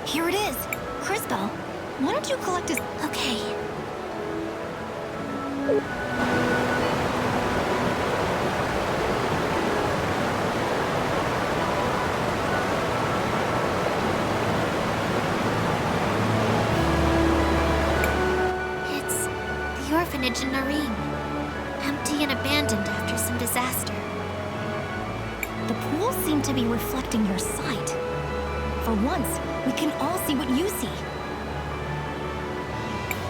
Here it is. Cris, why don't you collect his... Okay. It's the orphanage in Nareen. Empty and abandoned after some disaster. The pools seem to be reflecting your sight. For once, we can all see what you see.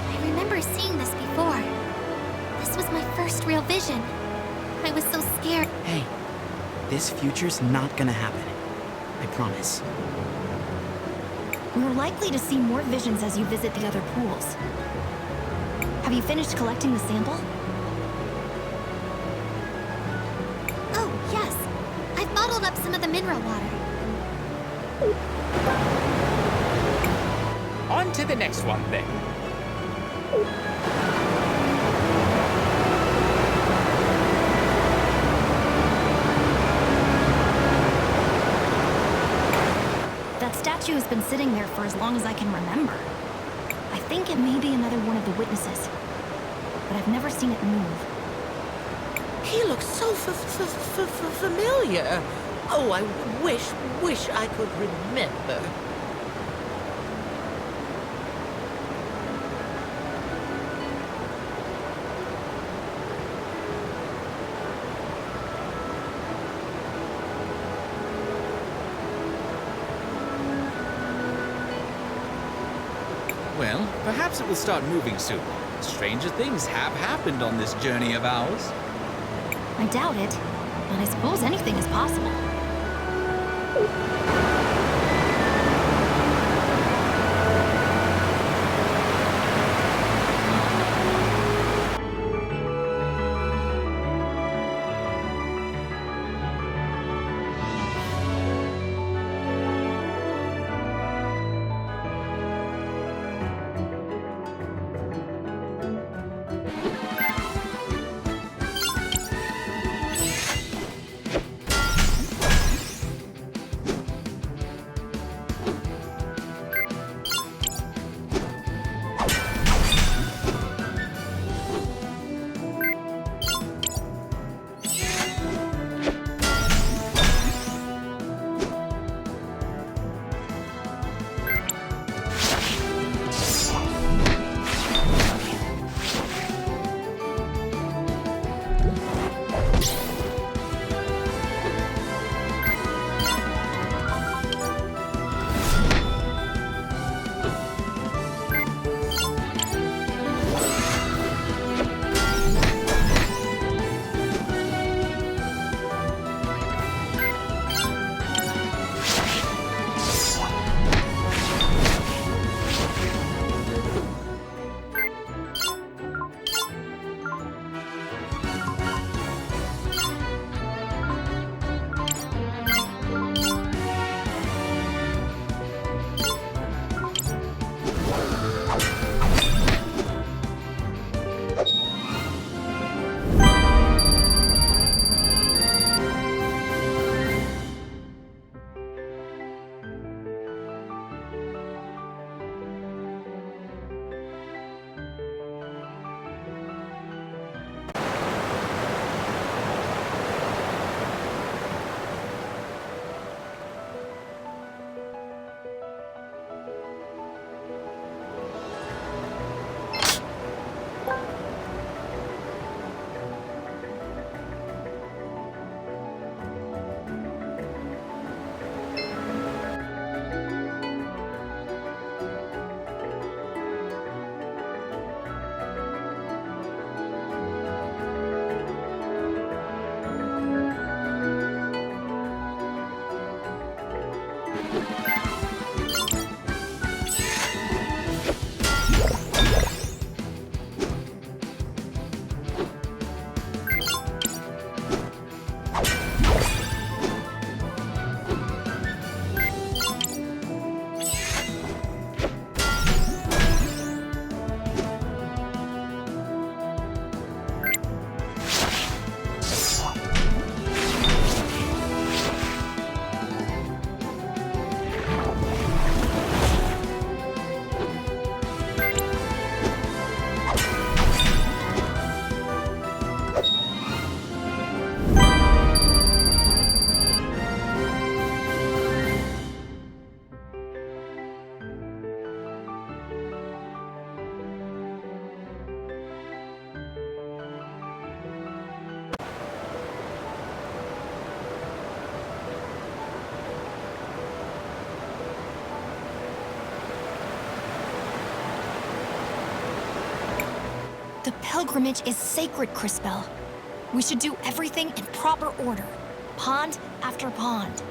I remember seeing this before. This was my first real vision. I was so scared. Hey, this future's not gonna happen. I promise. We're likely to see more visions as you visit the other pools. Have you finished collecting the sample? Oh, yes. I've bottled up some of the mineral water. On to the next one, then. That statue has been sitting there for as long as I can remember. I think it may be another one of the witnesses, but I've never seen it move. He looks so familiar. Oh, I wish I could remember. Well, perhaps it will start moving soon. Stranger things have happened on this journey of ours. I doubt it, but I suppose anything is possible. The pilgrimage is sacred, Crispell. We should do everything in proper order, pond after pond.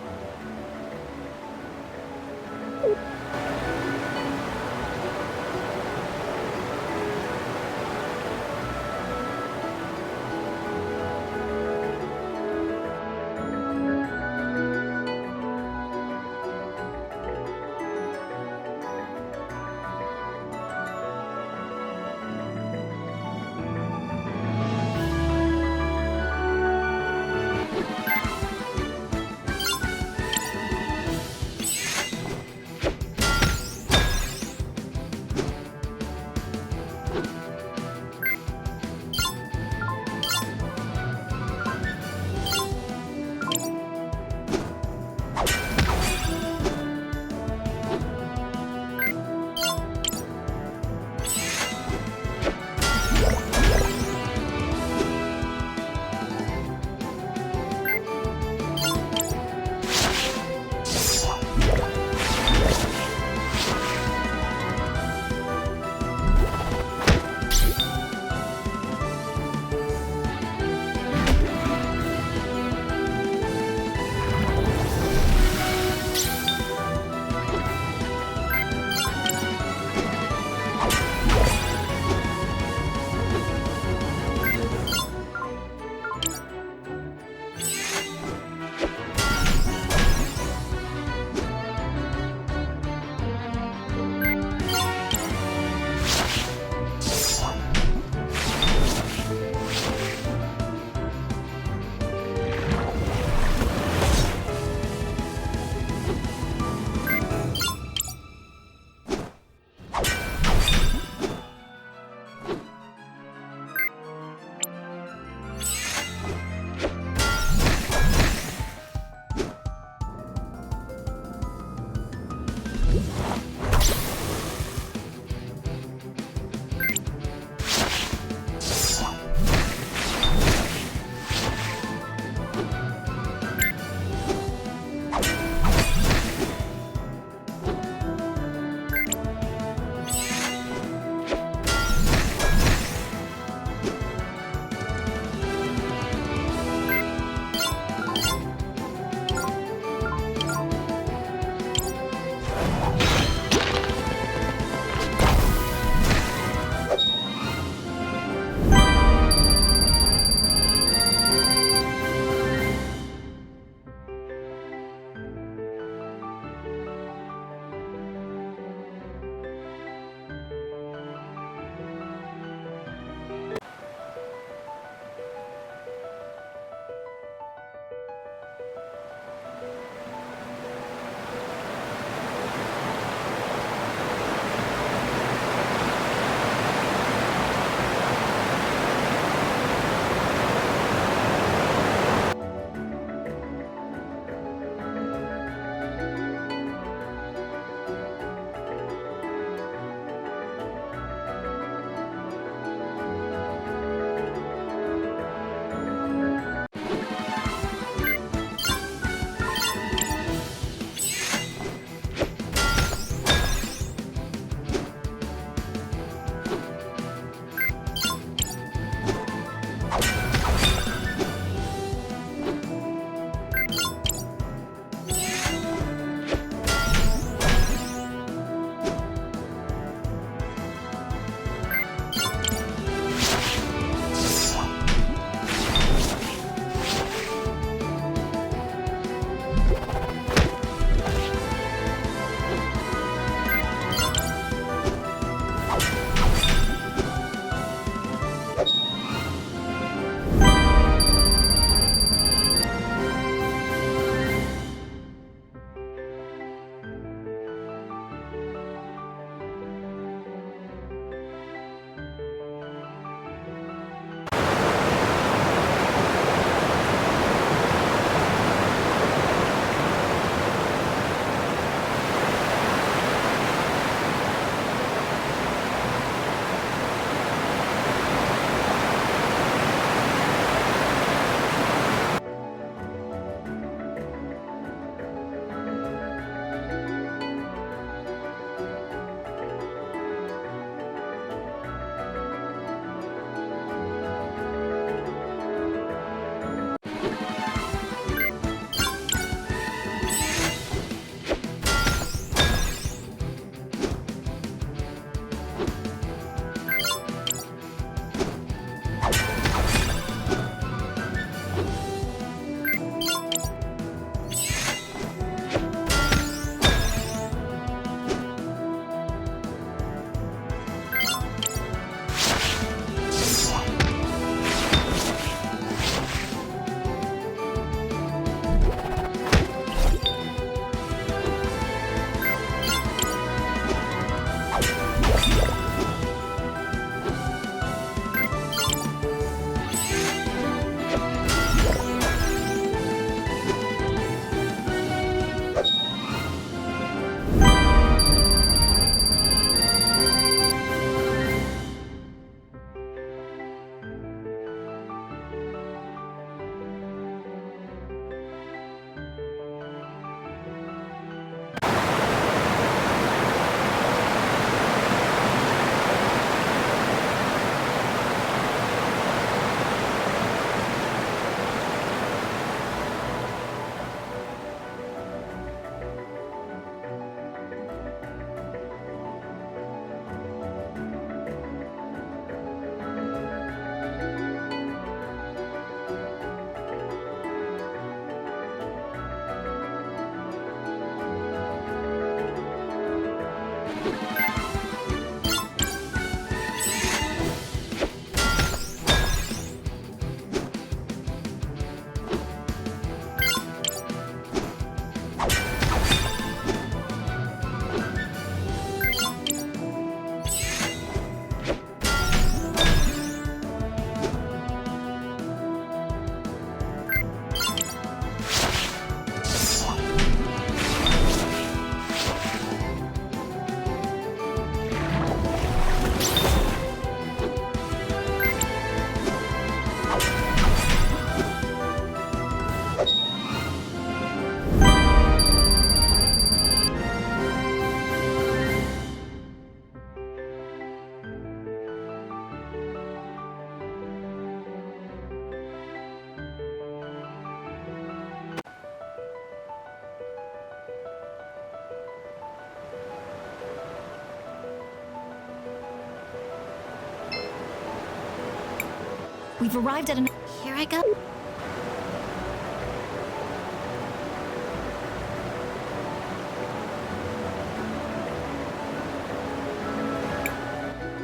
We've arrived at an... Here I go.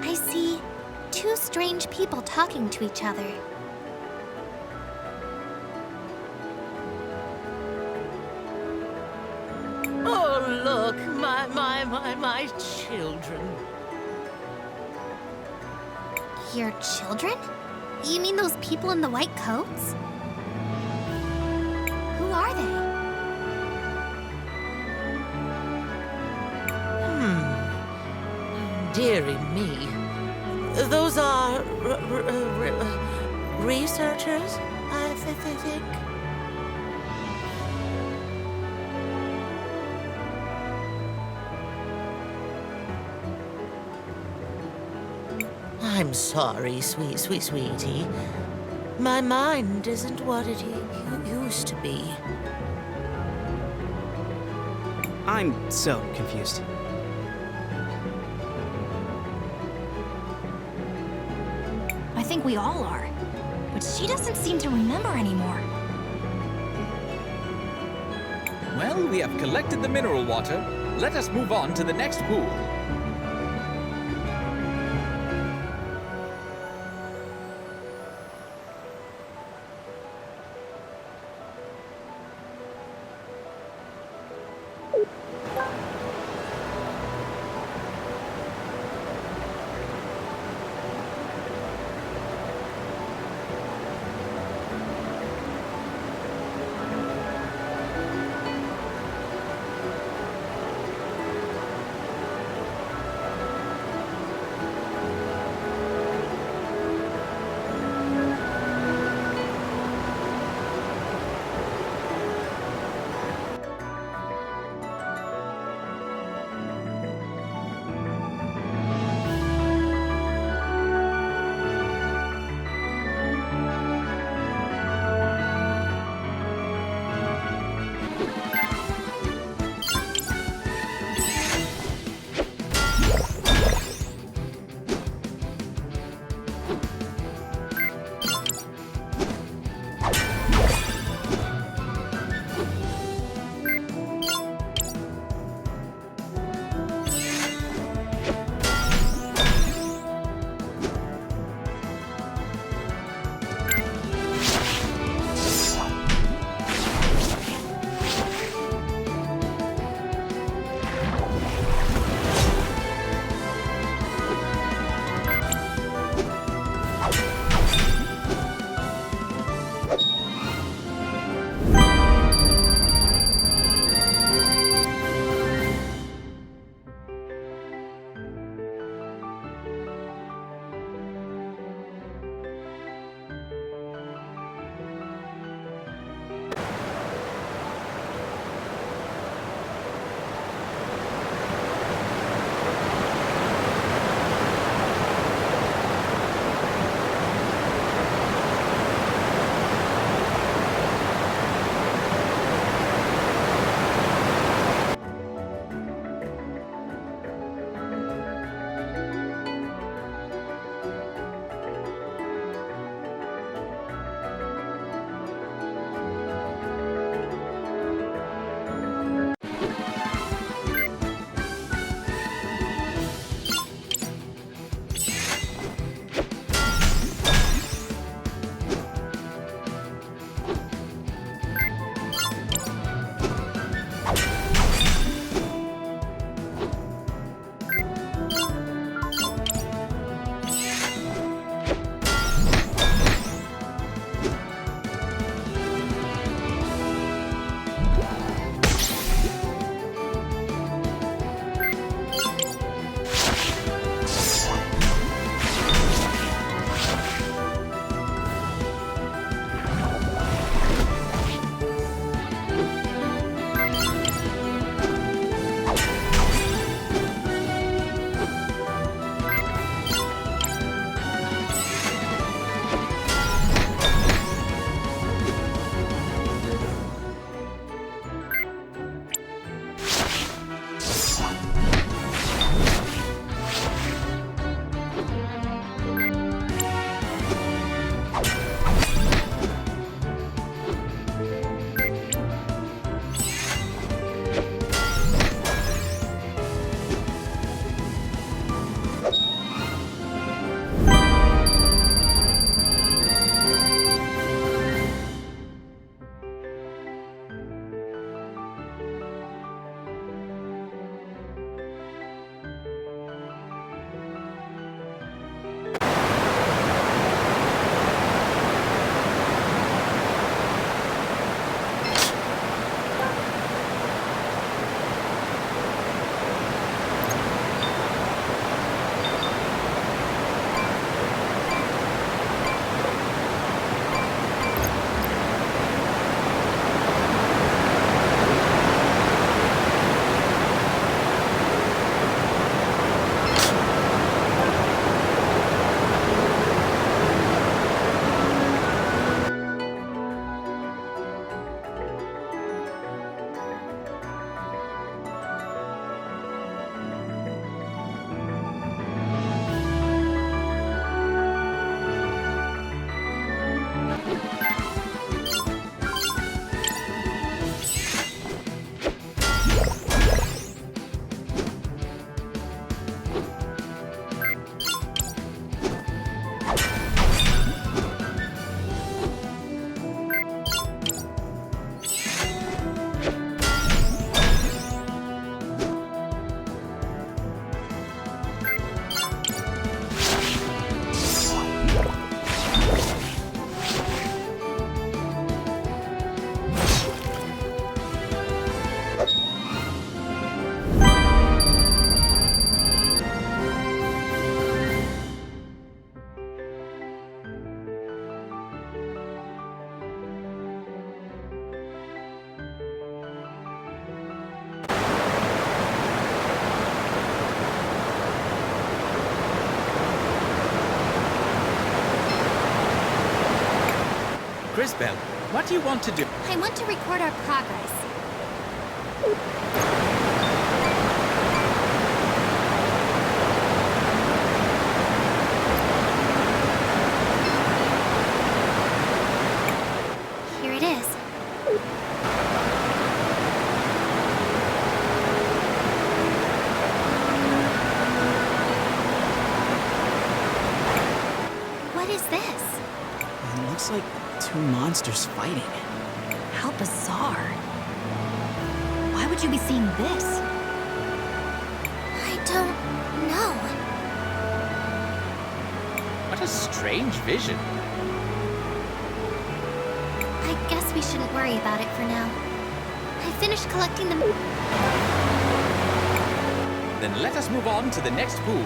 I see two strange people talking to each other. Oh, look, my children. Your children? You mean those people in the white coats? Who are they? Dearie me. Those are researchers, I think. I'm sorry, sweetie. My mind isn't what it used to be. I'm so confused. I think we all are. But she doesn't seem to remember anymore. Well, we have collected the mineral water. Let us move on to the next pool. Yes, Belle. What do you want to do? I want to record our progress. Here it is. What is this? It looks like two monsters fighting. How bizarre. Why would you be seeing this? I don't know. What a strange vision. I guess we shouldn't worry about it for now. I finished collecting them. Then let us move on to the next pool.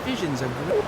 Visions are great.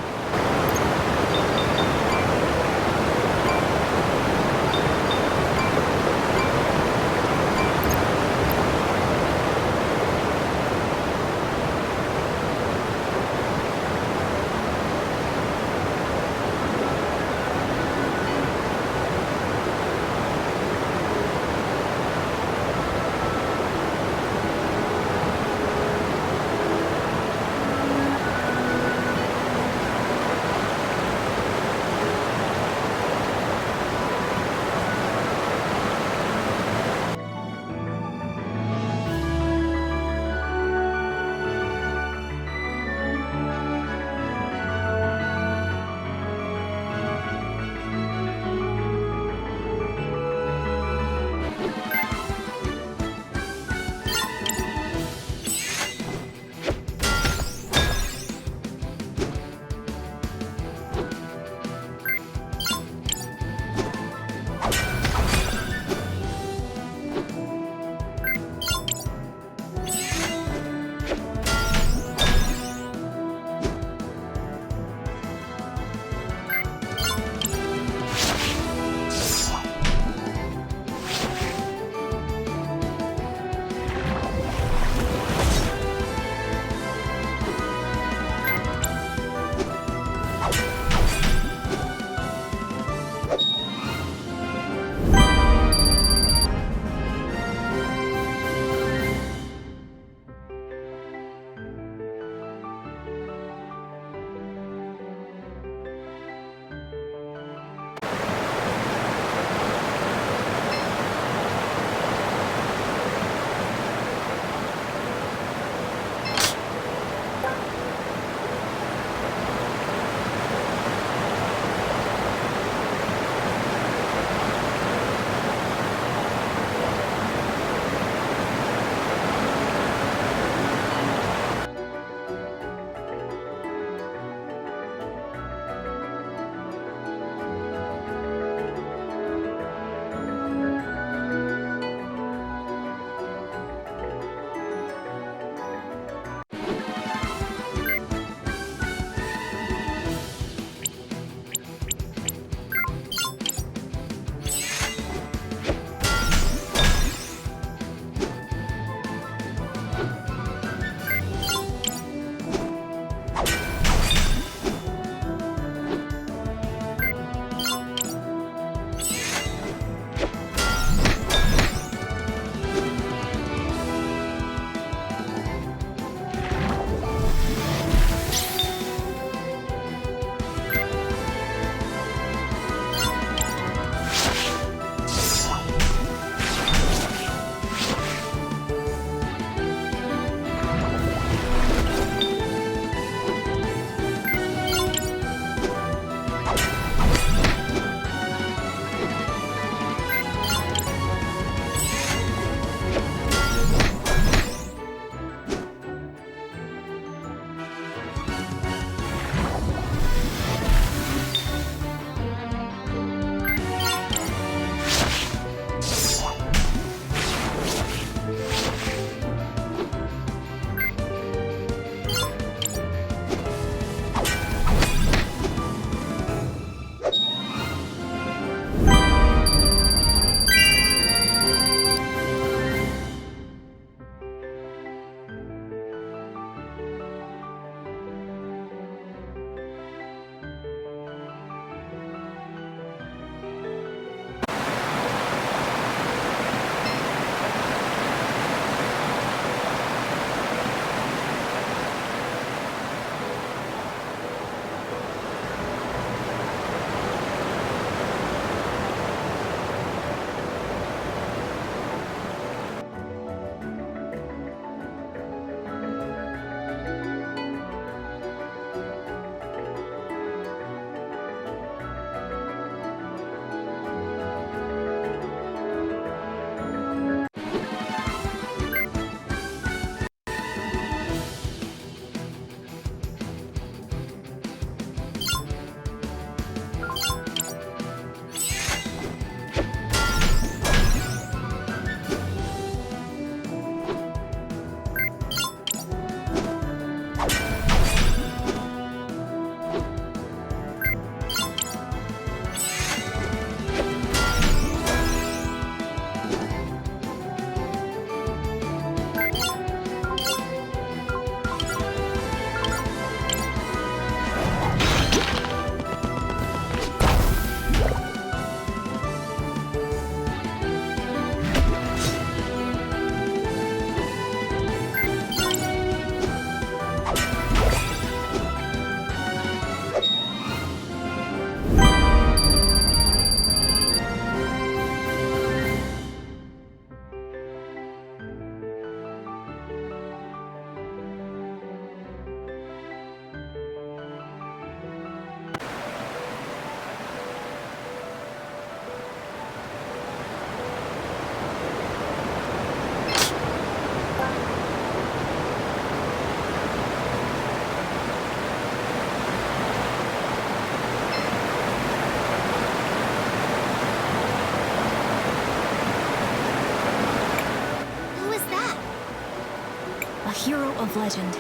of legend.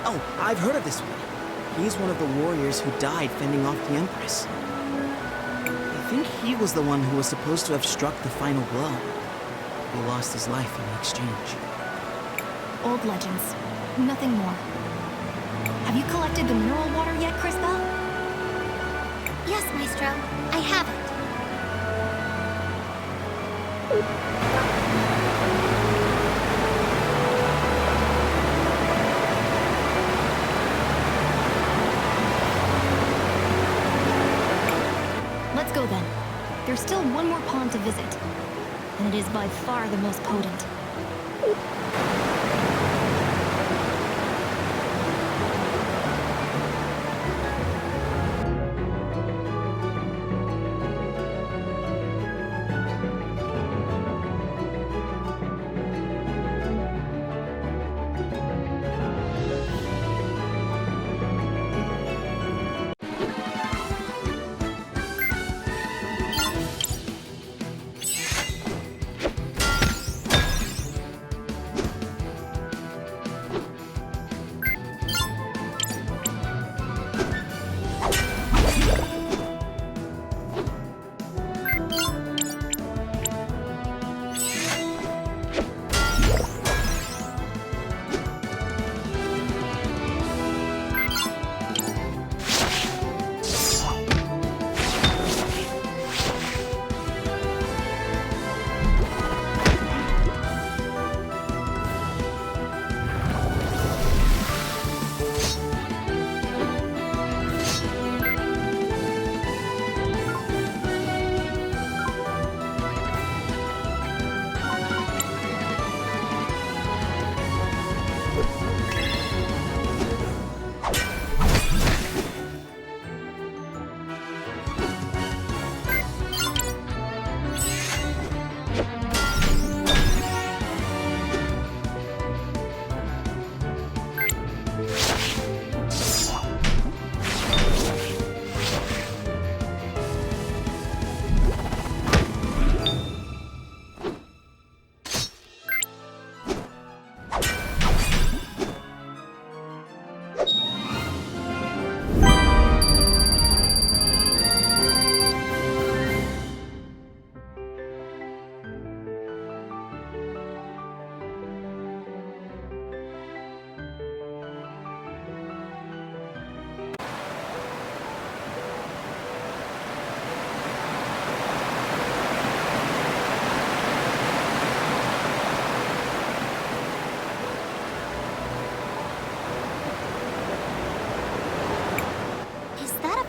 Oh, I've heard of this one. He's one of the warriors who died fending off the Empress. I think he was the one who was supposed to have struck the final blow. He lost his life in the exchange. Old legends. Nothing more. Have you collected the mineral water yet, Cris? Yes, Maestro. I have it. Let's go then. There's still one more pond to visit, and it is by far the most potent.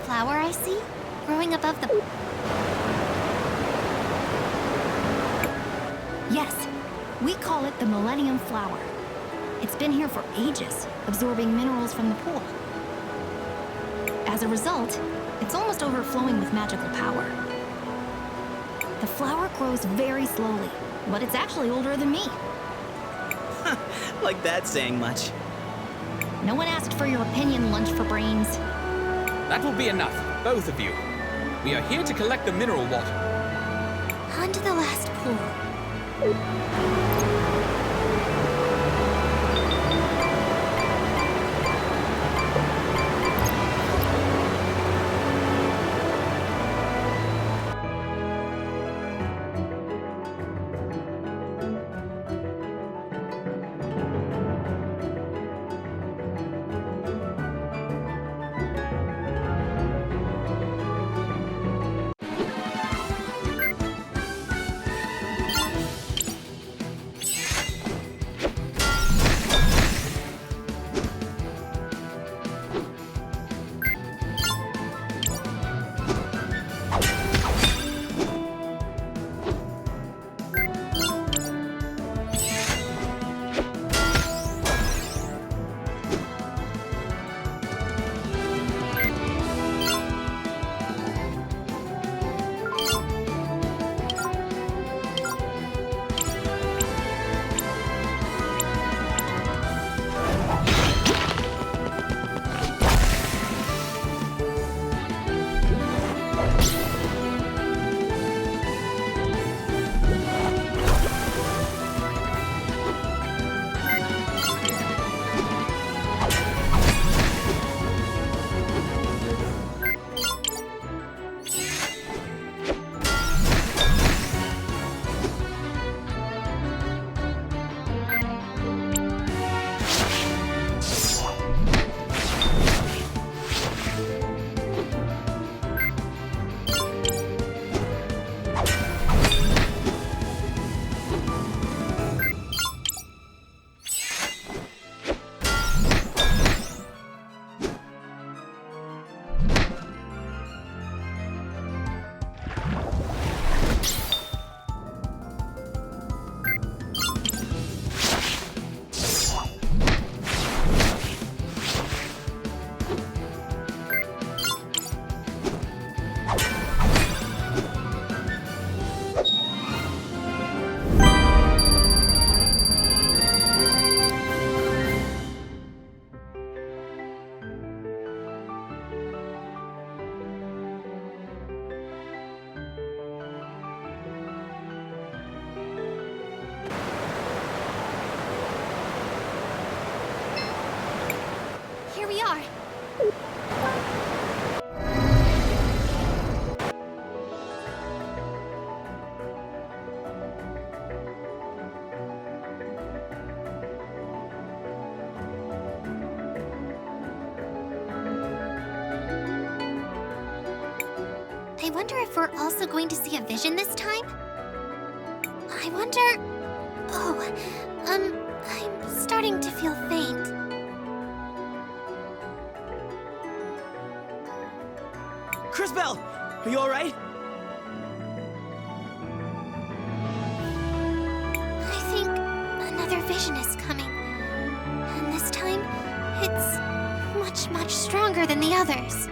Flower I see? Growing above the... Yes, we call it the Millennium Flower. It's been here for ages, absorbing minerals from the pool. As a result, it's almost overflowing with magical power. The flower grows very slowly, but it's actually older than me. Like that's saying much. No one asked for your opinion, Lunch for Brains. That will be enough, both of you. We are here to collect the mineral water. On to the last pool. I wonder if we're also going to see a vision this time? I wonder... Oh, I'm starting to feel faint. Cris, are you alright? I think another vision is coming. And this time, it's much stronger than the others.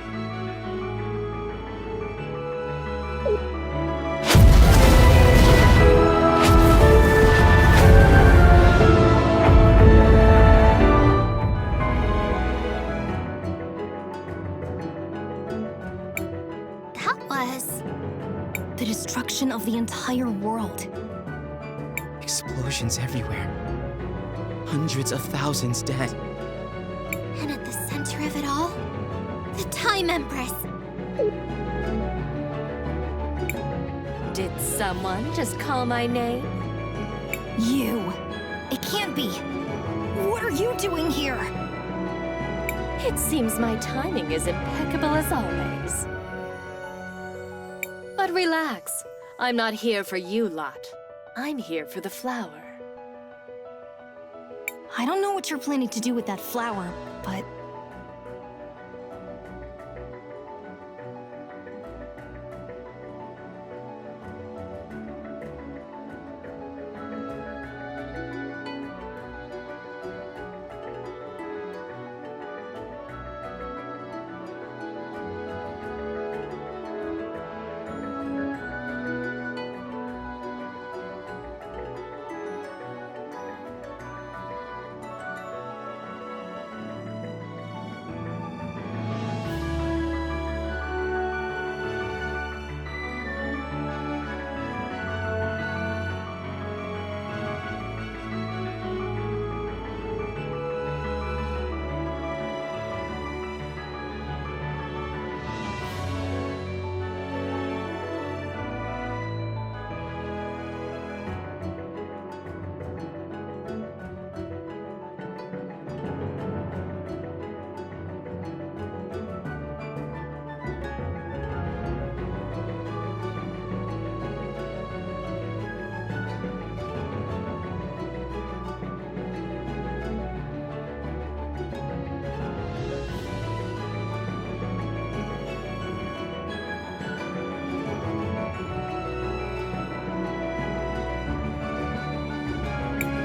That was... The destruction of the entire world. Explosions everywhere. Hundreds of thousands dead. And at the center of it all, the Time Empress. Did someone just call my name? You. It can't be. What are you doing here? It seems my timing is impeccable as always. But relax. I'm not here for you lot. I'm here for the flower. I don't know what you're planning to do with that flower, but...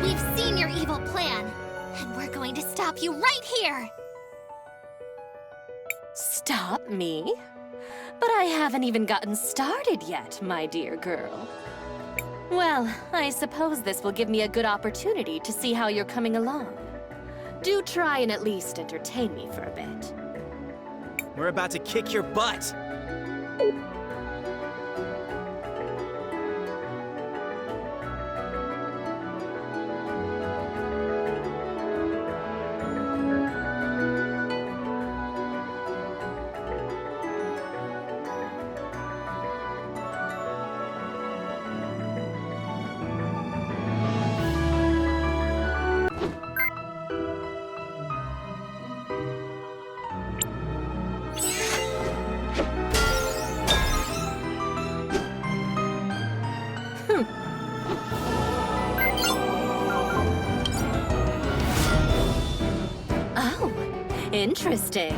We've seen your evil plan, and we're going to stop you right here! Stop me? But I haven't even gotten started yet, my dear girl. Well, I suppose this will give me a good opportunity to see how you're coming along. Do try and at least entertain me for a bit. We're about to kick your butt! Oh, interesting.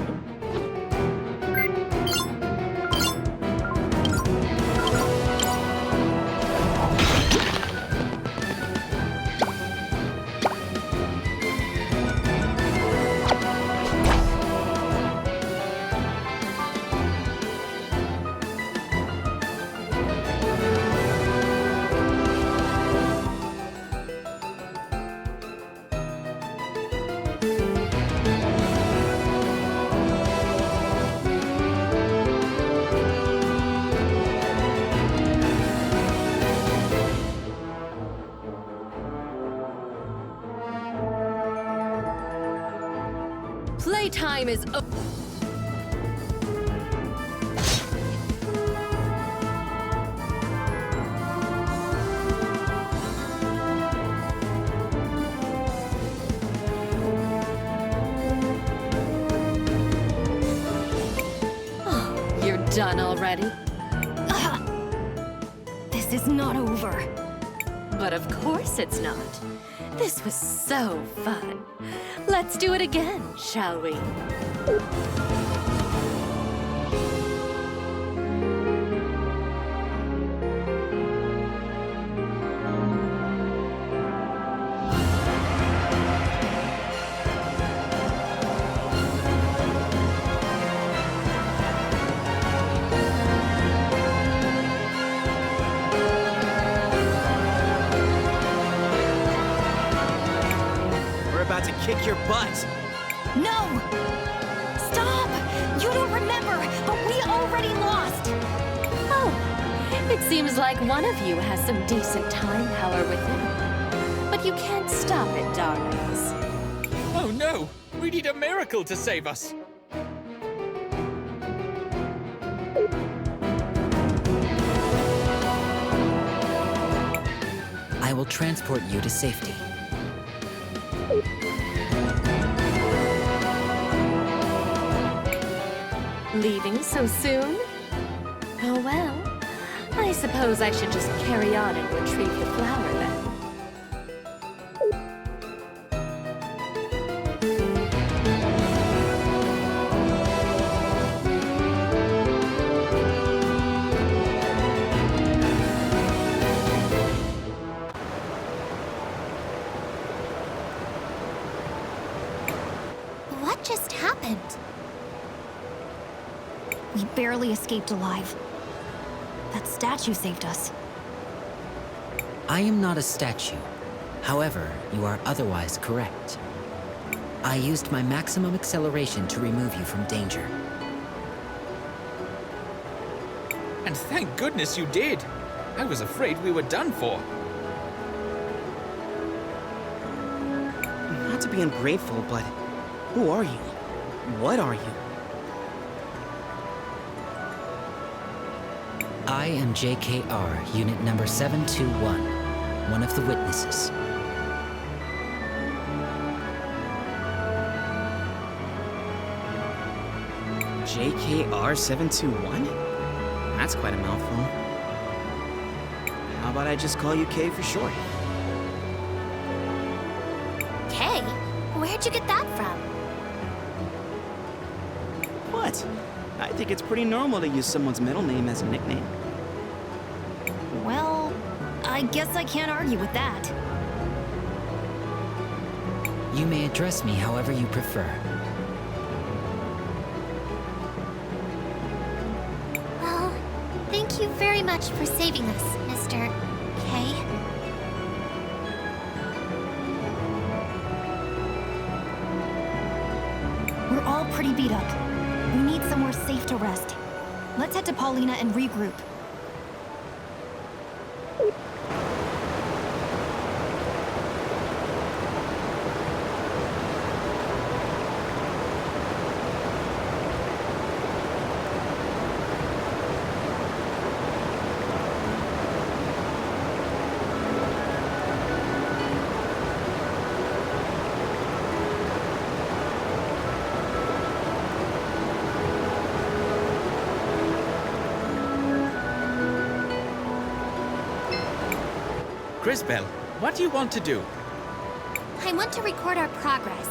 Playtime is over. Oh, you're done already? This is not over. But of course it's not. This was so fun. Let's do it again, shall we? We're about to kick your butt. No! Stop! You don't remember, but we already lost! Oh, it seems like one of you has some decent time power within. But you can't stop it, darlings. Oh no! We need a miracle to save us! I will transport you to safety. Leaving so soon? Oh well. I suppose I should just carry on and retrieve the flower then. What just happened? We barely escaped alive. That statue saved us. I am not a statue. However, you are otherwise correct. I used my maximum acceleration to remove you from danger. And thank goodness you did! I was afraid we were done for. Not to be ungrateful, but who are you? What are you? I am JKR, unit number 721, one of the witnesses. JKR 721? That's quite a mouthful. How about I just call you K for short? Kay, where'd you get that from? What? I think it's pretty normal to use someone's middle name as a nickname. Well, I guess I can't argue with that. You may address me however you prefer. Well, thank you very much for saving us, Mr. K. We're all pretty beat up. We need somewhere safe to rest. Let's head to Paulina and regroup. Cris, what do you want to do? I want to record our progress.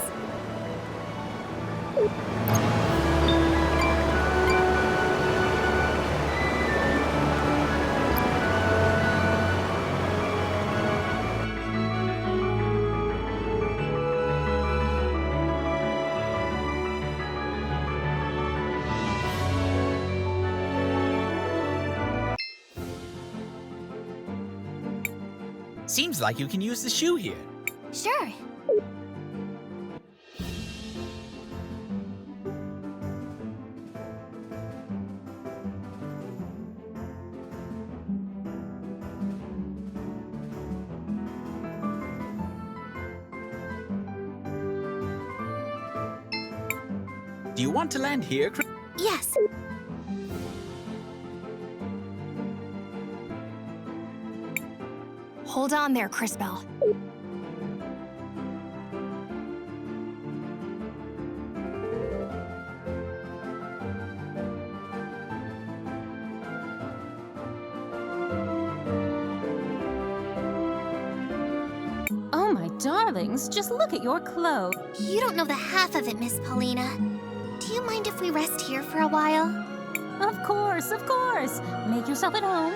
Seems like you can use the shoe here. Sure. Do you want to land here, Cris? Yes. Hold on there, Crisbell. darlings, just look at your clothes. You don't know the half of it, Miss Paulina. Do you mind if we rest here for a while? Of course, of course. Make yourself at home.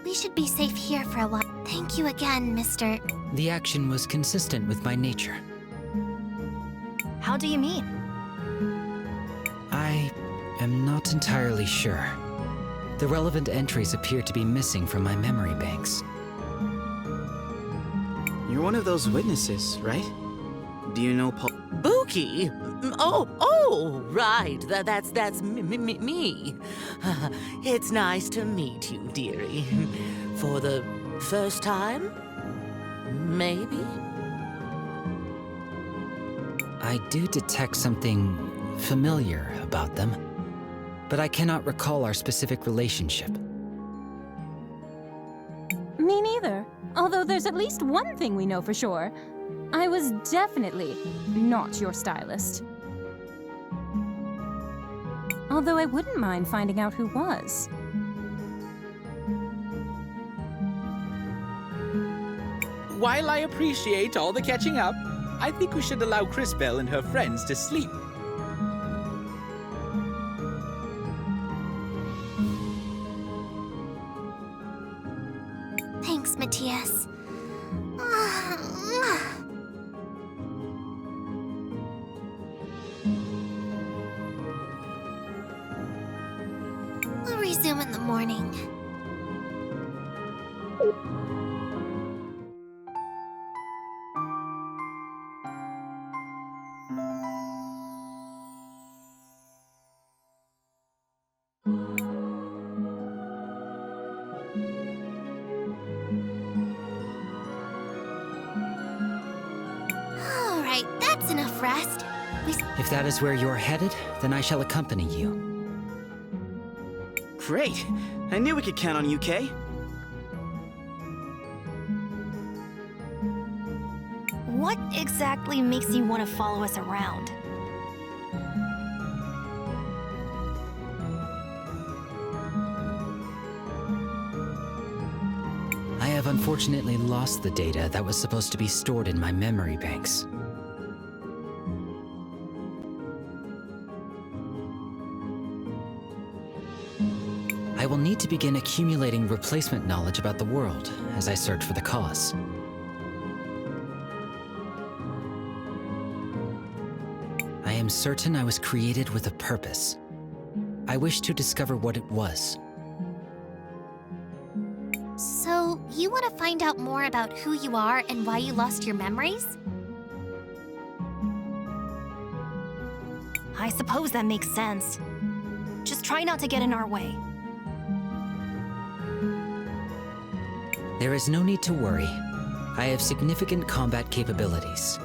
We should be safe here for a while. Thank you again, Mr. The action was consistent with my nature. How do you mean? I am not entirely sure. The relevant entries appear to be missing from my memory banks. You're one of those witnesses, right? Do you know Paul? Buki? Oh, right. That's me. It's nice to meet you, dearie. For the first time? Maybe? I do detect something familiar about them, but I cannot recall our specific relationship. Me neither. Although there's at least one thing we know for sure. I was definitely not your stylist. Although I wouldn't mind finding out who was. While I appreciate all the catching up, I think we should allow Cris Bell and her friends to sleep. Thanks, Matthias. We'll resume in the morning. All right, that's enough rest. If that is where you're headed, then I shall accompany you. Great! I knew we could count on you, Kay. What exactly makes you want to follow us around? I have unfortunately lost the data that was supposed to be stored in my memory banks. I will need to begin accumulating replacement knowledge about the world as I search for the cause. I am certain I was created with a purpose. I wish to discover what it was. So, you want to find out more about who you are and why you lost your memories? I suppose that makes sense. Just try not to get in our way. There is no need to worry. I have significant combat capabilities.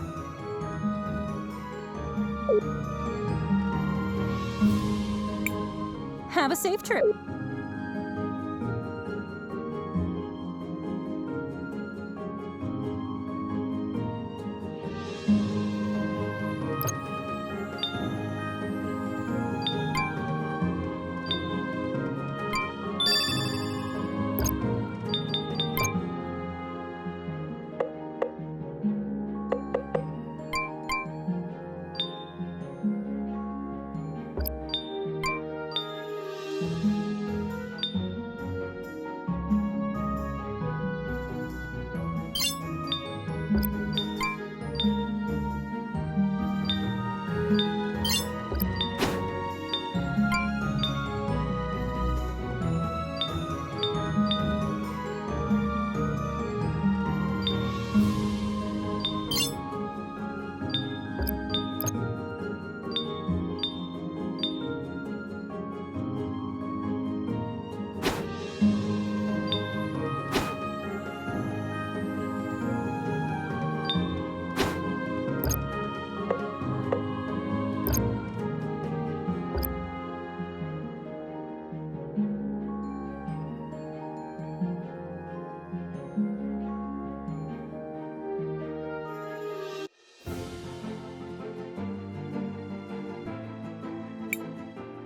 Have a safe trip.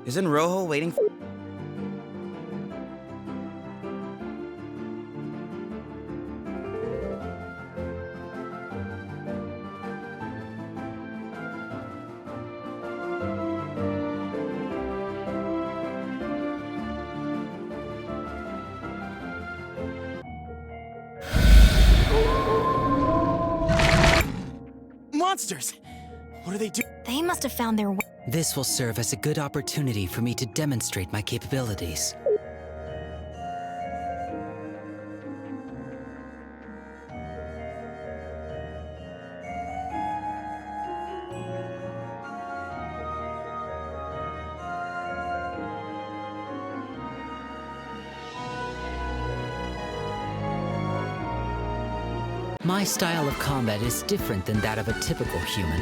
Isn't Rojo waiting for... monsters! What are they doing? They must have found their way. This will serve as a good opportunity for me to demonstrate my capabilities. My style of combat is different than that of a typical human.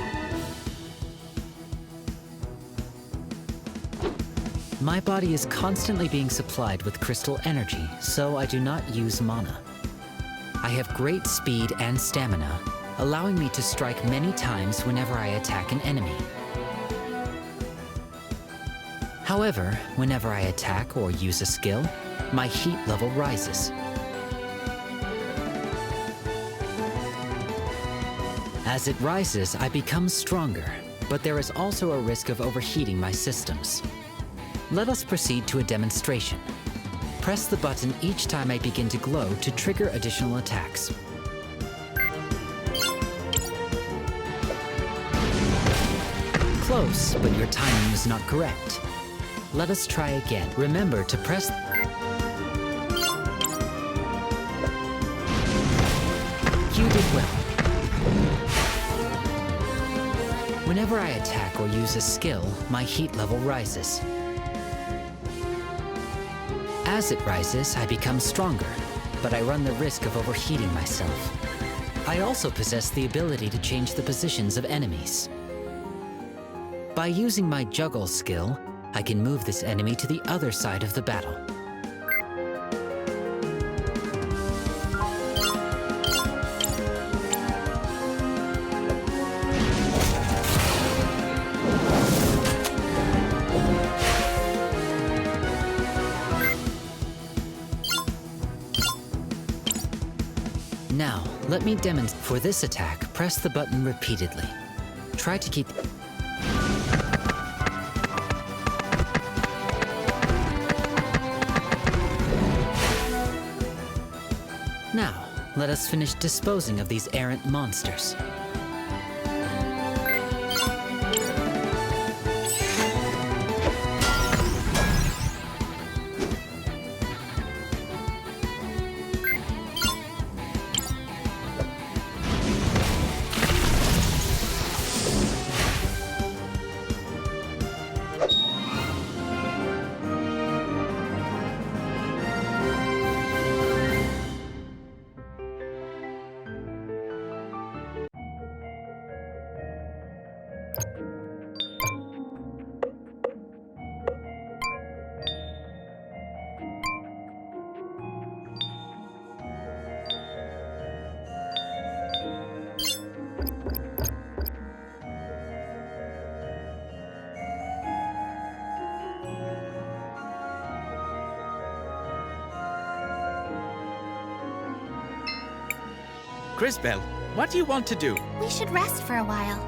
My body is constantly being supplied with crystal energy, so I do not use mana. I have great speed and stamina, allowing me to strike many times whenever I attack an enemy. However, whenever I attack or use a skill, my heat level rises. As it rises, I become stronger, but there is also a risk of overheating my systems. Let us proceed to a demonstration. Press the button each time I begin to glow to trigger additional attacks. Close, but your timing was not correct. Let us try again. Remember to press... You did well. Whenever I attack or use a skill, my heat level rises. As it rises, I become stronger, but I run the risk of overheating myself. I also possess the ability to change the positions of enemies. By using my juggle skill, I can move this enemy to the other side of the battle. Now, let me demonstrate. For this attack, press the button repeatedly. Try to keep... Now, let us finish disposing of these errant monsters. Crisbel, what do you want to do? We should rest for a while.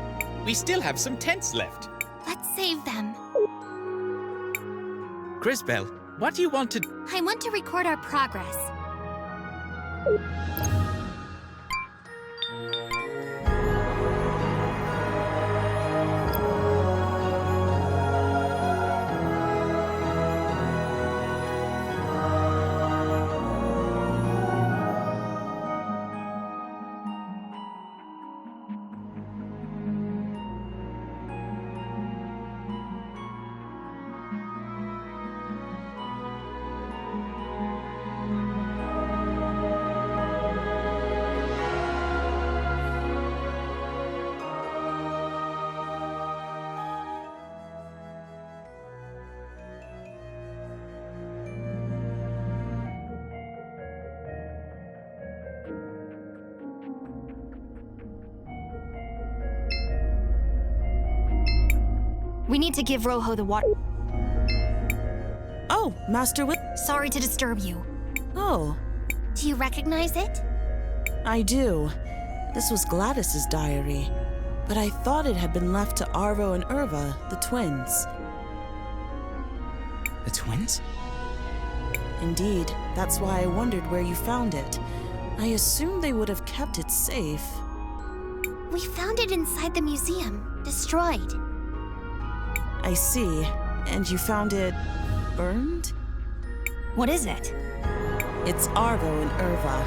We still have some tents left. Let's save them. Crisbel, what do you want to... I want to record our progress. We need to give Rojo the water. Oh, Master Sorry to disturb you. Oh, Do you recognize it? I do. This was Gladys's diary, but I thought it had been left to Arvo and Irva, the twins. The twins? Indeed, that's why I wondered where you found it. I assumed they would have kept it safe. We found it inside the museum, destroyed. I see. And you found it burned? What is it? It's Arvo and Irva.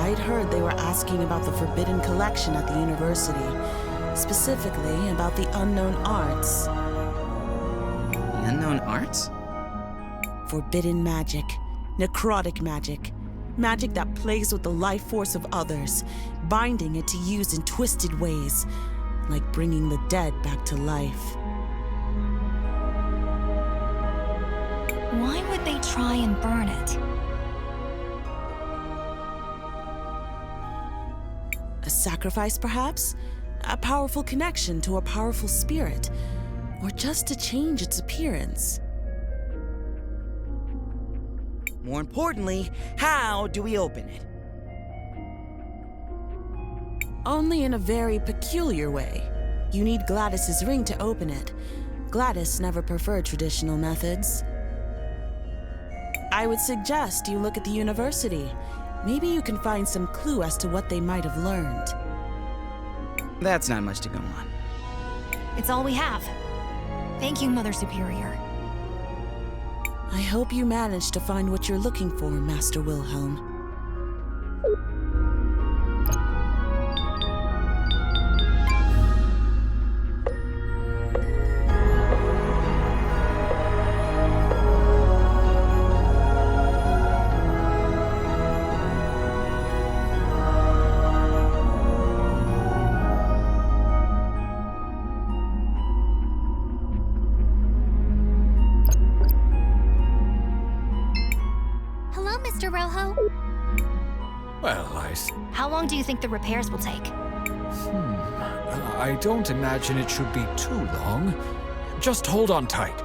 I'd heard they were asking about the forbidden collection at the university, specifically about the unknown arts. The unknown arts? Forbidden magic, necrotic magic, magic that plays with the life force of others, binding it to use in twisted ways, like bringing the dead back to life. Why would they try and burn it? A sacrifice, perhaps? A powerful connection to a powerful spirit? Or just to change its appearance? More importantly, how do we open it? Only in a very peculiar way. You need Gladys's ring to open it. Gladys never preferred traditional methods. I would suggest you look at the university. Maybe you can find some clue as to what they might have learned. That's not much to go on. It's all we have. Thank you, Mother Superior. I hope you managed to find what you're looking for, Master Wilhelm. Hello, Mr. Rojo. Well, I see. How long do you think the repairs will take? I don't imagine it should be too long. Just hold on tight.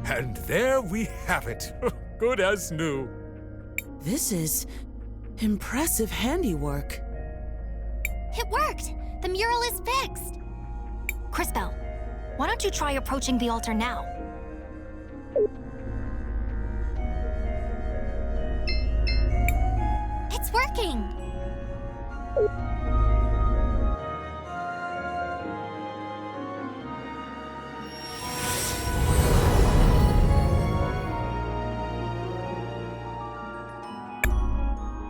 And there we have it. Good as new. This is impressive handiwork. It worked! The mural is fixed! Crisbell, why don't you try approaching the altar now? It's working!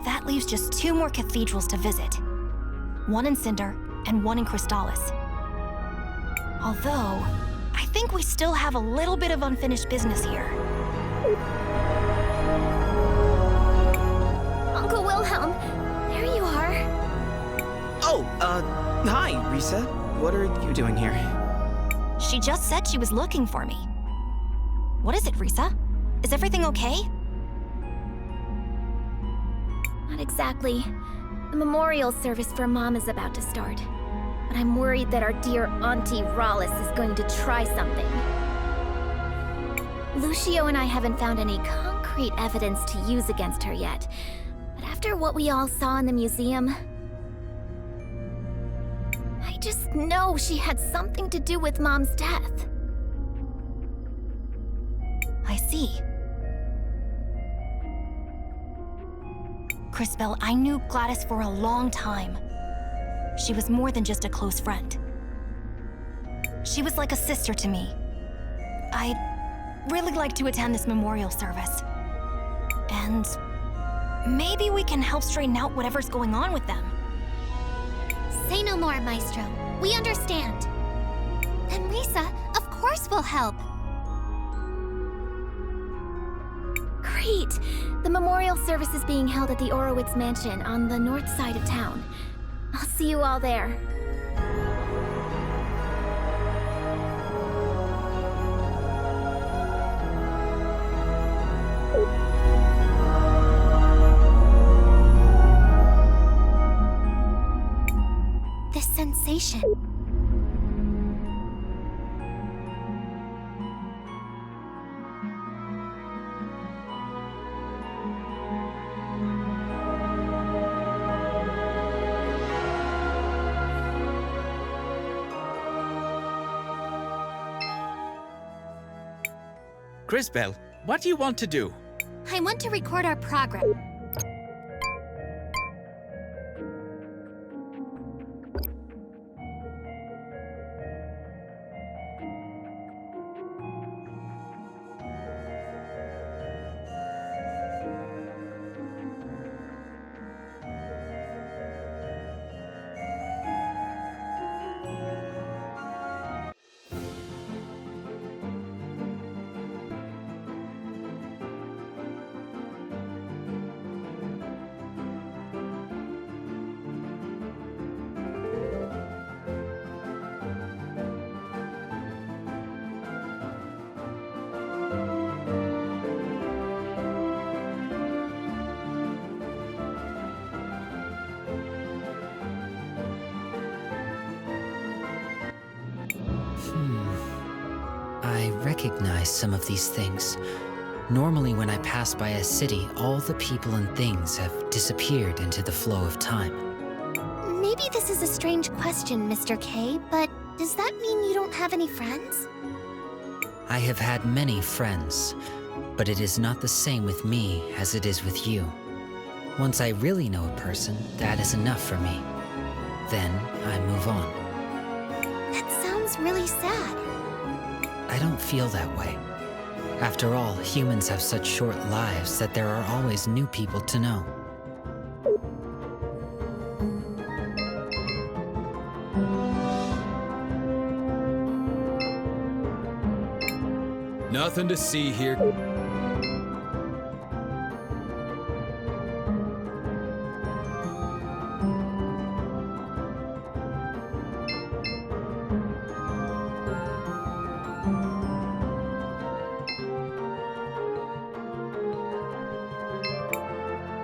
That leaves just 2 more cathedrals to visit. One in Cinder and one in Crystallis. Although, I think we still have a little bit of unfinished business here. Uncle Wilhelm, there you are. Oh, hi, Risa. What are you doing here? She just said she was looking for me. What is it, Risa? Is everything okay? Not exactly. The memorial service for Mom is about to start. But I'm worried that our dear Auntie Rollis is going to try something. Lucio and I haven't found any concrete evidence to use against her yet. But after what we all saw in the museum, I just know she had something to do with Mom's death. I see. Crisbell, I knew Gladys for a long time. She was more than just a close friend. She was like a sister to me. I'd really like to attend this memorial service. And maybe we can help straighten out whatever's going on with them. Say no more, Maestro. We understand. And Risa, of course we'll help. Great! The memorial service is being held at the Orowitz Mansion on the north side of town. I'll see you all there. This sensation. Crisbell, what do you want to do? I want to record our progress. I recognize some of these things. Normally when I pass by a city, all the people and things have disappeared into the flow of time. Maybe this is a strange question, Mr. K, but does that mean you don't have any friends? I have had many friends, but it is not the same with me as it is with you. Once I really know a person, that is enough for me. Then I move on. That sounds really sad. I don't feel that way. After all, humans have such short lives that there are always new people to know. Nothing to see here.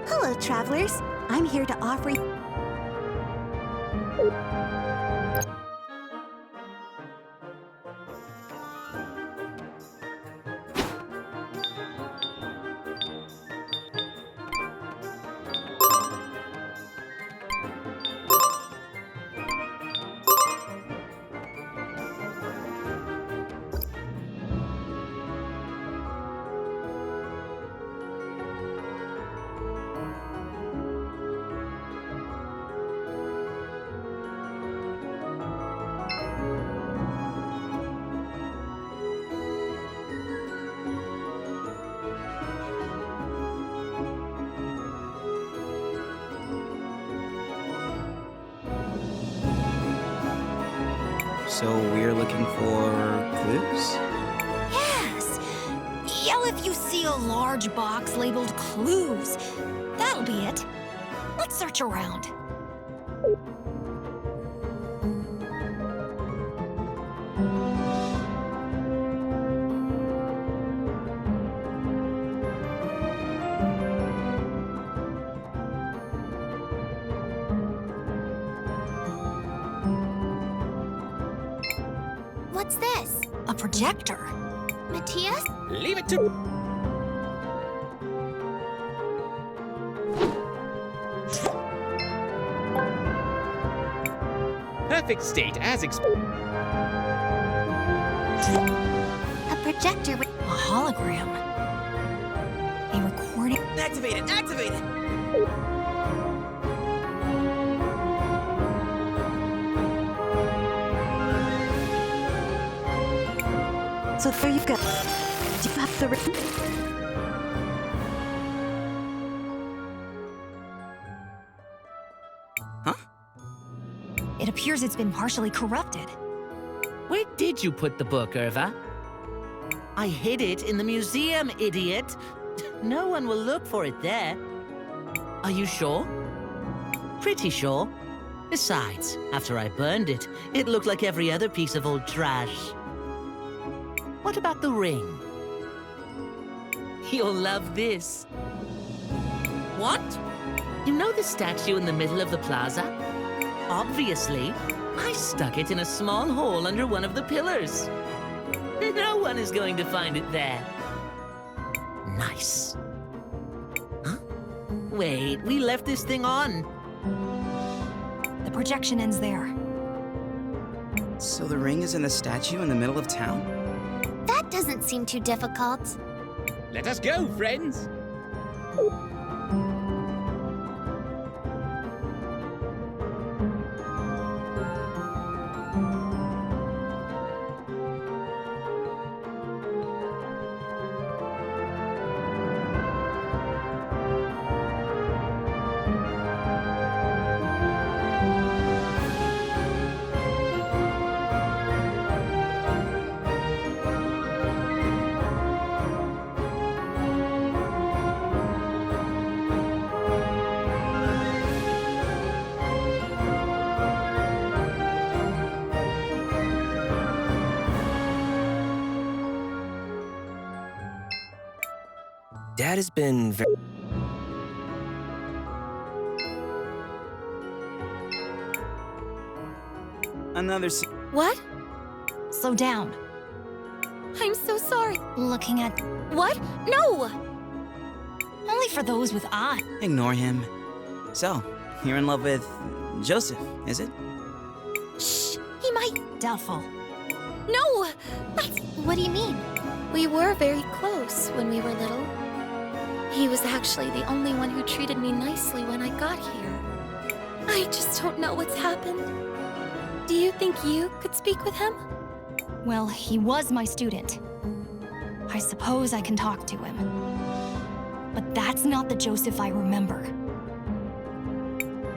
Hello, travelers. I'm here to offer you... So we're looking for clues? Yes! Yell if you see a large box labeled clues. That'll be it. Let's search around. What's this? A projector. Matthias? Leave it to... Perfect state as expected. A projector with... A hologram. A recording. Activate it! Activate it! So there you go. Do you have the ring? Huh? It appears it's been partially corrupted. Where did you put the book, Irva? I hid it in the museum, idiot. No one will look for it there. Are you sure? Pretty sure. Besides, after I burned it, it looked like every other piece of old trash. What about the ring? You'll love this. What? You know the statue in the middle of the plaza? Obviously, I stuck it in a small hole under one of the pillars. No one is going to find it there. Nice. Huh? Wait, we left this thing on. The projection ends there. So the ring is in the statue in the middle of town? That doesn't seem too difficult. Let us go, friends. Dad has been very... Another What? Slow down. I'm so sorry. Looking at... What? No! Only for those with eyes. Ignore him. So, you're in love with Joseph, is it? Shh! He might... Doubtful. No! That's... What do you mean? We were very close when we were little. He was actually the only one who treated me nicely when I got here. I just don't know what's happened. Do you think you could speak with him? Well, he was my student. I suppose I can talk to him. But that's not the Joseph I remember.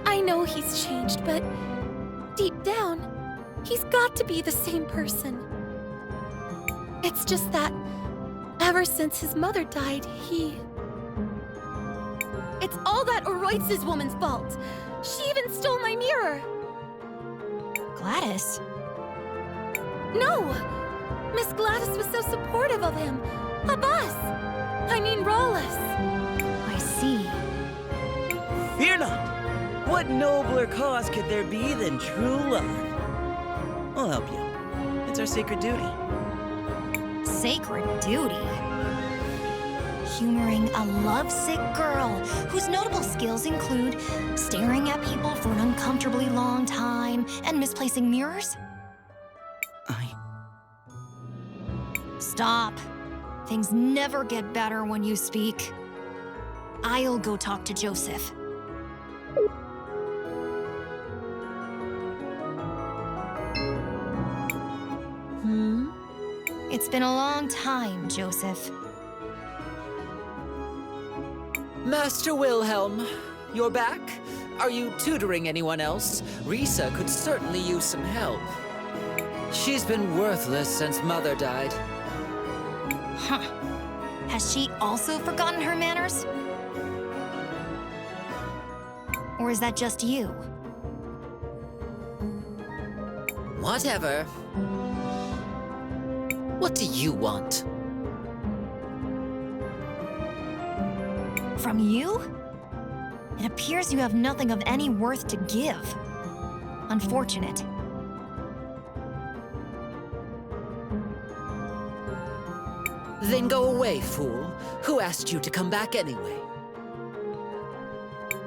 I know he's changed, but deep down, he's got to be the same person. It's just that ever since his mother died, It's all that Oroitz's woman's fault. She even stole my mirror. Gladys? No! Miss Gladys was so supportive of him. Of us. I mean, Rawless. I see. Fear not! What nobler cause could there be than true love? We'll help you. It's our sacred duty. Sacred duty? Humoring a lovesick girl whose notable skills include staring at people for an uncomfortably long time and misplacing mirrors? Stop. Things never get better when you speak. I'll go talk to Joseph. It's been a long time, Joseph. Master Wilhelm, you're back? Are you tutoring anyone else? Risa could certainly use some help. She's been worthless since Mother died. Huh. Has she also forgotten her manners? Or is that just you? Whatever. What do you want? From you? It appears you have nothing of any worth to give. Unfortunate. Then go away, fool. Who asked you to come back anyway?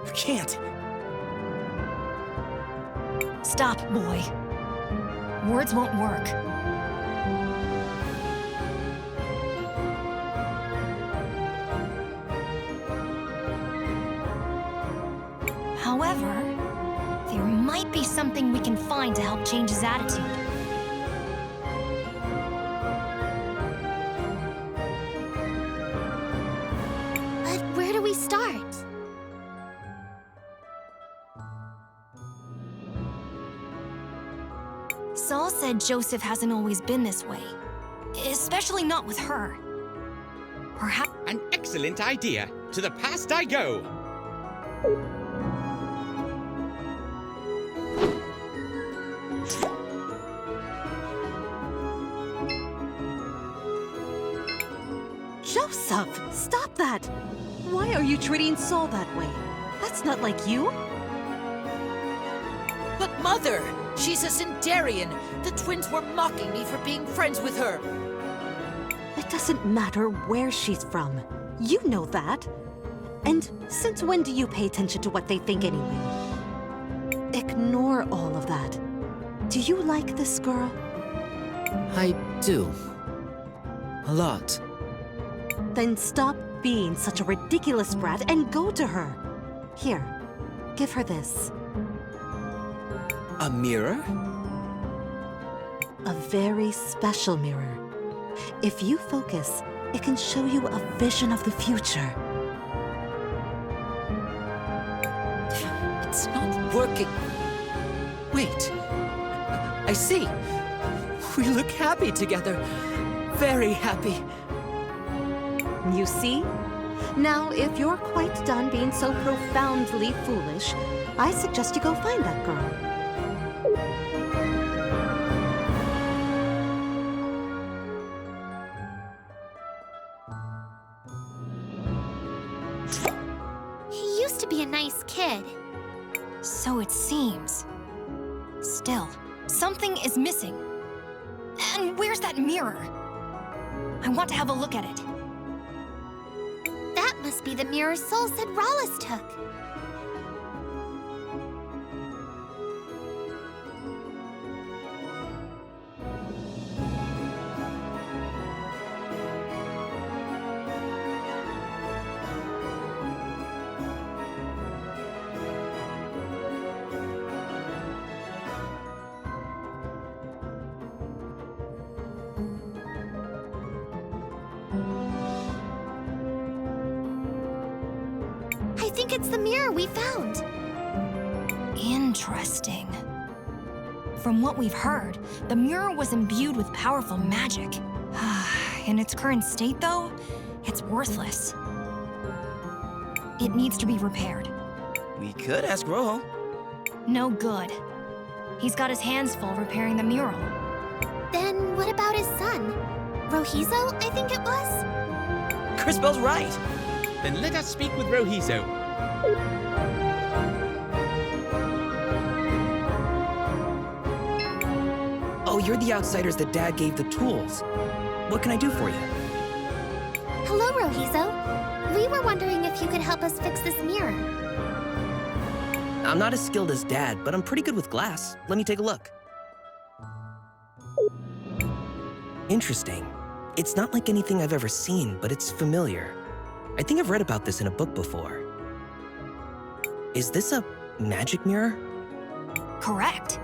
You can't. Stop, boy. Words won't work. However, there might be something we can find to help change his attitude. But where do we start? Saul said Joseph hasn't always been this way. Especially not with her. Perhaps... An excellent idea. To the past I go. Joseph, stop that! Why are you treating Saul that way? That's not like you. But Mother, she's a Sindarian. The twins were mocking me for being friends with her. It doesn't matter where she's from. You know that. And since when do you pay attention to what they think anyway? Ignore all of that. Do you like this girl? I do. A lot. Then stop being such a ridiculous brat and go to her. Here, give her this. A mirror? A very special mirror. If you focus, it can show you a vision of the future. It's not working. Wait. I see. We look happy together. Very happy. You see? Now, if you're quite done being so profoundly foolish, I suggest you go find that girl. He used to be a nice kid. So it seems. Still, something is missing. And where's that mirror? I want to have a look at it. That must be the mirror Soul said Rollis took. I think it's the mirror we found. Interesting. From what we've heard, the mirror was imbued with powerful magic. In its current state, though, it's worthless. It needs to be repaired. We could ask Rojo. No good. He's got his hands full repairing the mural. Then what about his son? Rojizo, I think it was? Cris Bell's right. Then let us speak with Rojizo. Oh, you're the outsiders that Dad gave the tools. What can I do for you? Hello, Rojizo. We were wondering if you could help us fix this mirror. I'm not as skilled as Dad, but I'm pretty good with glass. Let me take a look. Interesting. It's not like anything I've ever seen, but it's familiar. I think I've read about this in a book before. Is this a magic mirror? Correct.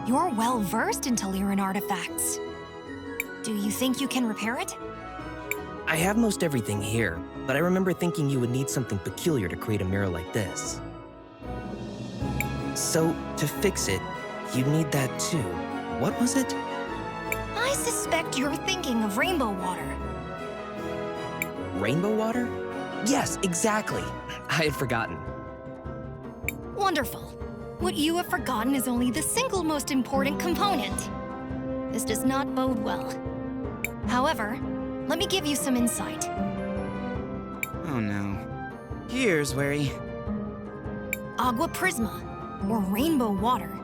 You're well-versed in Teliran artifacts. Do you think you can repair it? I have most everything here, but I remember thinking you would need something peculiar to create a mirror like this. So, to fix it, you'd need that too. What was it? I suspect you're thinking of rainbow water. Rainbow water? Yes, exactly. I had forgotten. Wonderful. What you have forgotten is only the single most important component. This does not bode well. However, let me give you some insight. Oh no. Here's wary. Agua Prisma, or rainbow water,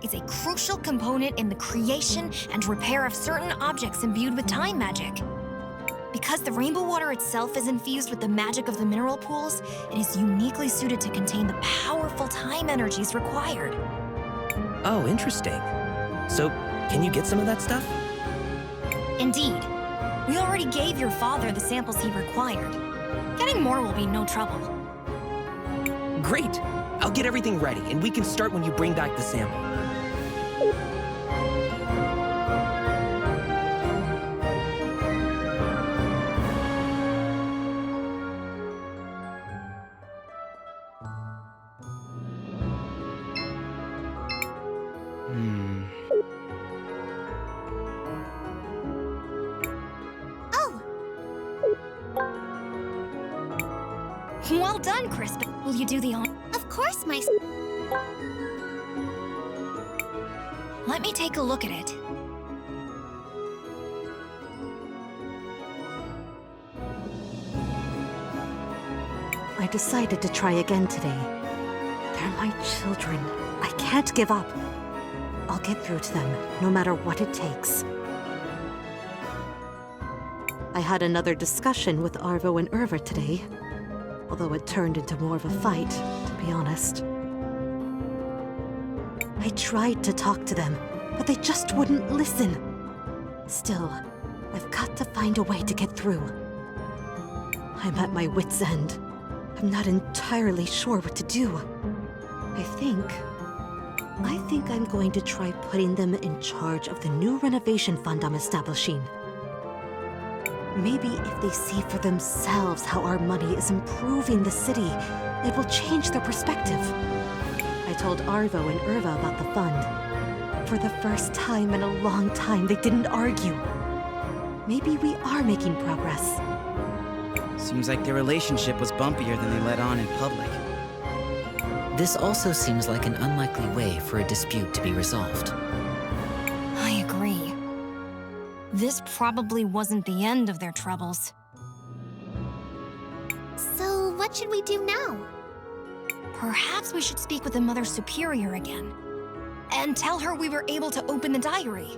is a crucial component in the creation and repair of certain objects imbued with time magic. Because the rainbow water itself is infused with the magic of the mineral pools, it is uniquely suited to contain the powerful time energies required. Oh, interesting. So, can you get some of that stuff? Indeed. We already gave your father the samples he required. Getting more will be no trouble. Great! I'll get everything ready, and we can start when you bring back the sample. Well done, Cris. Will you do the honor? Of course, my... Let me take a look at it. I decided to try again today. They're my children. I can't give up. I'll get through to them, no matter what it takes. I had another discussion with Arvo and Irva today, although it turned into more of a fight, to be honest. I tried to talk to them, but they just wouldn't listen. Still, I've got to find a way to get through. I'm at my wit's end. I'm not entirely sure what to do. I think I'm going to try putting them in charge of the new renovation fund I'm establishing. Maybe if they see for themselves how our money is improving the city, it will change their perspective. I told Arvo and Irva about the fund. For the first time in a long time, they didn't argue. Maybe we are making progress. Seems like their relationship was bumpier than they let on in public. This also seems like an unlikely way for a dispute to be resolved. I agree. This probably wasn't the end of their troubles. So, what should we do now? Perhaps we should speak with the Mother Superior again. And tell her we were able to open the diary.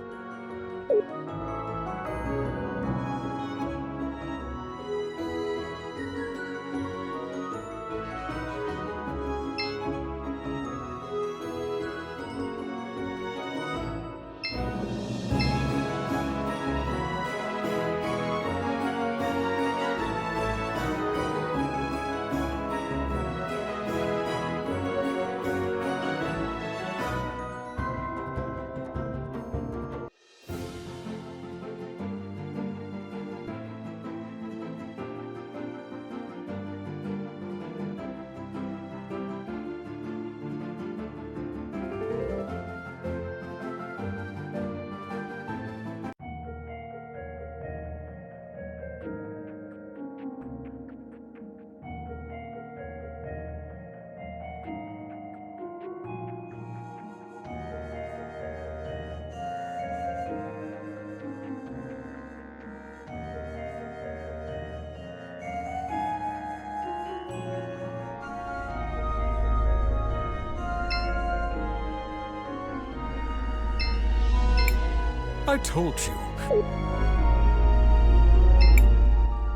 I told you.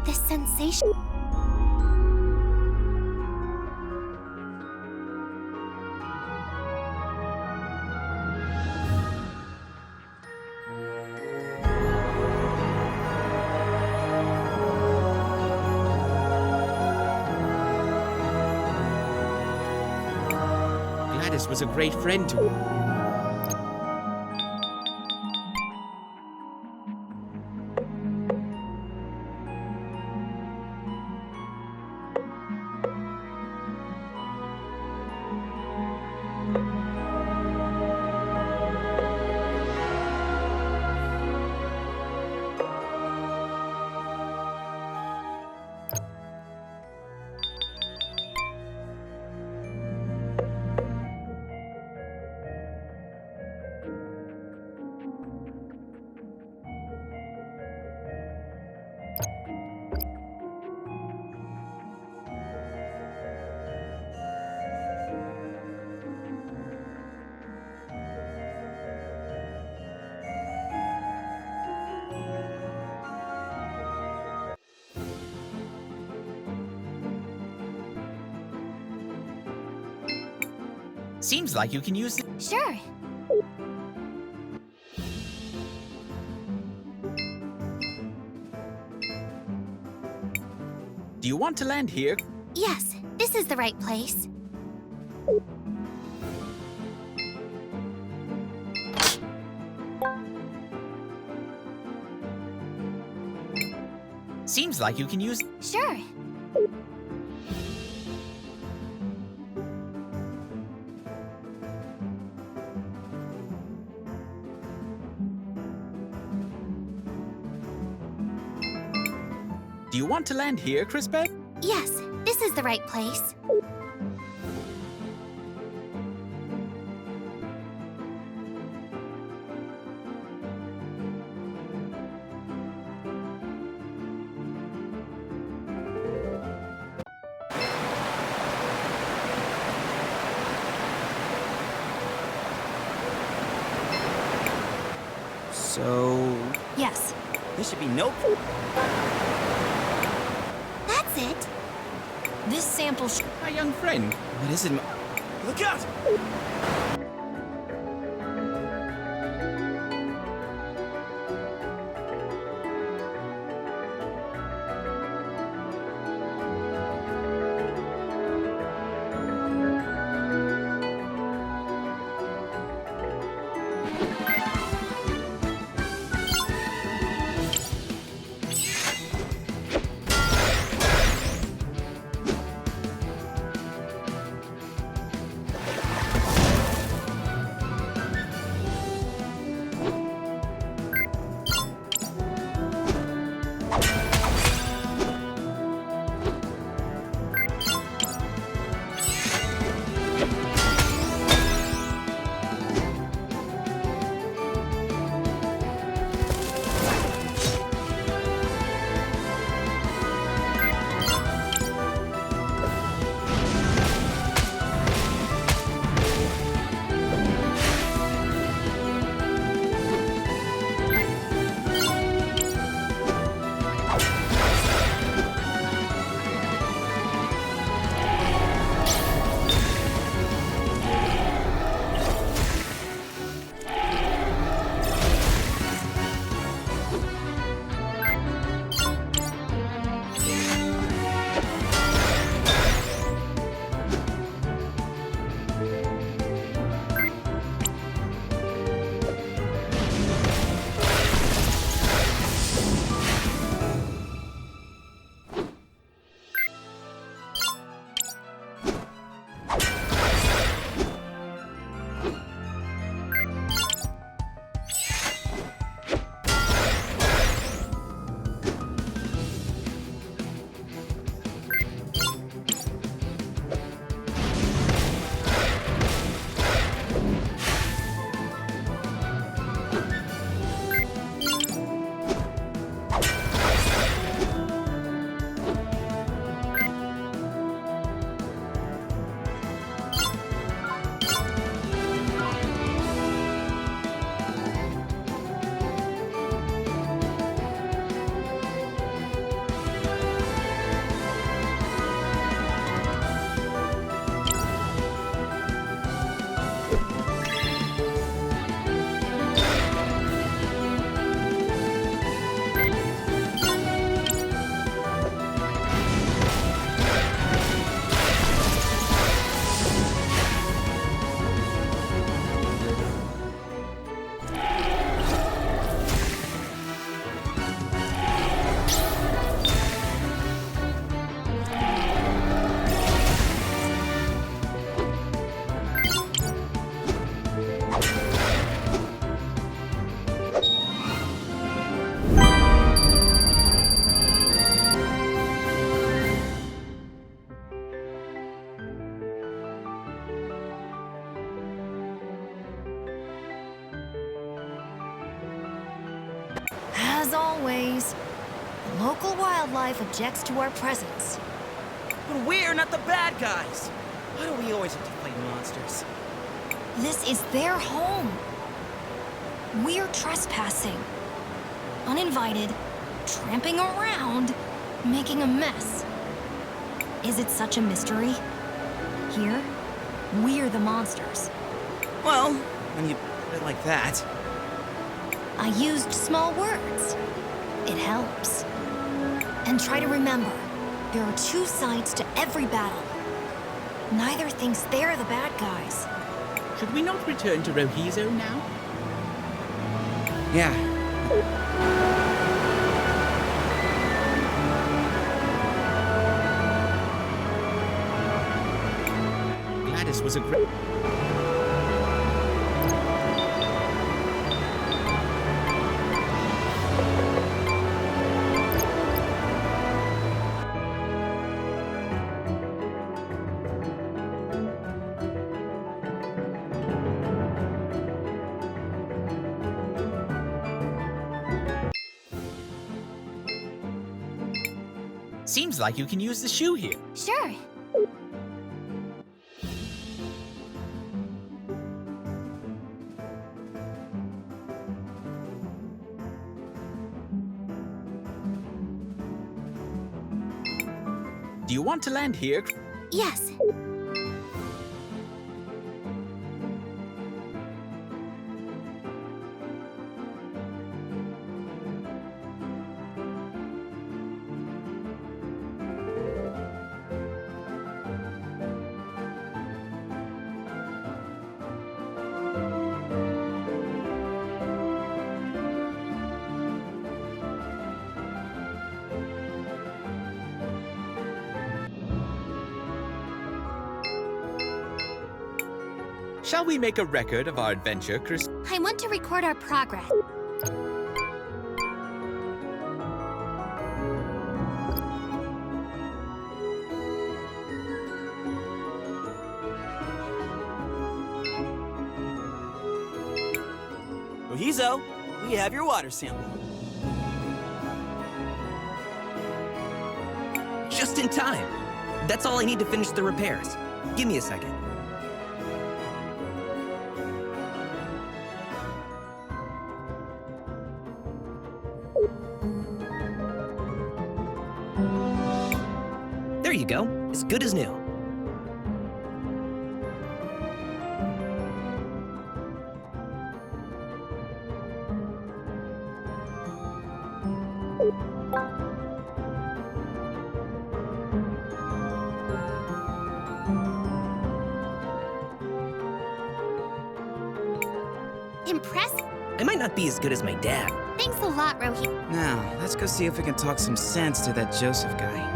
This sensation. Gladys was a great friend to... Seems like you can use it. Sure. Do you want to land here? Yes, this is the right place. Seems like you can use... Sure. Do you want to land here, Crispet? Yes, this is the right place. So... Yes. This should be no... That's it. This sample My young friend. What is it? Look out! As always, local wildlife objects to our presence. But we're not the bad guys. Why do we always have to fight monsters? This is their home. We're trespassing. Uninvited, tramping around, making a mess. Is it such a mystery? Here, we're the monsters. Well, when you put it like that. I used small words. It helps. And try to remember, there are two sides to every battle. Neither thinks they're the bad guys. Should we not return to Rohizo now? Yeah. Gladys was a great... Seems like you can use the shoe here. Sure. Do you want to land here? Yes. Shall we make a record of our adventure, Cris? I want to record our progress. Rohizo, we have your water sample. Just in time. That's all I need to finish the repairs. Give me a second. There you go. As good as new. Impressed? I might not be as good as my dad. Thanks a lot, Rohi. Now, let's go see if we can talk some sense to that Joseph guy.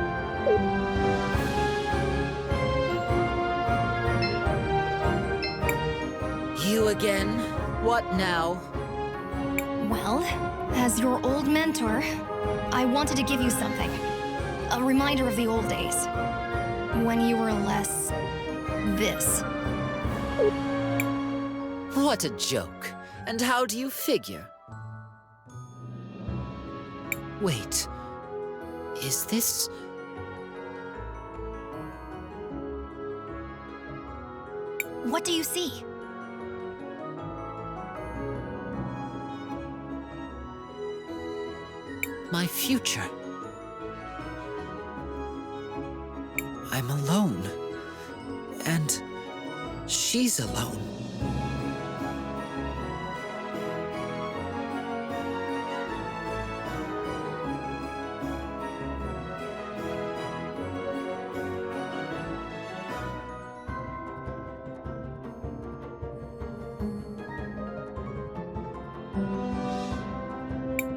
You again? What now? Well, as your old mentor, I wanted to give you something. A reminder of the old days. When you were less... this. What a joke. And how do you figure? Wait. Is this... What do you see? my future? I'm alone. And she's alone.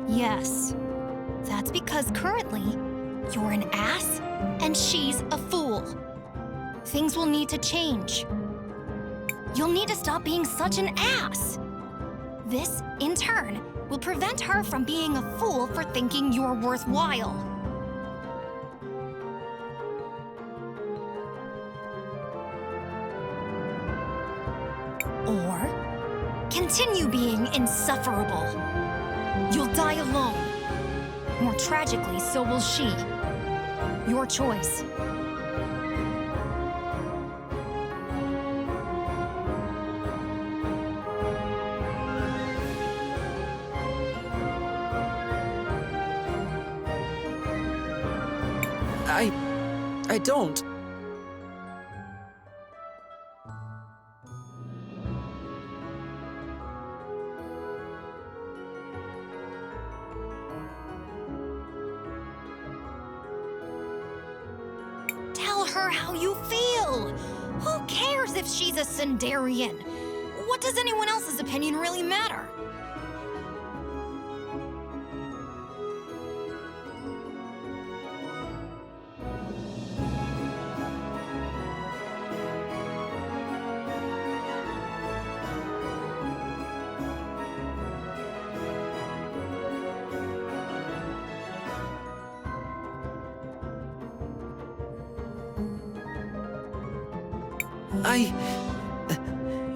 Yes. That's because currently, you're an ass and she's a fool. Things will need to change. You'll need to stop being such an ass. This, in turn, will prevent her from being a fool for thinking you're worthwhile. Or continue being insufferable. You'll die alone, More tragically, so will she. Your choice. I don't. Tell her how you feel. Who cares if she's a Sundarian? What does anyone else's opinion really matter?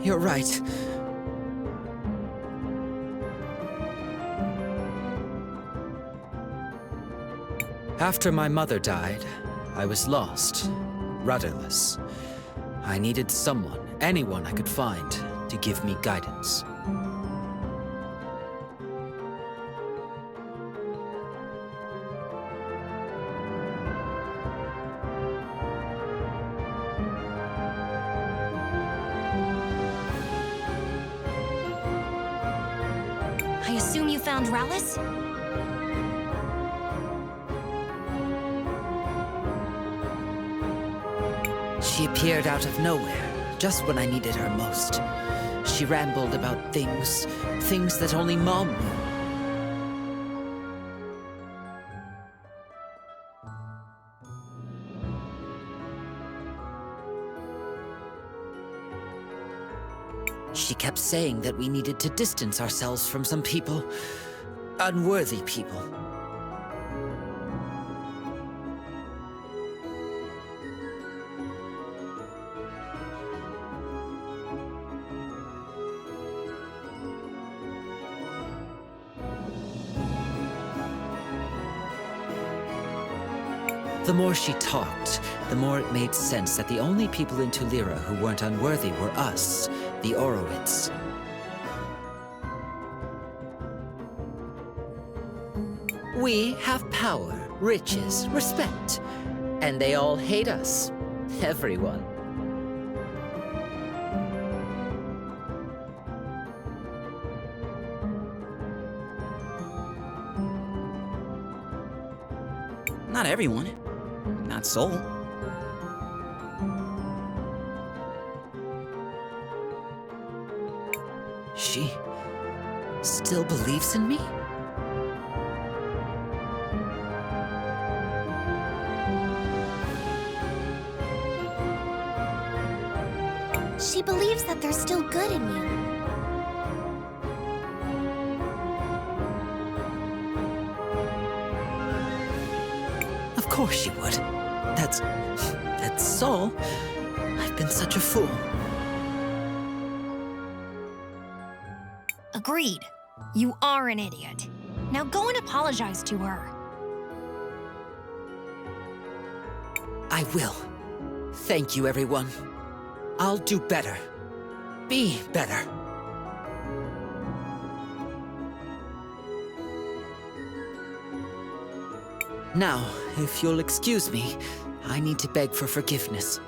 You're right. After my mother died, I was lost, rudderless. I needed someone, anyone I could find, to give me guidance. I assume you found Rallis? She appeared out of nowhere, just when I needed her most. She rambled about things that only Mom knew. She kept saying that we needed to distance ourselves from some people. Unworthy people. The more she talked, the more it made sense that the only people in Tulira who weren't unworthy were us, the Oroids. We have power, riches, respect, and they all hate us. Everyone. Not everyone. Not Soul. She still believes in me? She believes that there's still good in you. Of course she would. That's Soul. I've been such a fool. Agreed. You are an idiot. Now go and apologize to her. I will. Thank you, everyone. I'll do better. Be better. Now, if you'll excuse me, I need to beg for forgiveness.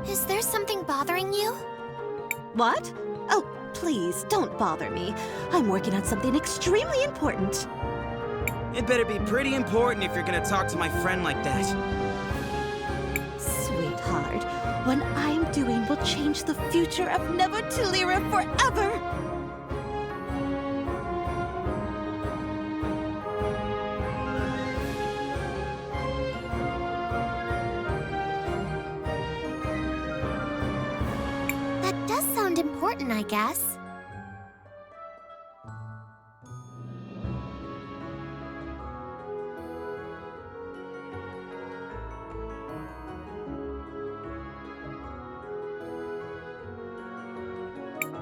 Is there something bothering you? What? Oh, please, don't bother me. I'm working on something extremely important. It better be pretty important if you're gonna talk to my friend like that. Sweetheart, what I'm doing will change the future of Never Tilira forever! That does sound important, I guess.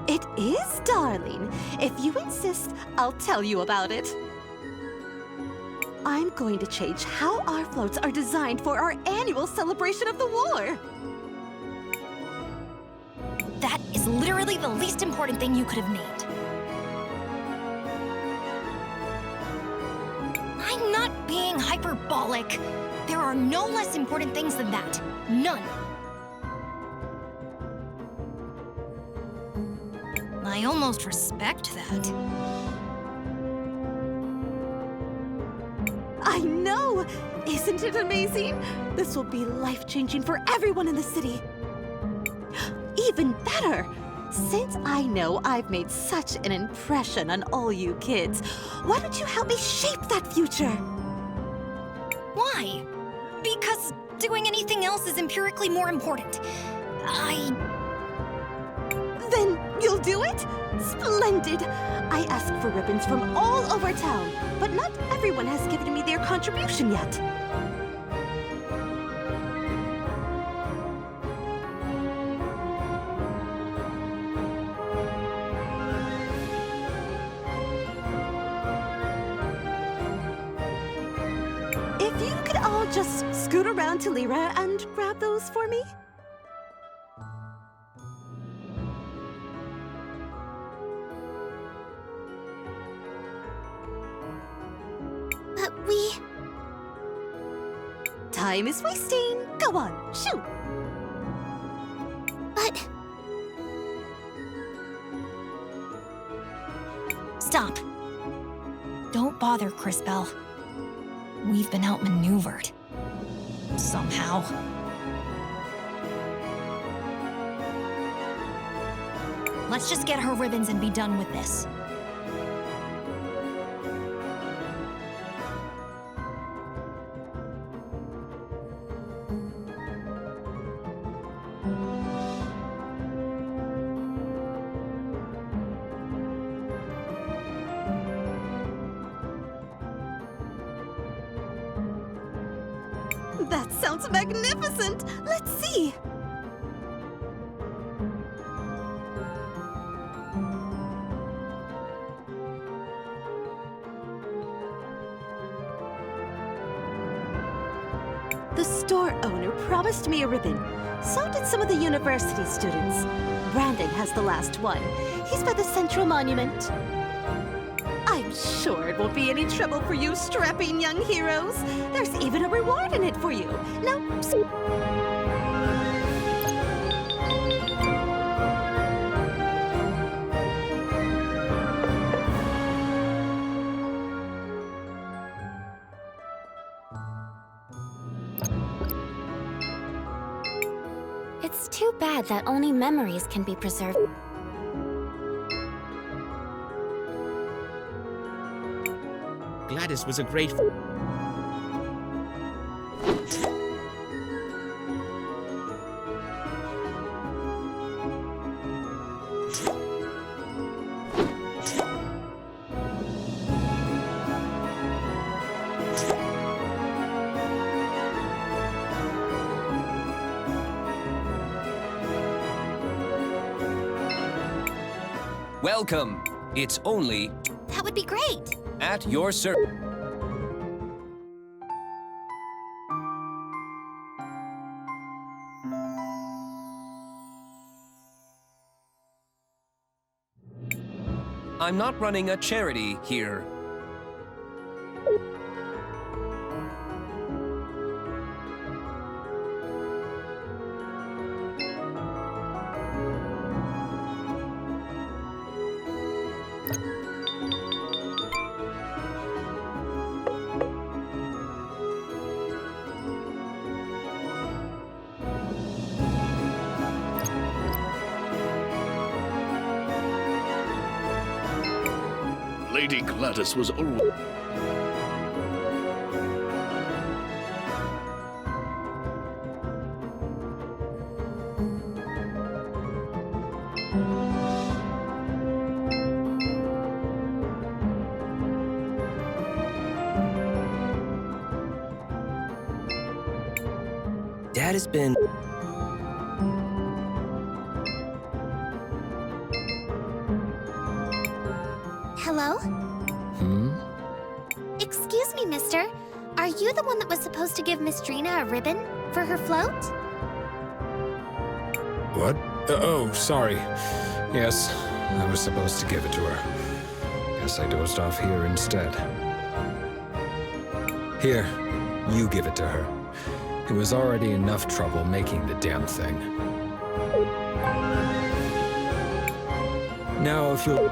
It is, darling. If you insist, I'll tell you about it. I'm going to change how our floats are designed for our annual celebration of the war. That is literally the least important thing you could have named. I'm not being hyperbolic. There are no less important things than that. None. I almost respect that. I know! Isn't it amazing? This will be life-changing for everyone in the city. Even better! Since I know I've made such an impression on all you kids, why don't you help me shape that future? Why? Because doing anything else is empirically more important. Then you'll do it? Splendid! I asked for ribbons from all over town, but not everyone has given me their contribution yet. If you could all just scoot around to Lyra and grab those for me? But we... Time is wasting. Go on, shoot. But... Stop. Don't bother, Cris Bell. We've been outmaneuvered. Somehow. Let's just get her ribbons and be done with this. That sounds magnificent! Let's see! The store owner promised me a ribbon. So did some of the university students. Brandon has the last one. He's by the Central Monument. I'm sure it won't be any trouble for you strapping young heroes. There's even a reward in it for you. Now, It's too bad that only memories can be preserved. Gladys was a great... Welcome. It's only That would be great. at your service. I'm not running a charity here. Lady Gladys was always... Dad has been... Hello? Hmm? Excuse me, mister. Are you the one that was supposed to give Miss Drina a ribbon for her float? What? Oh, sorry. Yes, I was supposed to give it to her. Guess I dozed off here instead. Here, you give it to her. It was already enough trouble making the damn thing. Now, if you'll...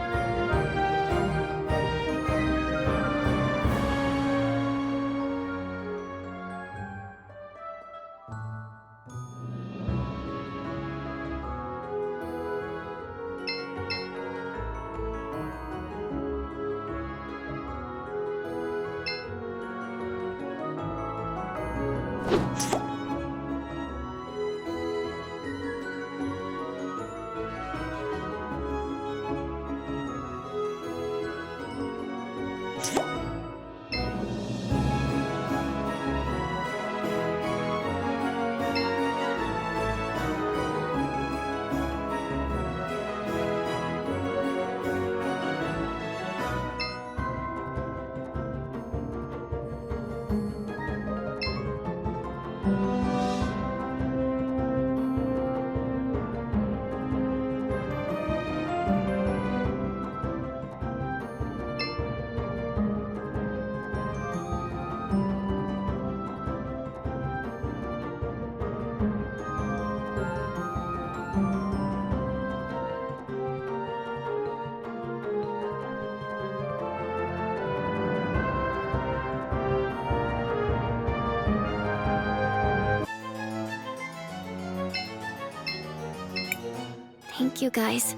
Thank you, guys.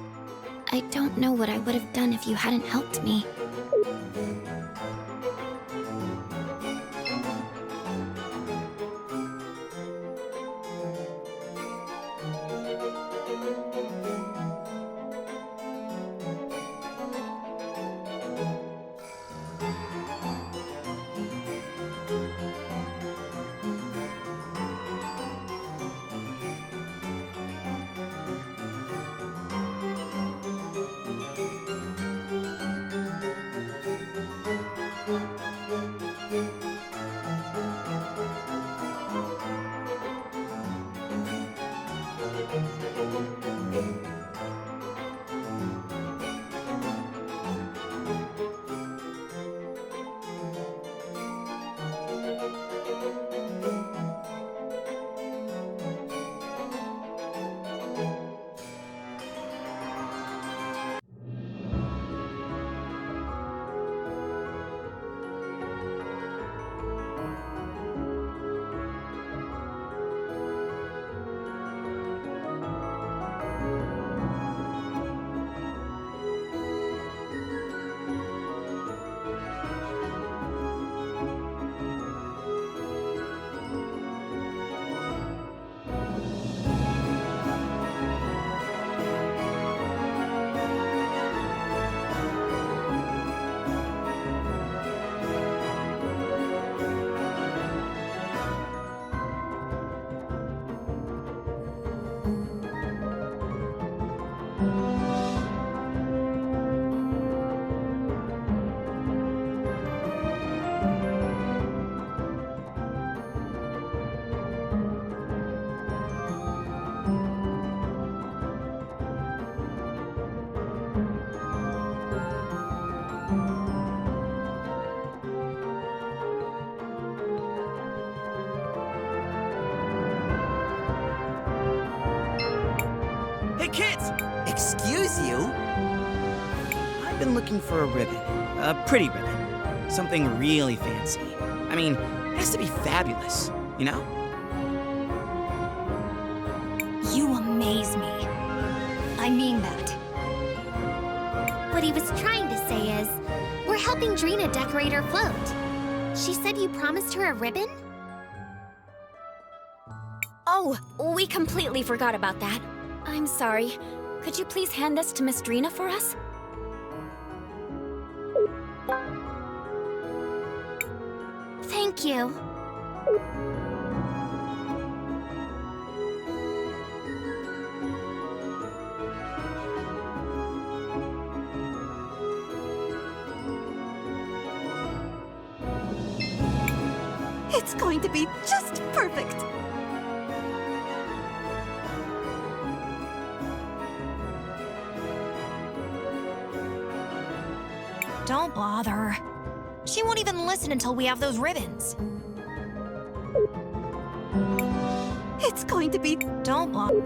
I don't know what I would have done if you hadn't helped me. Hey, kids! Excuse you? I've been looking for a ribbon. A pretty ribbon. Something really fancy. I mean, it has to be fabulous, you know? You amaze me. I mean that. What he was trying to say is, We're helping Drina decorate her float. She said you promised her a ribbon? Oh, we completely forgot about that. I'm sorry. Could you please hand this to Miss Drina for us? Thank you. It's going to be just perfect. Don't bother. She won't even listen until we have those ribbons. It's going to be... Don't bother.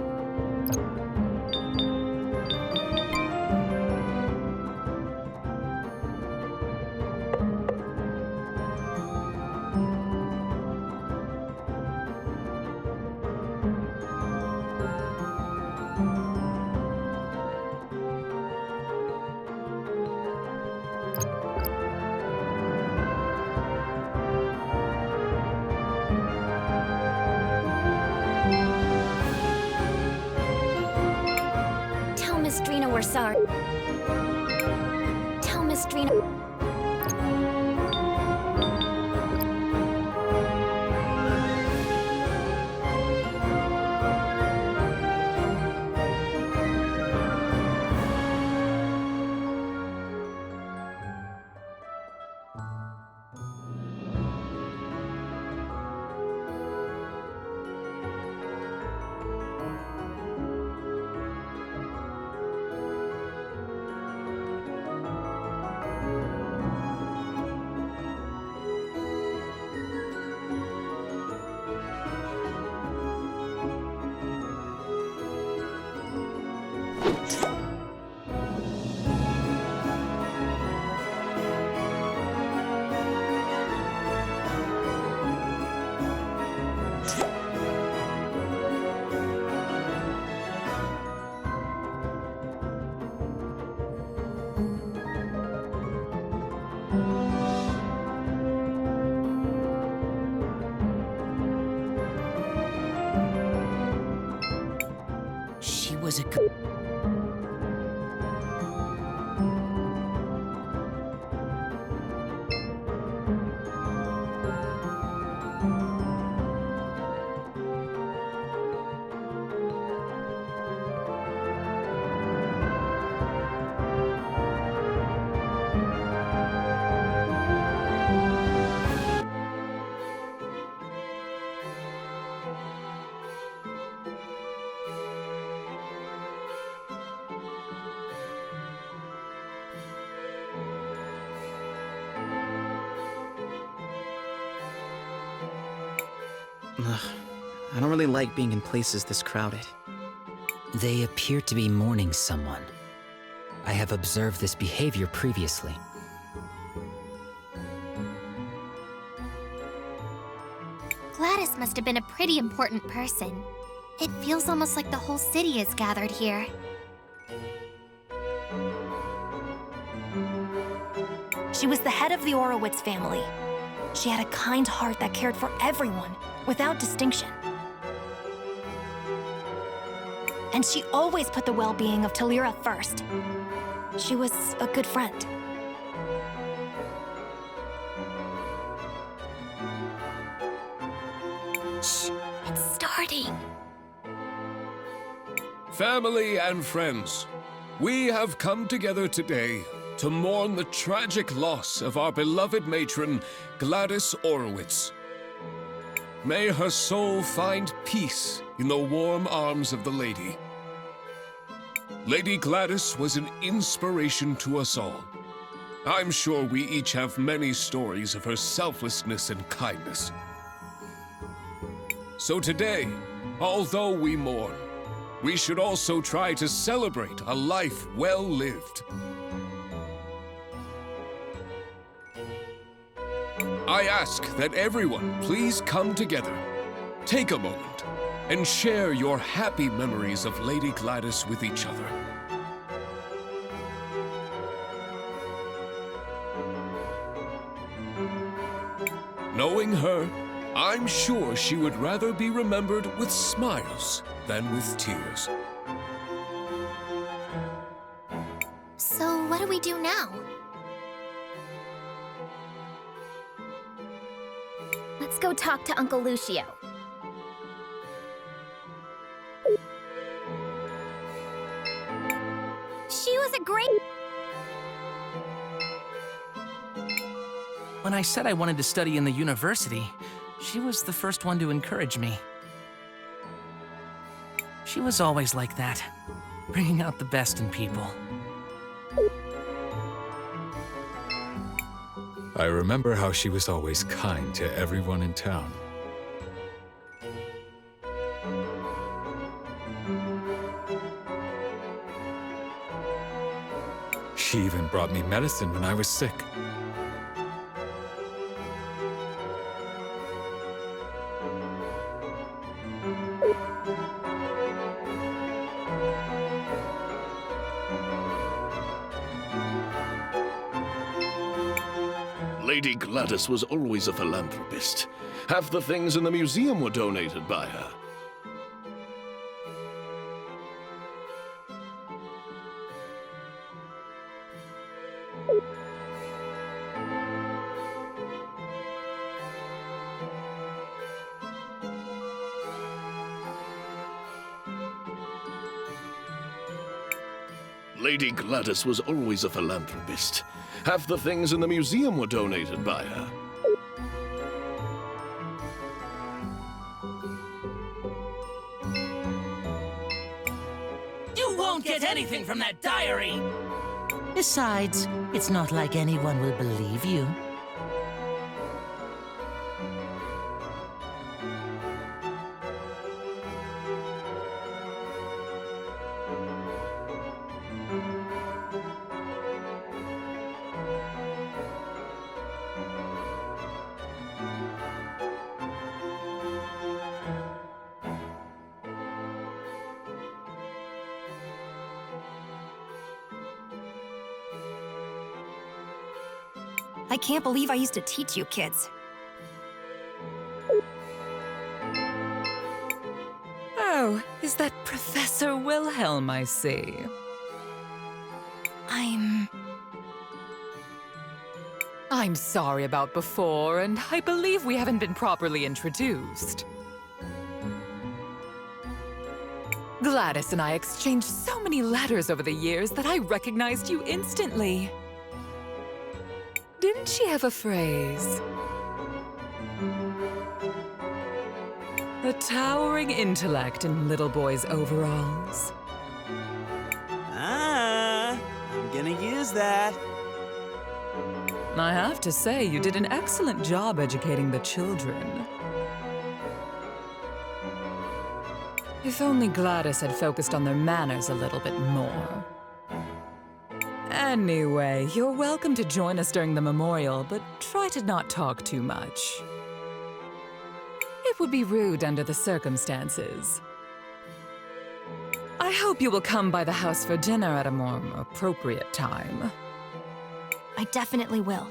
Tell Miss Drina we're sorry. Tell Miss Drina... She was a... Ugh, I don't really like being in places this crowded. They appear to be mourning someone. I have observed this behavior previously. Gladys must have been a pretty important person. It feels almost like the whole city is gathered here. She was the head of the Orowitz family. She had a kind heart that cared for everyone, without distinction. And she always put the well-being of Talira first. She was a good friend. Shh, it's starting. Family and friends, we have come together today to mourn the tragic loss of our beloved matron, Gladys Orowitz. May her soul find peace in the warm arms of the Lady. Lady Gladys was an inspiration to us all. I'm sure we each have many stories of her selflessness and kindness. So today, although we mourn, we should also try to celebrate a life well lived. I ask that everyone please come together, take a moment, and share your happy memories of Lady Gladys with each other. Knowing her, I'm sure she would rather be remembered with smiles than with tears. So what do we do now? Let's go talk to Uncle Lucio. She was a great... When I said I wanted to study in the university, she was the first one to encourage me. She was always like that, bringing out the best in people. I remember how she was always kind to everyone in town. She even brought me medicine when I was sick. Lady Gladys was always a philanthropist. Half the things in the museum were donated by her. Lady Gladys was always a philanthropist. Half the things in the museum were donated by her. You won't get anything from that diary! Besides, it's not like anyone will believe you. I can't believe I used to teach you kids. Oh, is that Professor Wilhelm I see? I'm sorry about before, and I believe we haven't been properly introduced. Gladys and I exchanged so many letters over the years that I recognized you instantly. Didn't she have a phrase? A towering intellect in little boys' overalls. I'm gonna use that. I have to say, you did an excellent job educating the children. If only Gladys had focused on their manners a little bit more. Anyway, you're welcome to join us during the memorial, but try to not talk too much. It would be rude under the circumstances. I hope you will come by the house for dinner at a more appropriate time. I definitely will.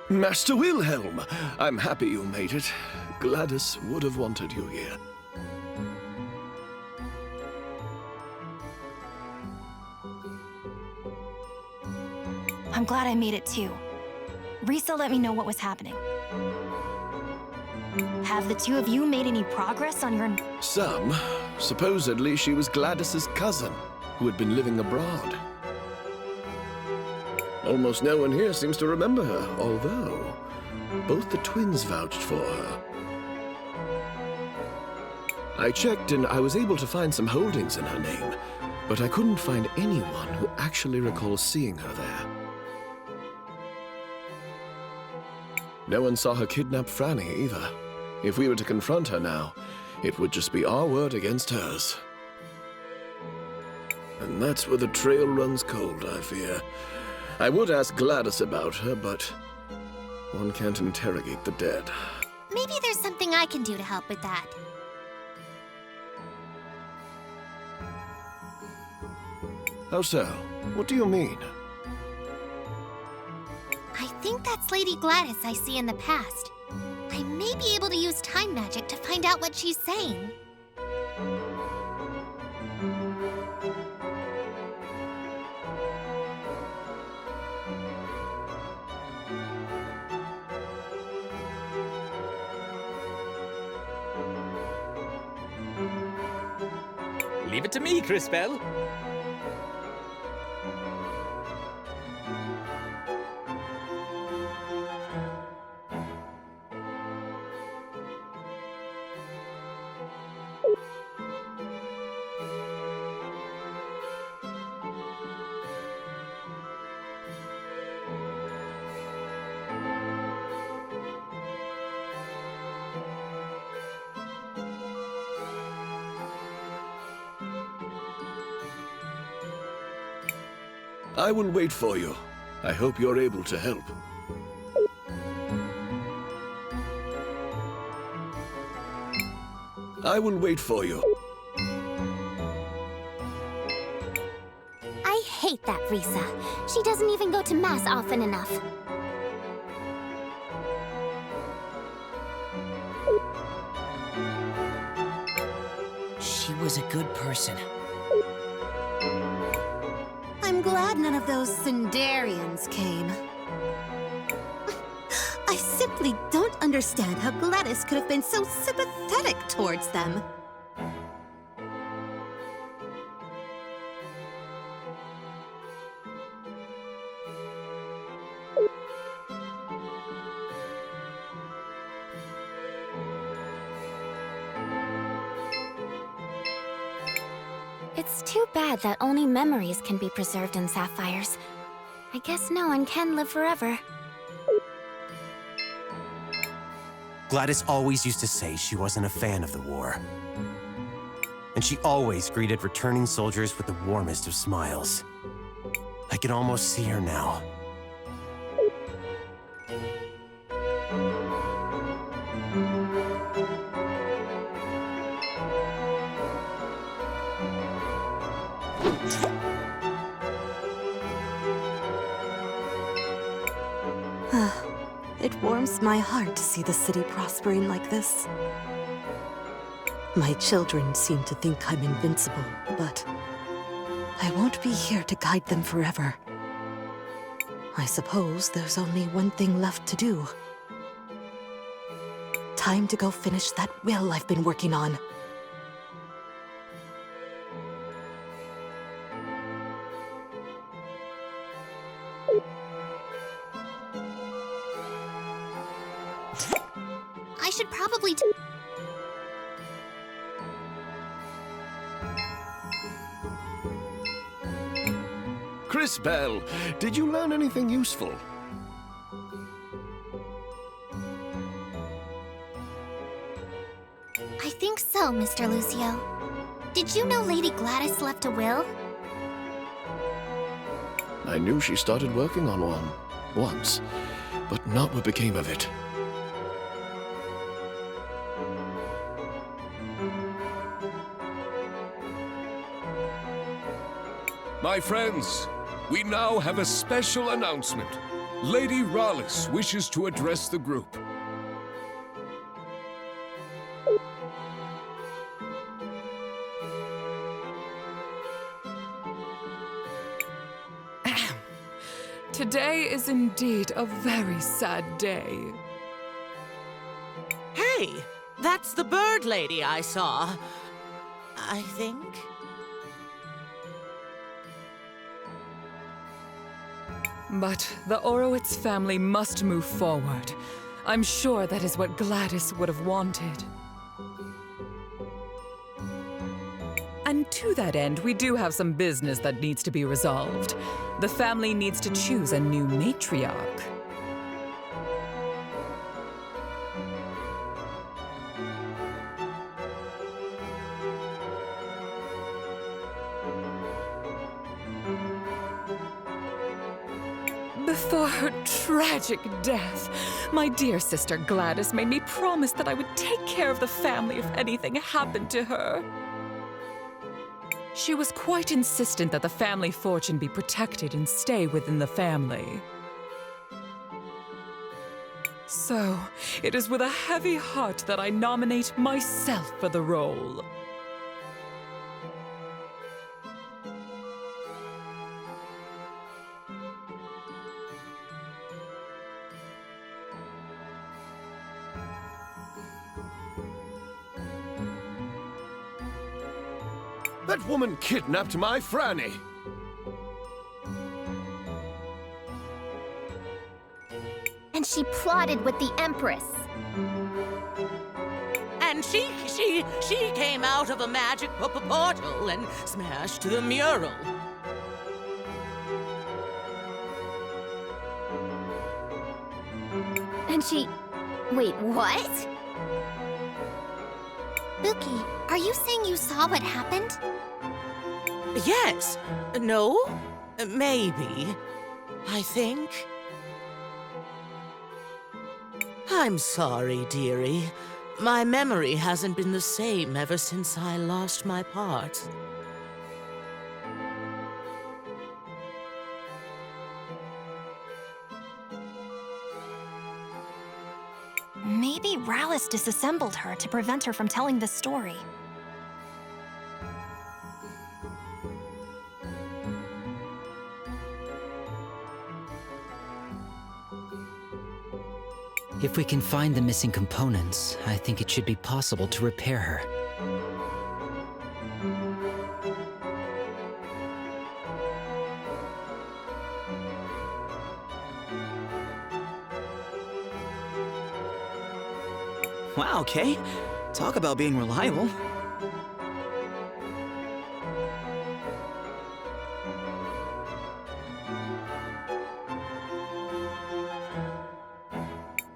Master Wilhelm, I'm happy you made it. Gladys would have wanted you here. I'm glad I made it too. Risa let me know what was happening. Have the two of you made any progress on your... Some. Supposedly she was Gladys's cousin, who had been living abroad. Almost no one here seems to remember her, although both the twins vouched for her. I checked and I was able to find some holdings in her name, but I couldn't find anyone who actually recalls seeing her there. No one saw her kidnap Franny either. If we were to confront her now, it would just be our word against hers. And that's where the trail runs cold, I fear. I would ask Gladys about her, but one can't interrogate the dead. Maybe there's something I can do to help with that. How so? What do you mean? think that's Lady Gladys I see in the past. I may be able to use time magic to find out what she's saying. Leave it to me, Cris Bell. I will wait for you. I hope you're able to help. I will wait for you. I hate that Risa. She doesn't even go to Mass often enough. She was a good person. I'm glad none of those Sindarians came. I simply don't understand how Gladys could have been so sympathetic towards them. It's too bad that only memories can be preserved in sapphires. I guess no one can live forever. Gladys always used to say she wasn't a fan of the war. And she always greeted returning soldiers with the warmest of smiles. I can almost see her now. It warms my heart to see the city prospering like this. My children seem to think I'm invincible, but I won't be here to guide them forever. I suppose there's only one thing left to do. Time to go finish that will I've been working on. I should probably Cris Bell, did you learn anything useful? I think so, Mr. Lucio. Did you know Lady Gladys left a will? I knew she started working on one, once, but not what became of it. My friends, we now have a special announcement. Lady Rallis wishes to address the group. Today is indeed a very sad day. Hey, that's the bird lady I saw. I think. But the Orowitz family must move forward. I'm sure that is what Gladys would have wanted. And to that end, we do have some business that needs to be resolved. The family needs to choose a new matriarch. Before her tragic death, my dear sister Gladys made me promise that I would take care of the family if anything happened to her. She was quite insistent that the family fortune be protected and stay within the family. So, it is with a heavy heart that I nominate myself for the role. That woman kidnapped my Franny. And she plotted with the Empress. And she came out of a magic portal and smashed the mural. And she... Wait, what? Buki, are you saying you saw what happened? Yes. No. Maybe. I think. I'm sorry, dearie. My memory hasn't been the same ever since I lost my part. Maybe Rallis disassembled her to prevent her from telling this story. If we can find the missing components, I think it should be possible to repair her. Wow, Kay. Talk about being reliable.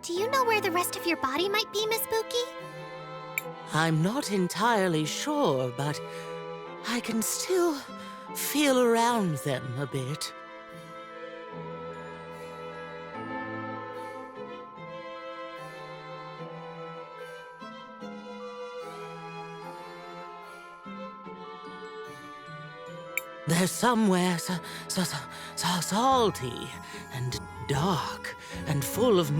Do you know where the rest of your body might be, Miss Buki? I'm not entirely sure, but I can still feel around them a bit. They're somewhere salty and dark and full of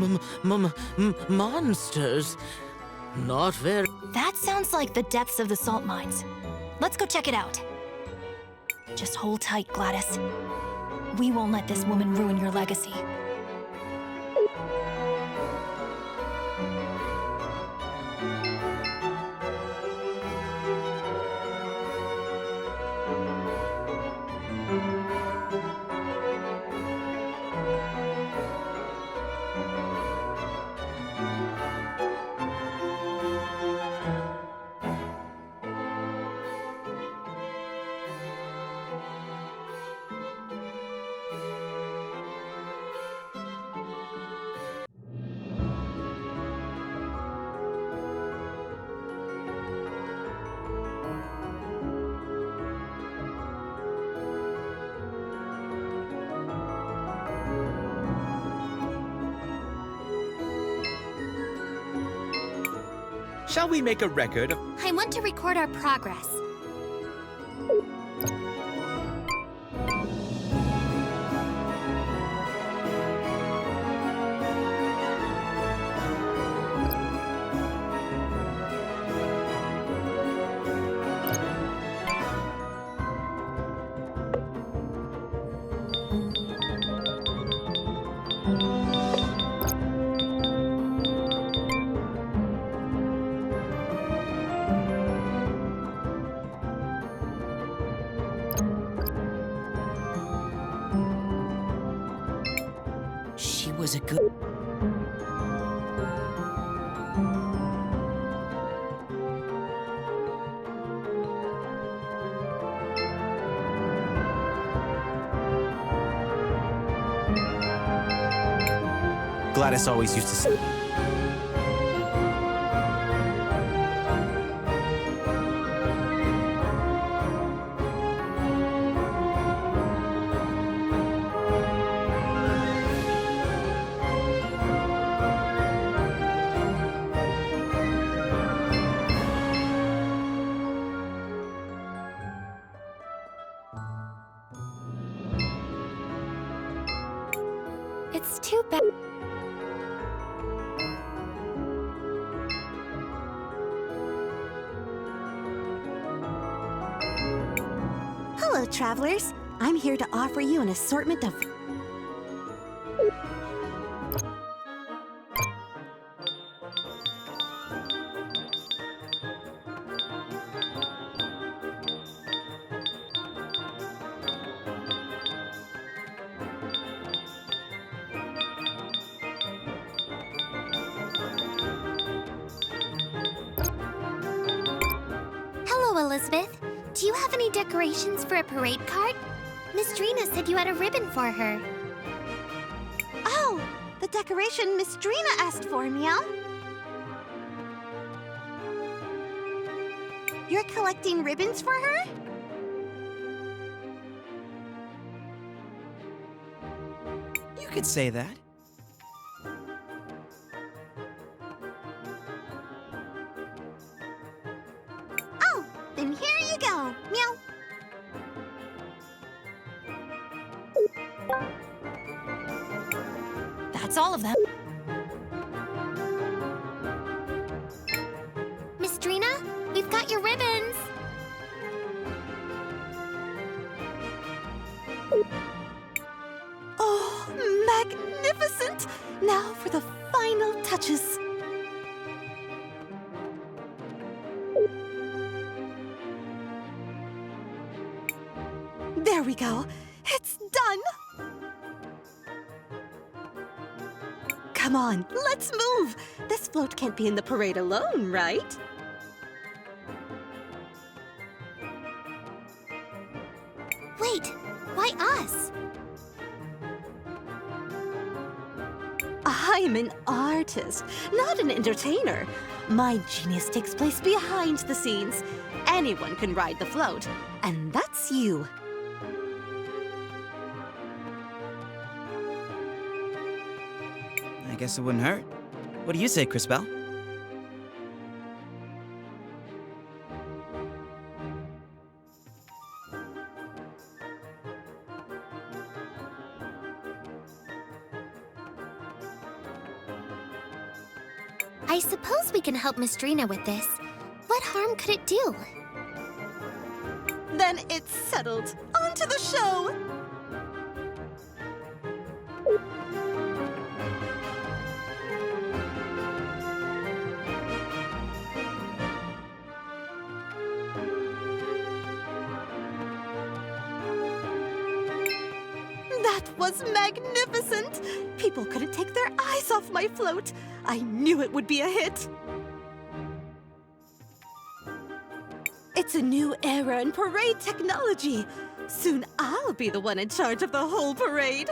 monsters. Not very... That sounds like the depths of the salt mines. Let's go check it out. Just hold tight, Gladys. We won't let this woman ruin your legacy. Shall we make a record of... I want to record our progress. Was a good... Gladys always used to say... It's too bad. Hello, travelers. I'm here to offer you an assortment of... Hello, Elizabeth. Do you have any decorations for a parade cart? Miss Drina said you had a ribbon for her. Oh, the decoration Miss Drina asked for, Meow. You're collecting ribbons for her? You could say that. Oh, then here you go, Meow. That's all of them. Miss Drina, we've got your ribbons. Oh, magnificent! Now for the final touches. There we go. It's done! Come on, let's move! This float can't be in the parade alone, right? Wait, why us? I'm an artist, not an entertainer. My genius takes place behind the scenes. Anyone can ride the float, and that's you. I guess it wouldn't hurt. What do you say, Cris Bell? I suppose we can help Miss Drina with this. What harm could it do? Then it's settled. On to the show! That was magnificent! People couldn't take their eyes off my float. I knew it would be a hit. It's a new era in parade technology. Soon I'll be the one in charge of the whole parade.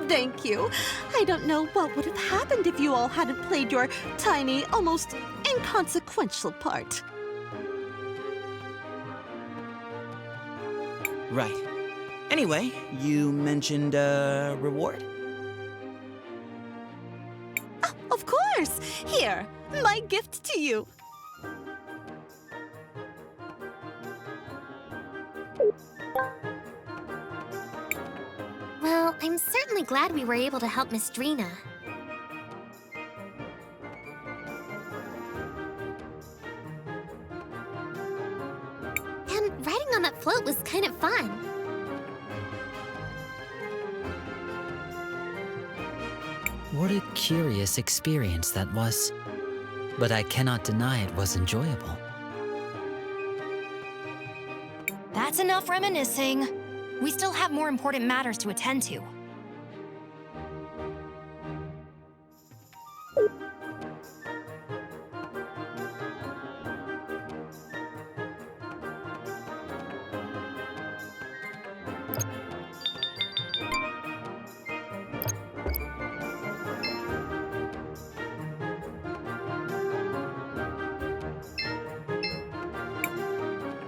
Thank you. I don't know what would have happened if you all hadn't played your tiny, almost inconsequential part. Right. Anyway, you mentioned a reward? Of course! Here, my gift to you. Well, I'm certainly glad we were able to help Miss Drina. And riding on that float was kind of fun. What a curious experience that was. But I cannot deny it was enjoyable. That's enough reminiscing. We still have more important matters to attend to.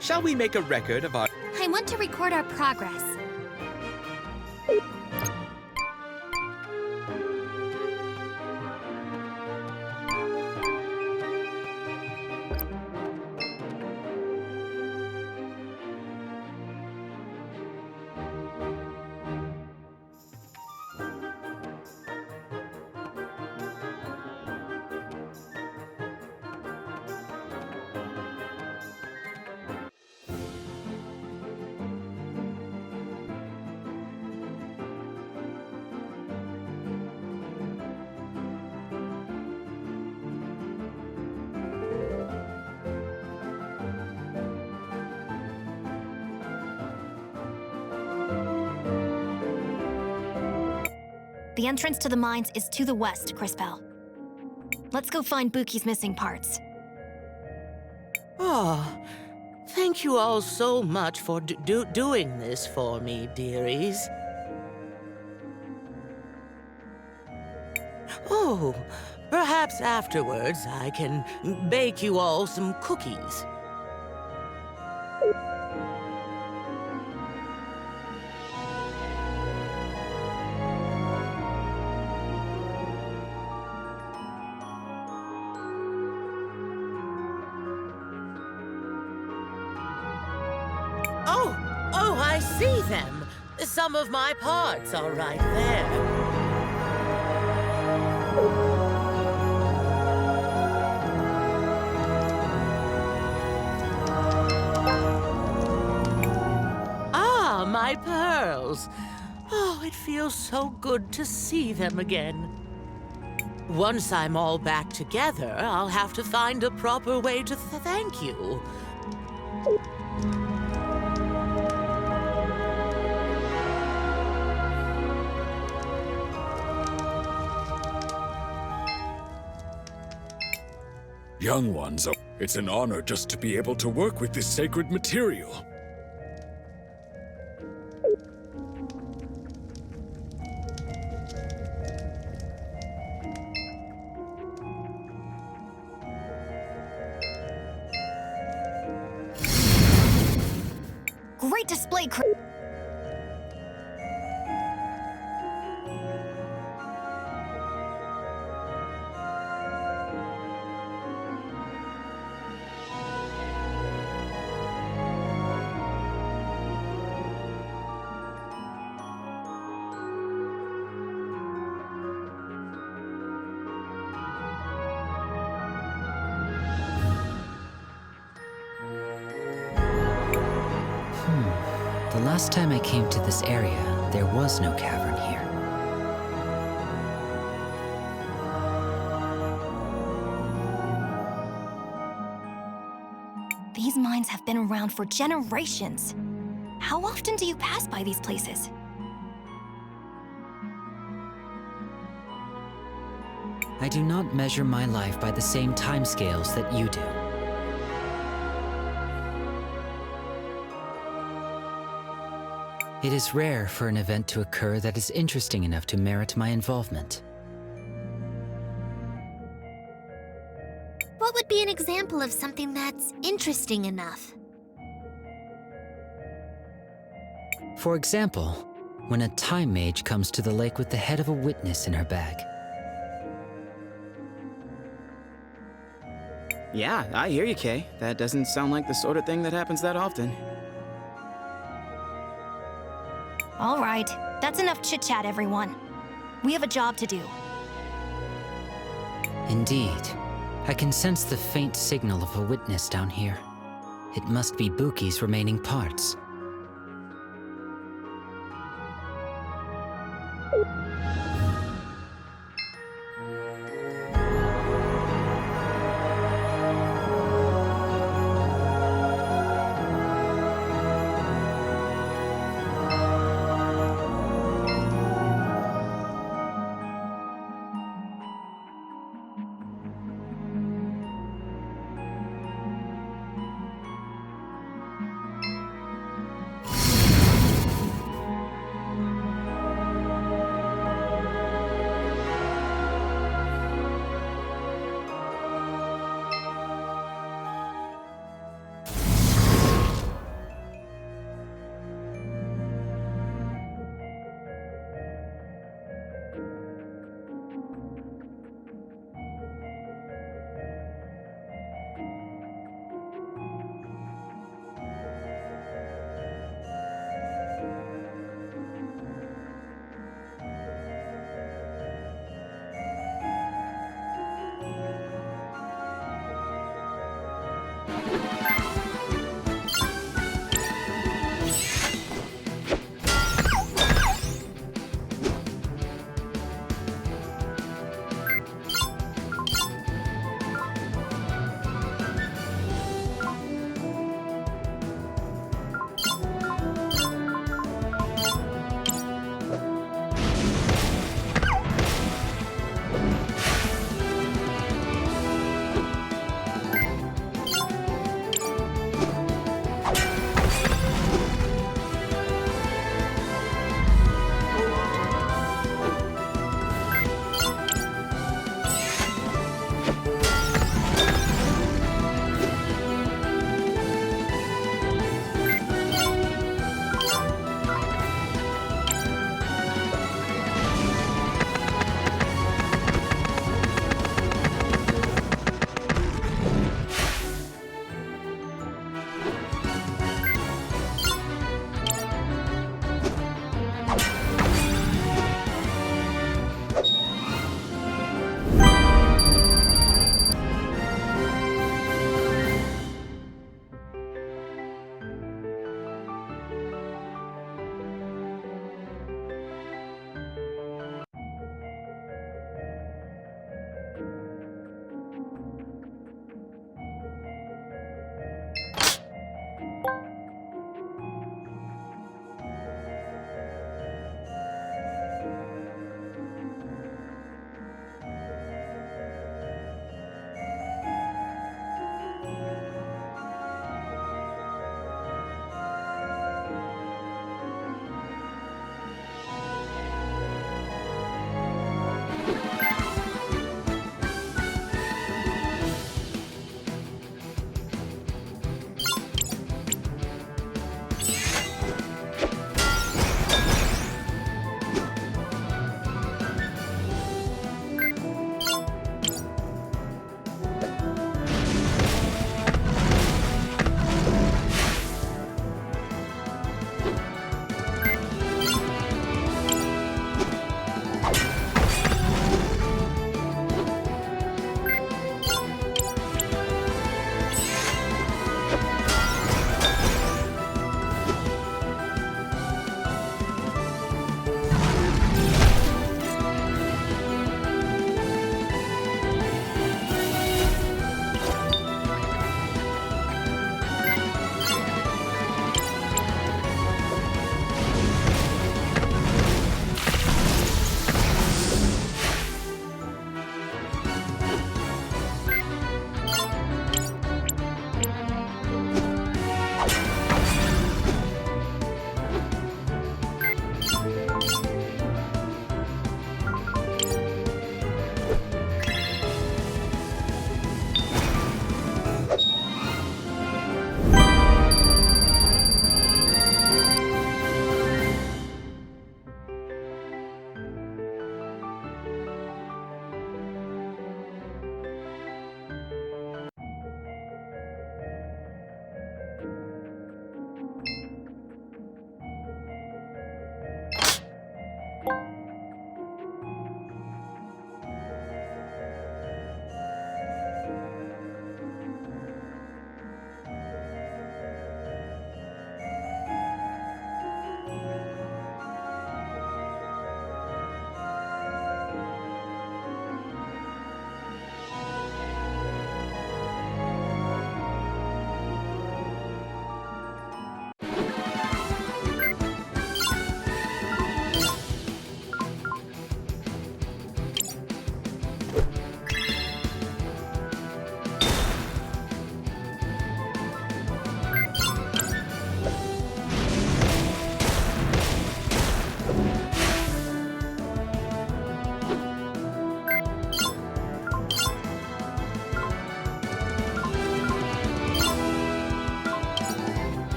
Shall we make a record of our... I want to record our progress. The entrance to the mines is to the west, Crispell. Let's go find Buki's missing parts. Oh, thank you all so much for doing this for me, dearies. Oh, perhaps afterwards I can bake you all some cookies. Oh, I see them. Some of my parts are right there. Ah, my pearls. Oh, it feels so good to see them again. Once I'm all back together, I'll have to find a proper way to thank you. Young ones, it's an honor just to be able to work with this sacred material. Great display, Cris. The last time I came to this area, there was no cavern here. These mines have been around for generations. How often do you pass by these places? I do not measure my life by the same timescales that you do. It is rare for an event to occur that is interesting enough to merit my involvement. What would be an example of something that's interesting enough? For example, when a time mage comes to the lake with the head of a witness in her bag. Yeah, I hear you, Kay. That doesn't sound like the sort of thing that happens that often. All right, that's enough chit-chat, everyone. We have a job to do. Indeed. I can sense the faint signal of a witness down here. It must be Buki's remaining parts.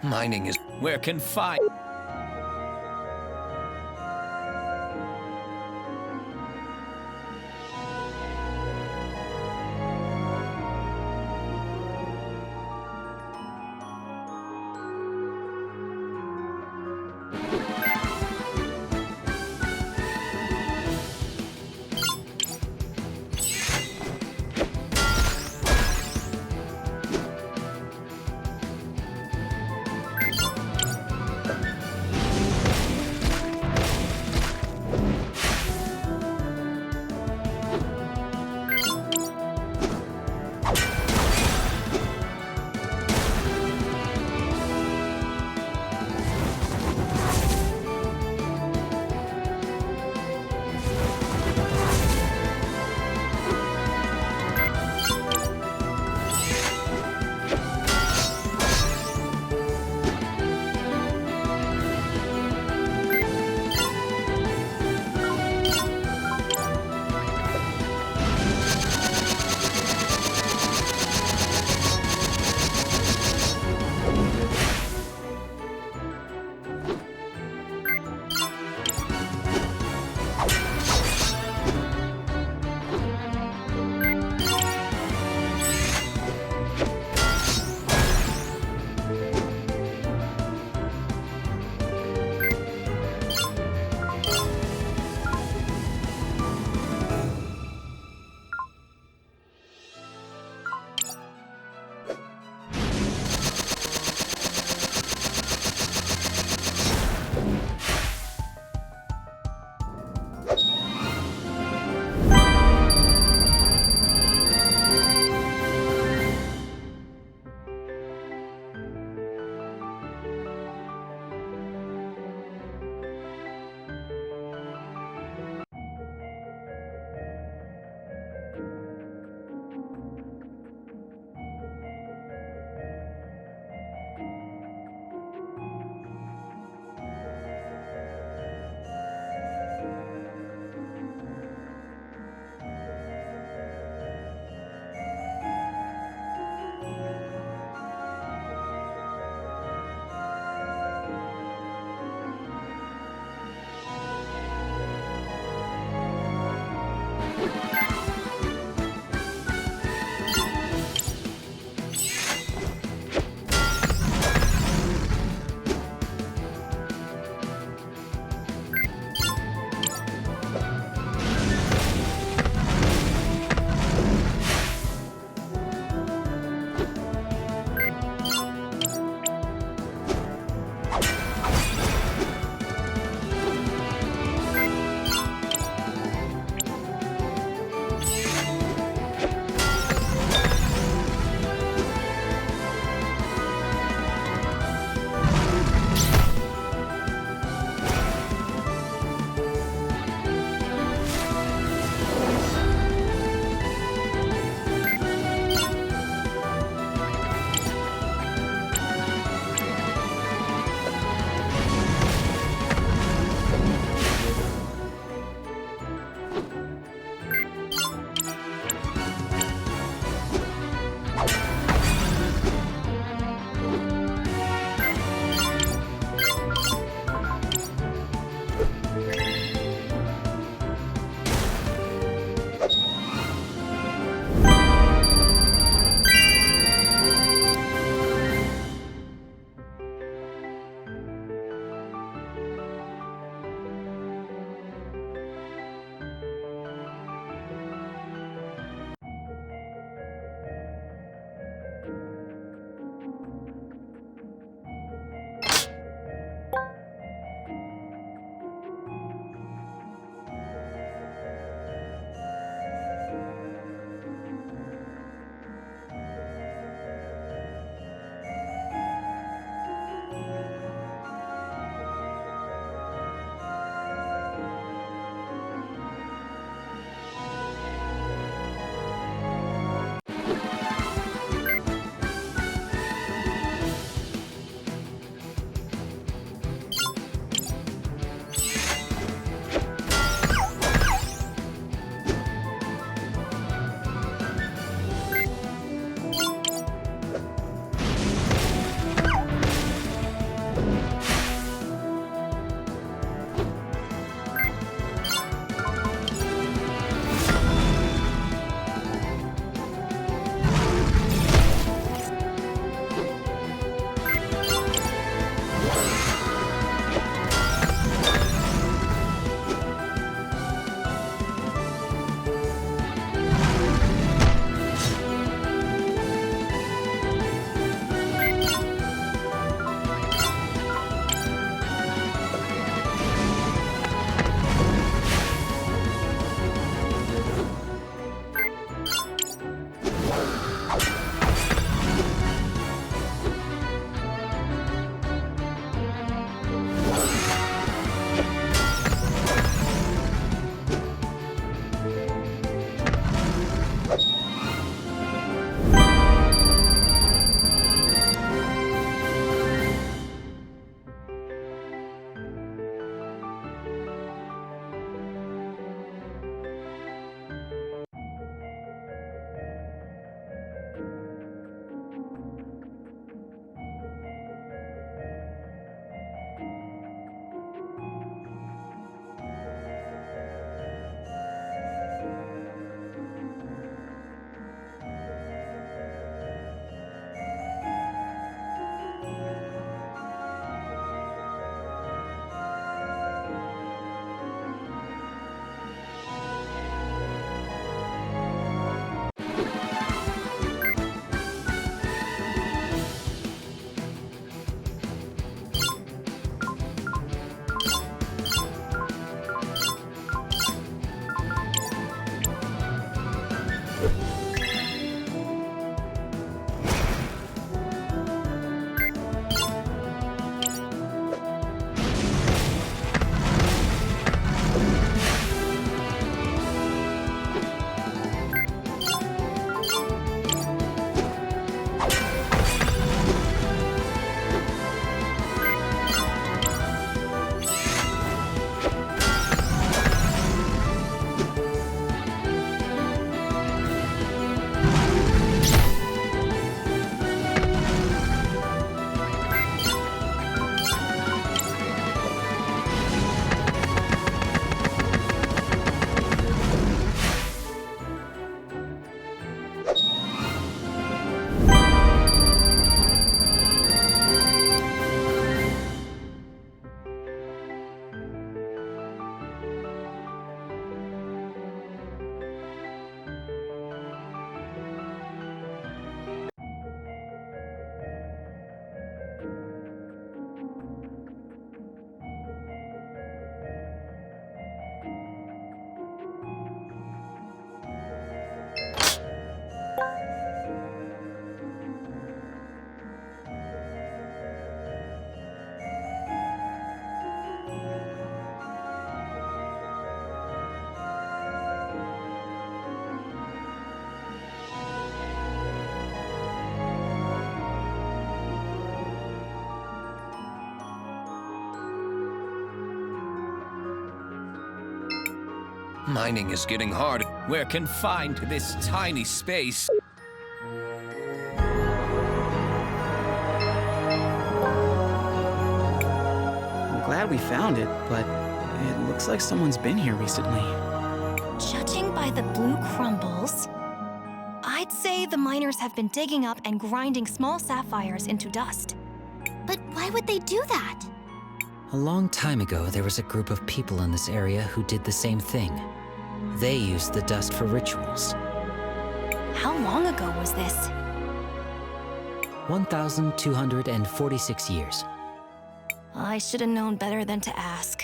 Mining is... We're confined. Mining is getting hard. We're confined to this tiny space. I'm glad we found it, but it looks like someone's been here recently. Judging by the blue crumbles, I'd say the miners have been digging up and grinding small sapphires into dust. But why would they do that? A long time ago, there was a group of people in this area who did the same thing. They used the dust for rituals. How long ago was this? 1,246 years. I should have known better than to ask.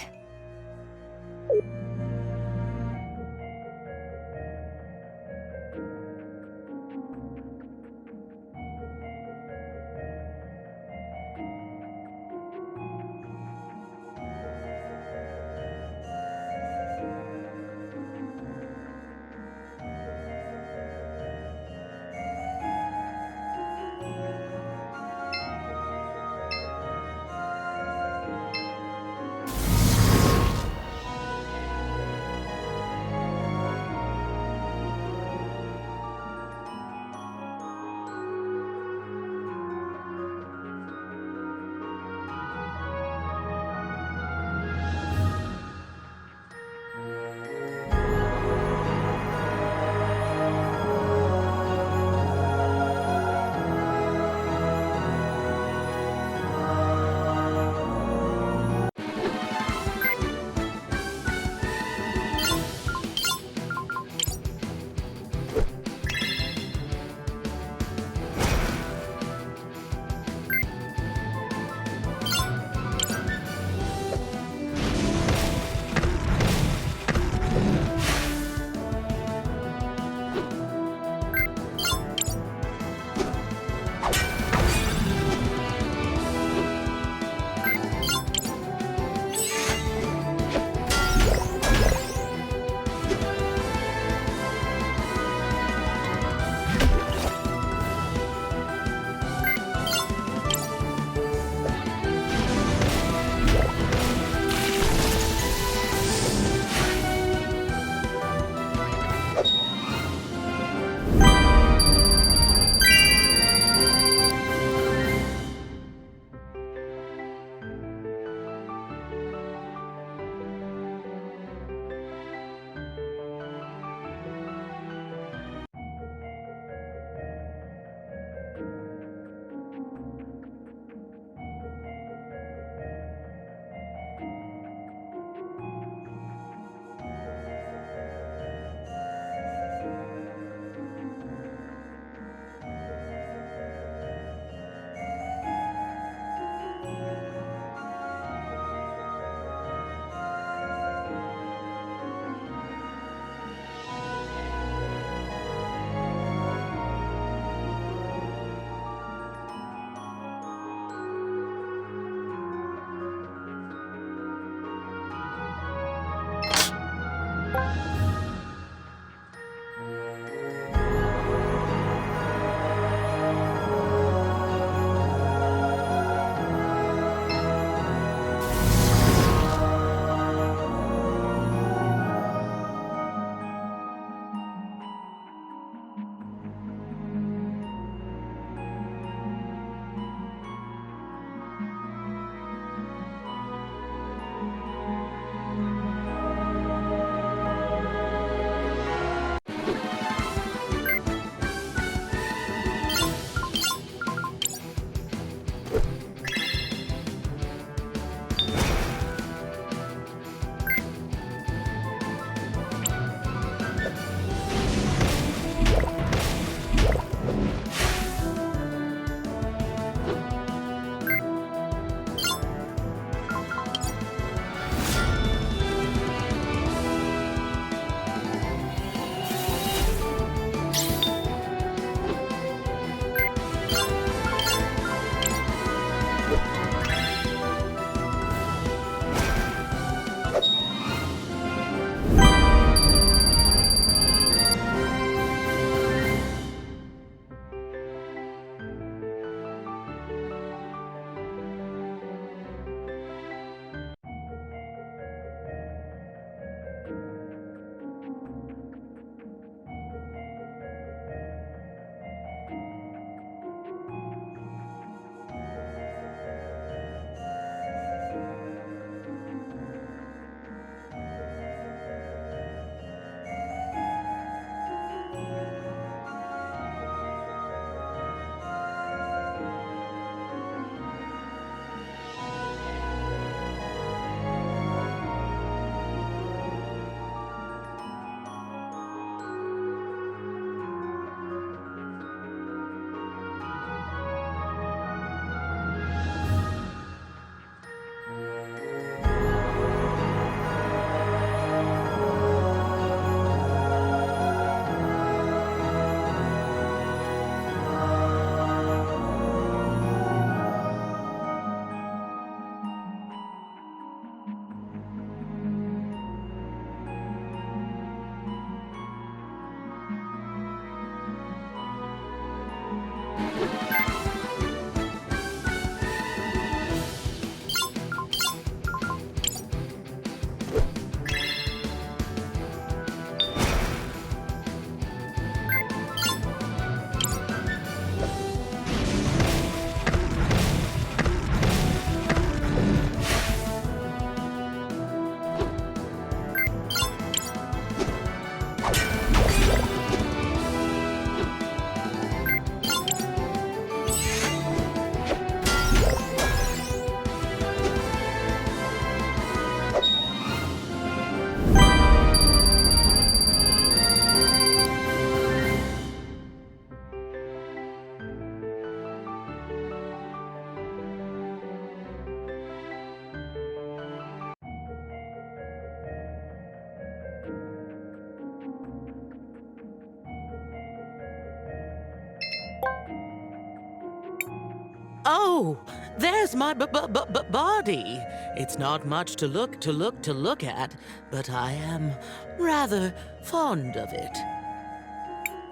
Oh, there's my body. It's not much to look at, but I am rather fond of it.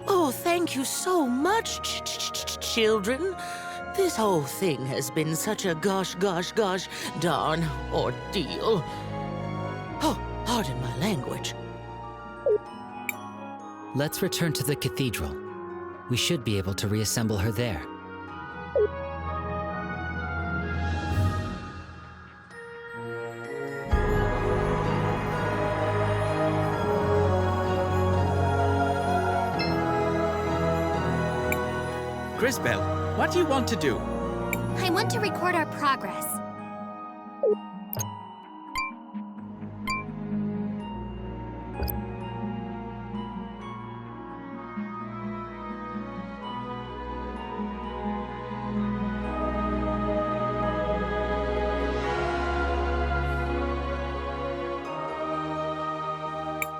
Oh, thank you so much, children. This whole thing has been such a gosh darn ordeal. Oh, pardon my language. Let's return to the cathedral. We should be able to reassemble her there. Crisbel, what do you want to do? I want to record our progress.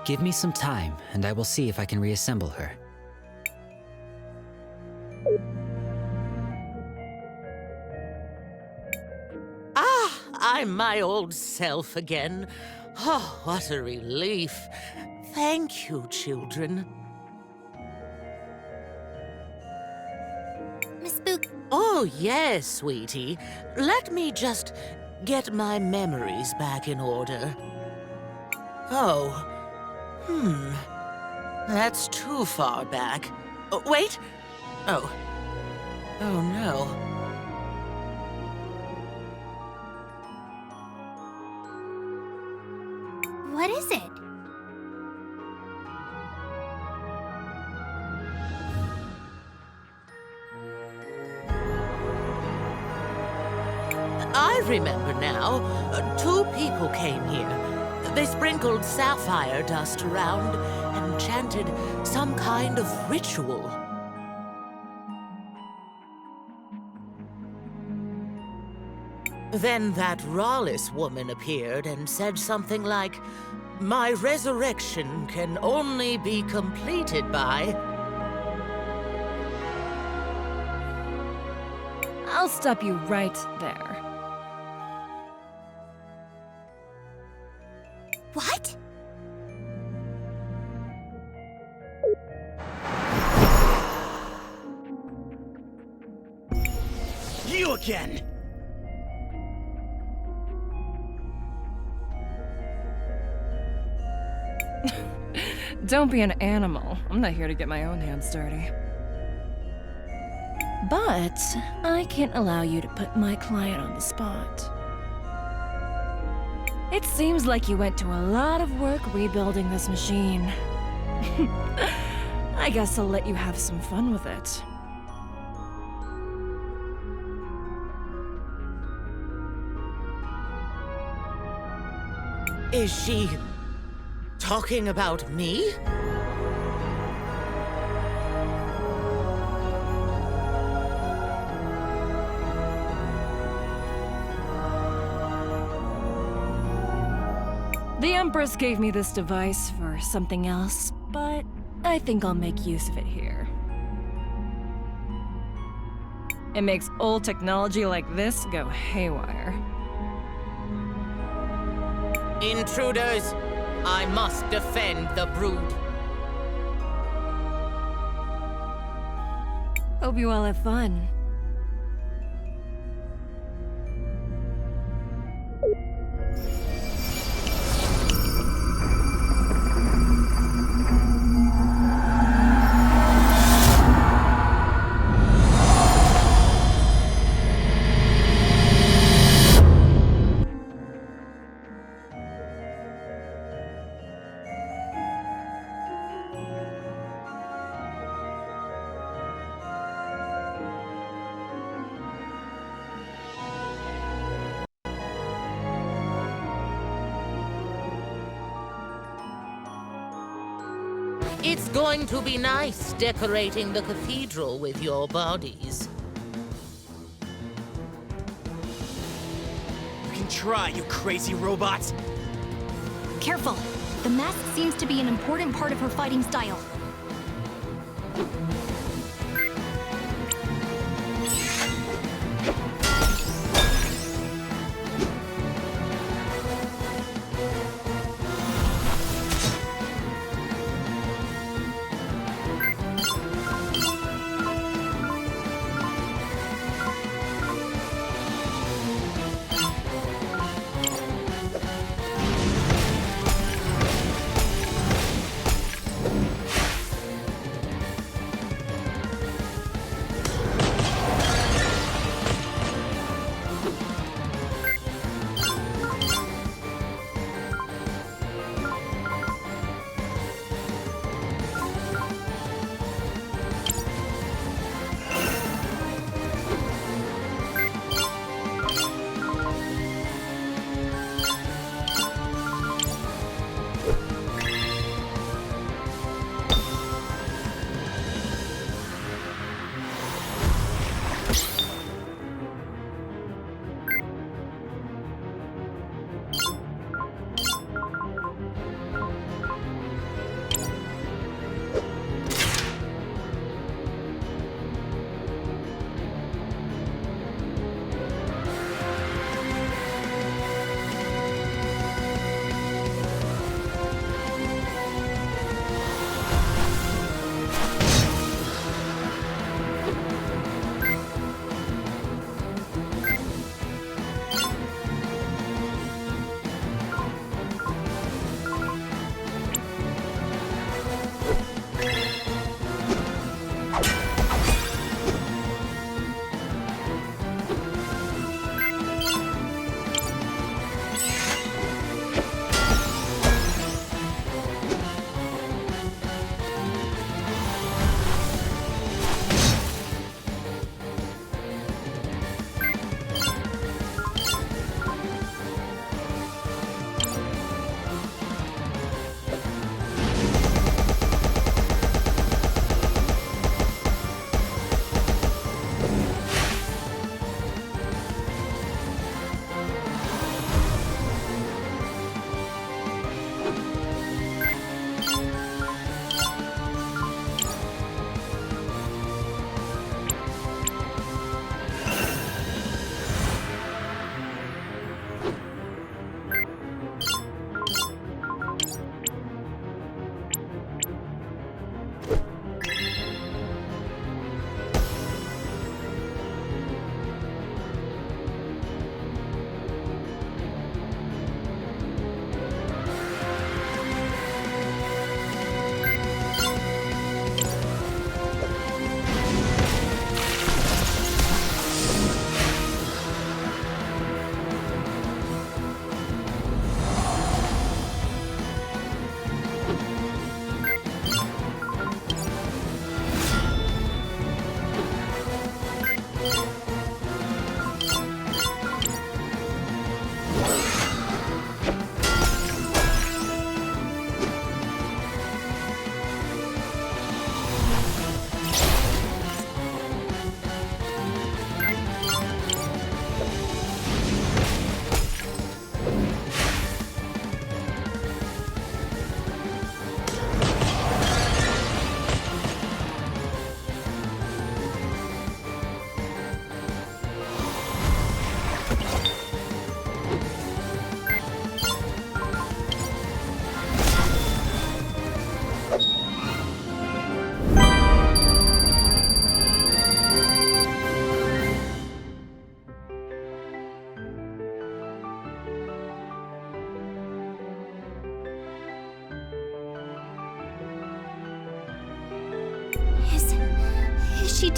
Give me some time, and I will see if I can reassemble her. I'm my old self again. Oh, what a relief. Thank you, children. Miss Spook. Oh, yes, sweetie. Let me just get my memories back in order. Oh. That's too far back. Oh, wait. Oh. Oh, no. What is it? I remember now. Two people came here. They sprinkled sapphire dust around and chanted some kind of ritual. Then that Rawless woman appeared and said something like, "My resurrection can only be completed by..." I'll stop you right there. What? You again! Don't be an animal. I'm not here to get my own hands dirty. But I can't allow you to put my client on the spot. It seems like you went to a lot of work rebuilding this machine. I guess I'll let you have some fun with it. Is she talking about me? The Empress gave me this device for something else, but I think I'll make use of it here. It makes old technology like this go haywire. Intruders! I must defend the brood. Hope you all have fun. It's going to be nice decorating the cathedral with your bodies. You can try, you crazy robots! Careful! The mask seems to be an important part of her fighting style.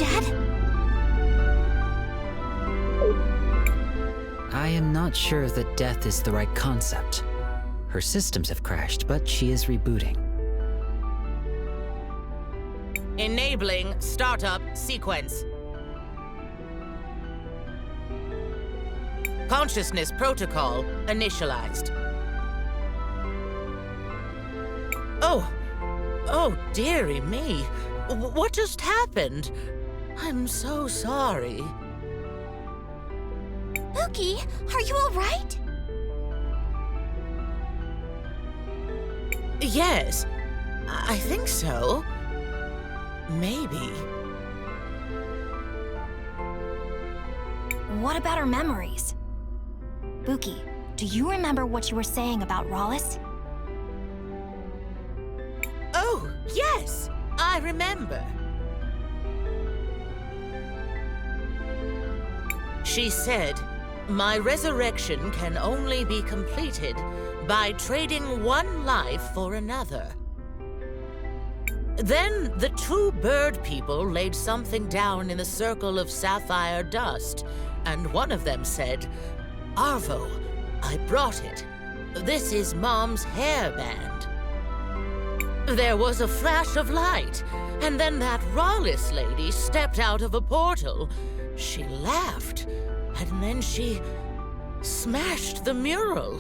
Dad? I am not sure that death is the right concept. Her systems have crashed, but she is rebooting. Enabling startup sequence. Consciousness protocol initialized. Oh, dearie me. What just happened? I'm so sorry. Pookie, are you all right? Yes, I think so. Maybe. What about her memories? Buki, do you remember what you were saying about Rawlis? Oh, yes, I remember. She said, "My resurrection can only be completed by trading one life for another." Then the two bird people laid something down in the circle of sapphire dust, and one of them said, "Arvo, I brought it. This is Mom's hairband." There was a flash of light, and then that Rawlis lady stepped out of a portal. She laughed, and then she smashed the mural.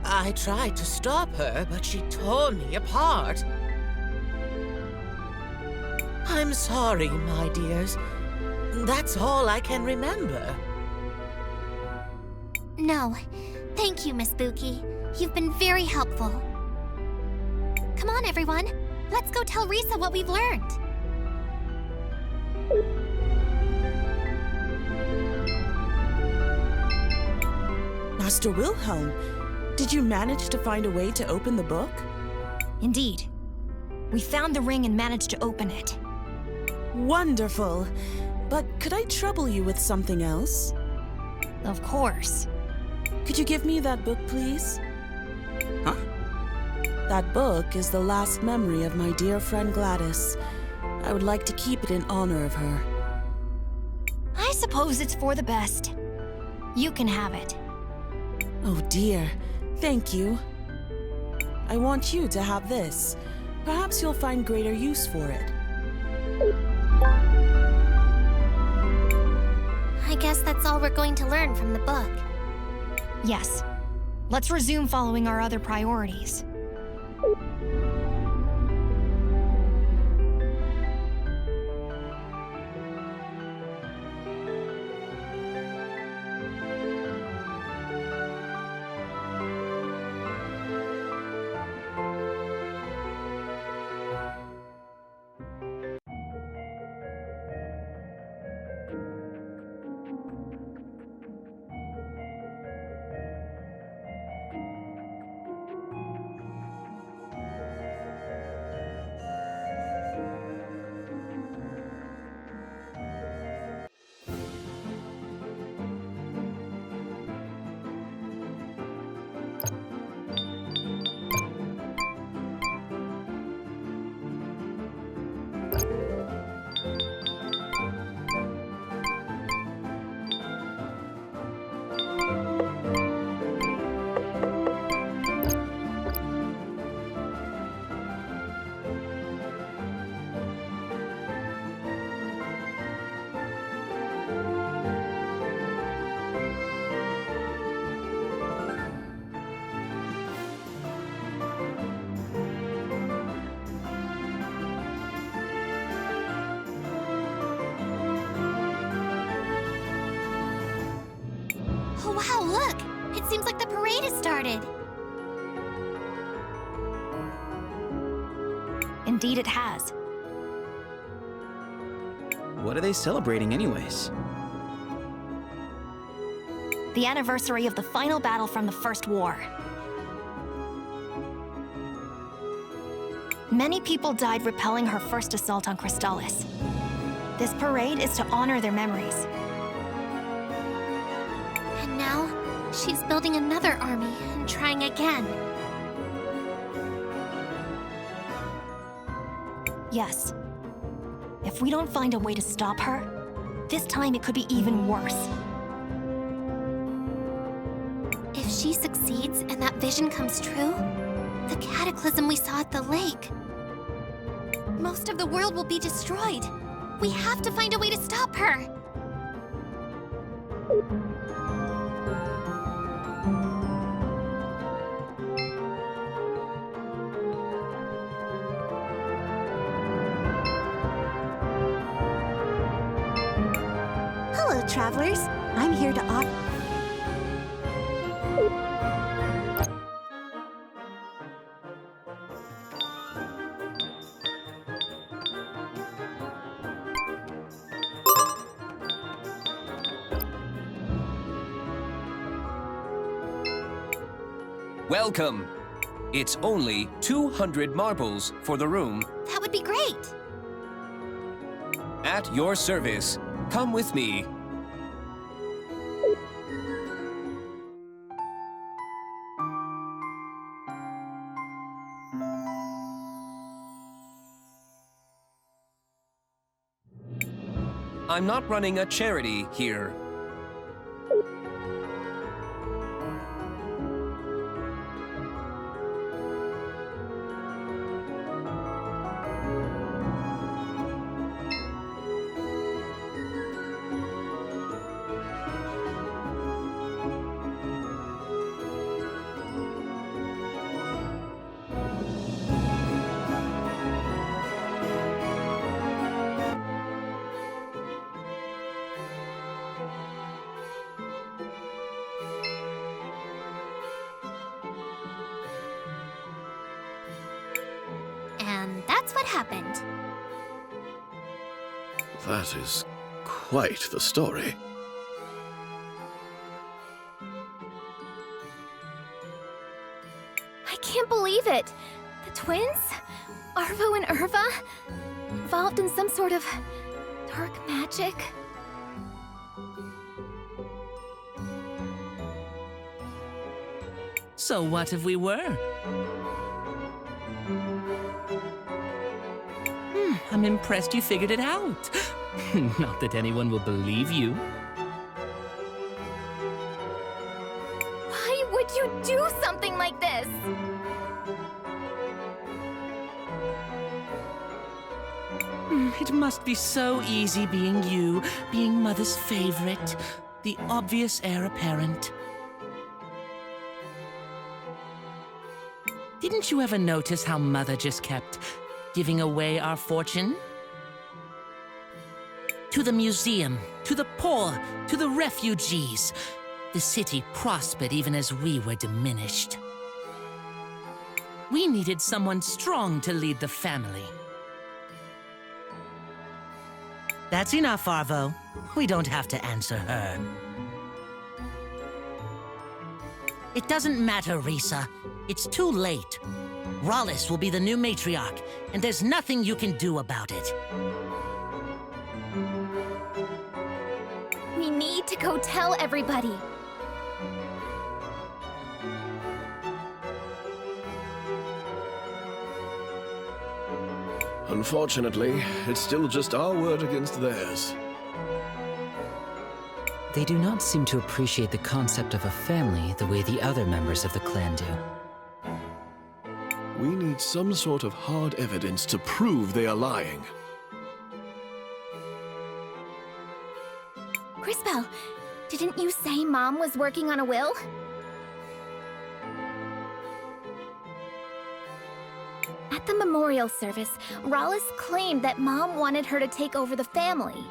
I tried to stop her, but she tore me apart. I'm sorry, my dears. That's all I can remember. No. Thank you, Miss Buki. You've been very helpful. Come on, everyone. Let's go tell Risa what we've learned. Master Wilhelm, did you manage to find a way to open the book? Indeed. We found the ring and managed to open it. Wonderful. But could I trouble you with something else? Of course. Could you give me that book, please? Huh? That book is the last memory of my dear friend Gladys. I would like to keep it in honor of her. I suppose it's for the best. You can have it. Oh dear, thank you. I want you to have this. Perhaps you'll find greater use for it. I guess that's all we're going to learn from the book. Yes. Let's resume following our other priorities. Oh, wow, look! It seems like the parade has started. Indeed it has. What are they celebrating anyways? The anniversary of the final battle from the First War. Many people died repelling her first assault on Crystallis. This parade is to honor their memories. And now, she's building another army and trying again. Yes. If If we don't find a way to stop her, this time it could be even worse. If she succeeds and that vision comes true, the cataclysm we saw at the lake, most of the world will be destroyed. We have to find a way to stop her. Hello, travelers. I'm here to offer. Welcome. It's only 200 marbles for the room. That would be great. At your service. Come with me. I'm not running a charity here. And that's what happened. That is quite the story. I can't believe it! The twins? Arvo and Irva? Involved in some sort of dark magic? So what if we were? I'm impressed you figured it out. Not that anyone will believe you. Why would you do something like this? It must be so easy being you, being Mother's favorite, the obvious heir apparent. Didn't you ever notice how Mother just kept giving away our fortune? To the museum, to the poor, to the refugees. The city prospered even as we were diminished. We needed someone strong to lead the family. That's enough, Arvo. We don't have to answer her. It doesn't matter, Risa. It's too late. Rollis will be the new matriarch, and there's nothing you can do about it. We need to go tell everybody. Unfortunately, it's still just our word against theirs. They do not seem to appreciate the concept of a family the way the other members of the clan do. We need some sort of hard evidence to prove they are lying. Crispell, didn't you say Mom was working on a will? At the memorial service, Rollis claimed that Mom wanted her to take over the family.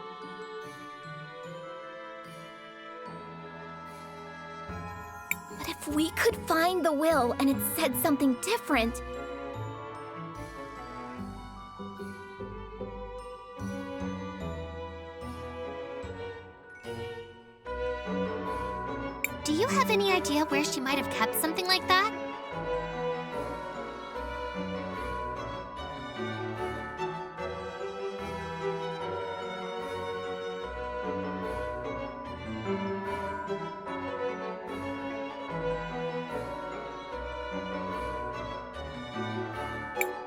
But if we could find the will and it said something different... Do you have any idea where she might have kept something like that?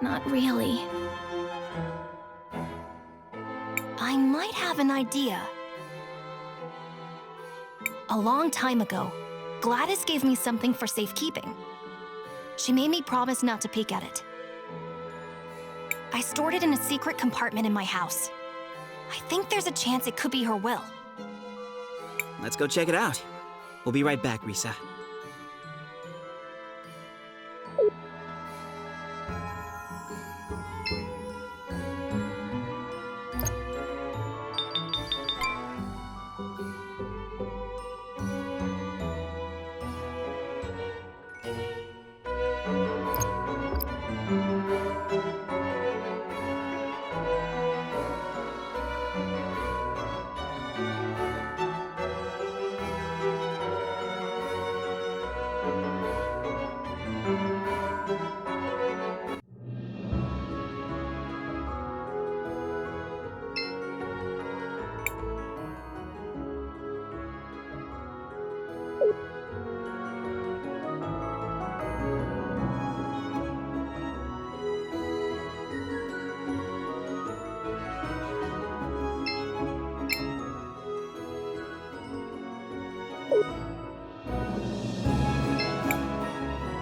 Not really. I might have an idea. A long time ago, Gladys gave me something for safekeeping. She made me promise not to peek at it. I stored it in a secret compartment in my house. I think there's a chance it could be her will. Let's go check it out. We'll be right back, Risa.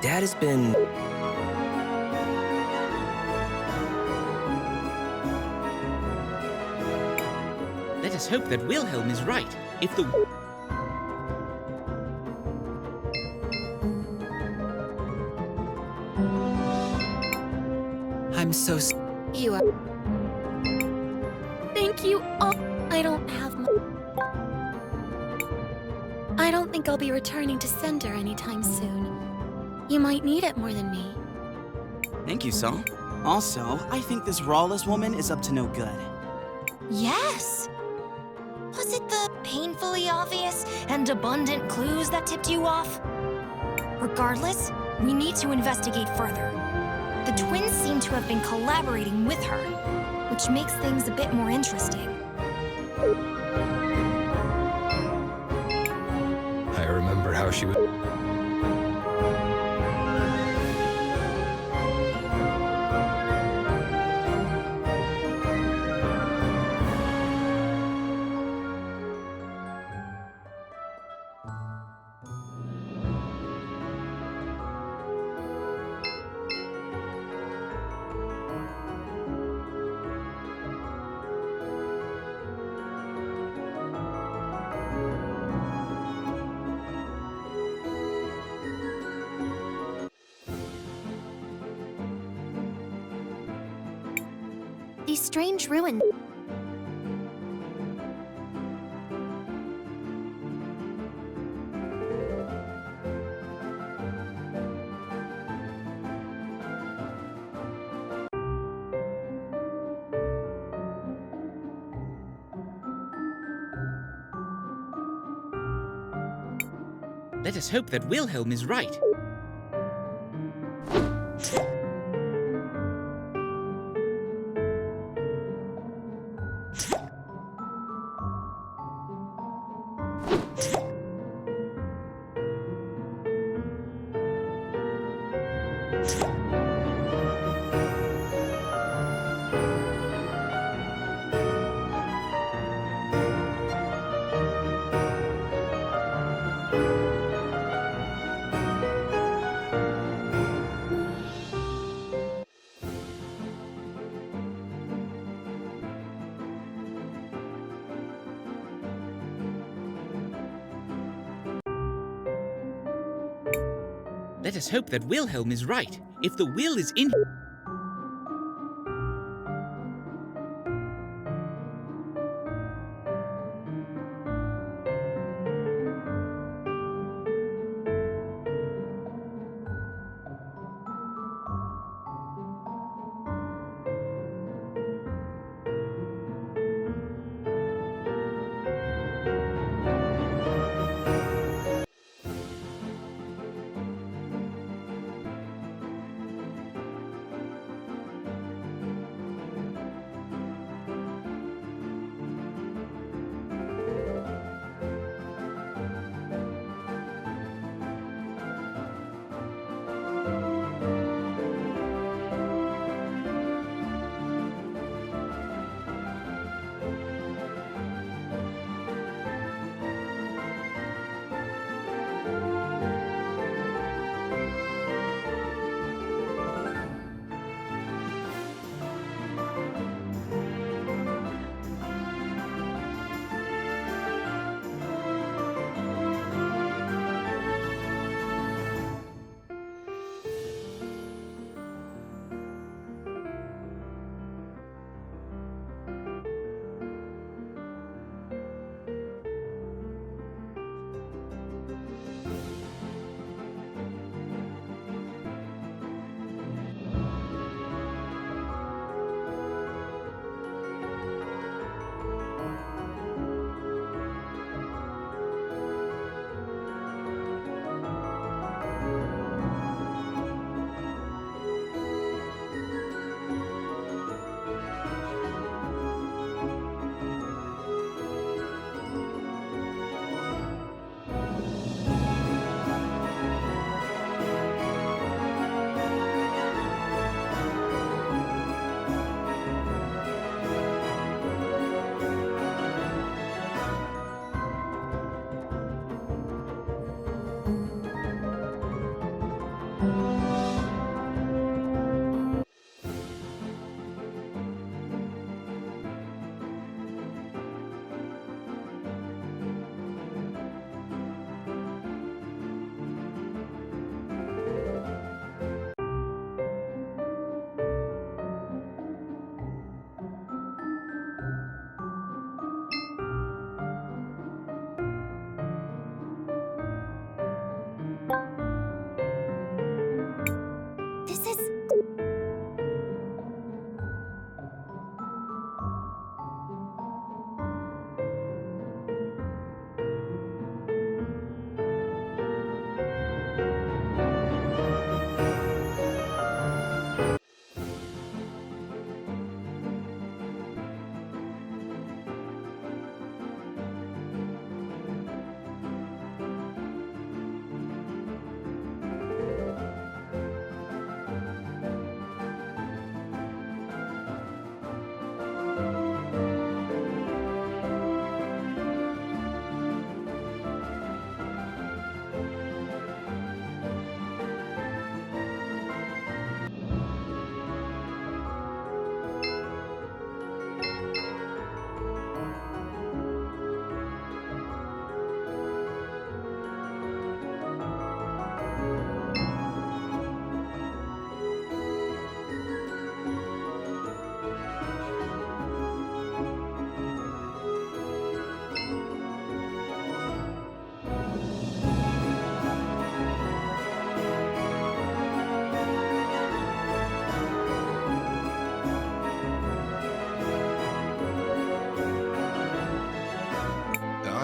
Dad has been... Let us hope that Wilhelm is right. If the... I'm so... You are... Thank you all. I don't have much. I don't think I'll be returning to Cinder anytime soon. You might need it more than me. Thank you, Saul. Also, I think this Rawless woman is up to no good. Yes! Was it the painfully obvious and abundant clues that tipped you off? Regardless, we need to investigate further. The twins seem to have been collaborating with her, which makes things a bit more interesting. I remember how she was... These strange ruins. Let us hope that Wilhelm is right. Let us hope that Wilhelm is right. If the will is in...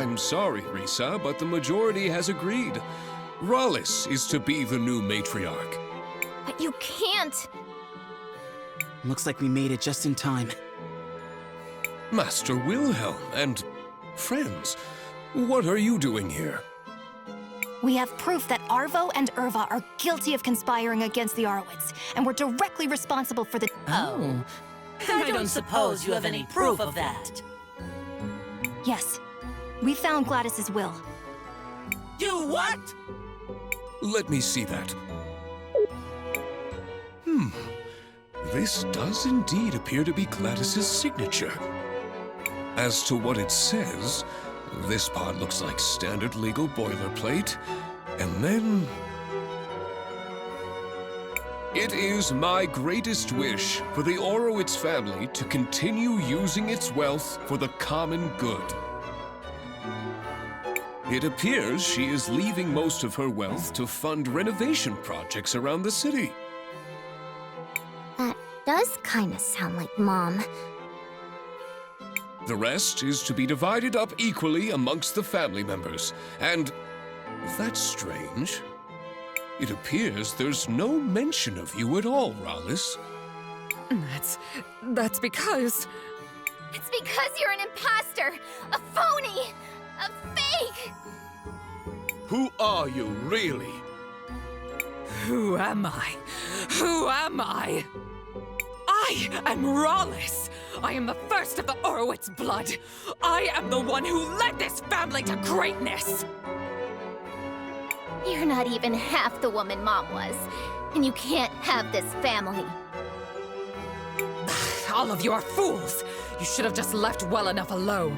I'm sorry, Risa, but the majority has agreed. Rallis is to be the new matriarch. But you can't! Looks like we made it just in time. Master Wilhelm and friends, what are you doing here? We have proof that Arvo and Irva are guilty of conspiring against the Arwitz, and were directly responsible for the— Oh. I don't suppose you have any proof of that. Yes. We found Gladys's will. You what? Let me see that. This does indeed appear to be Gladys's signature. As to what it says, this part looks like standard legal boilerplate, and then... It is my greatest wish for the Orowitz family to continue using its wealth for the common good. It appears she is leaving most of her wealth to fund renovation projects around the city. That does kind of sound like Mom. The rest is to be divided up equally amongst the family members. And that's strange. It appears there's no mention of you at all, Rallis. That's because... It's because you're an imposter! A phony! A fake! Who are you, really? Who am I? Who am I? I am Rallis! I am the first of the Orowitz blood! I am the one who led this family to greatness! You're not even half the woman Mom was, and you can't have this family. All of you are fools! You should have just left well enough alone.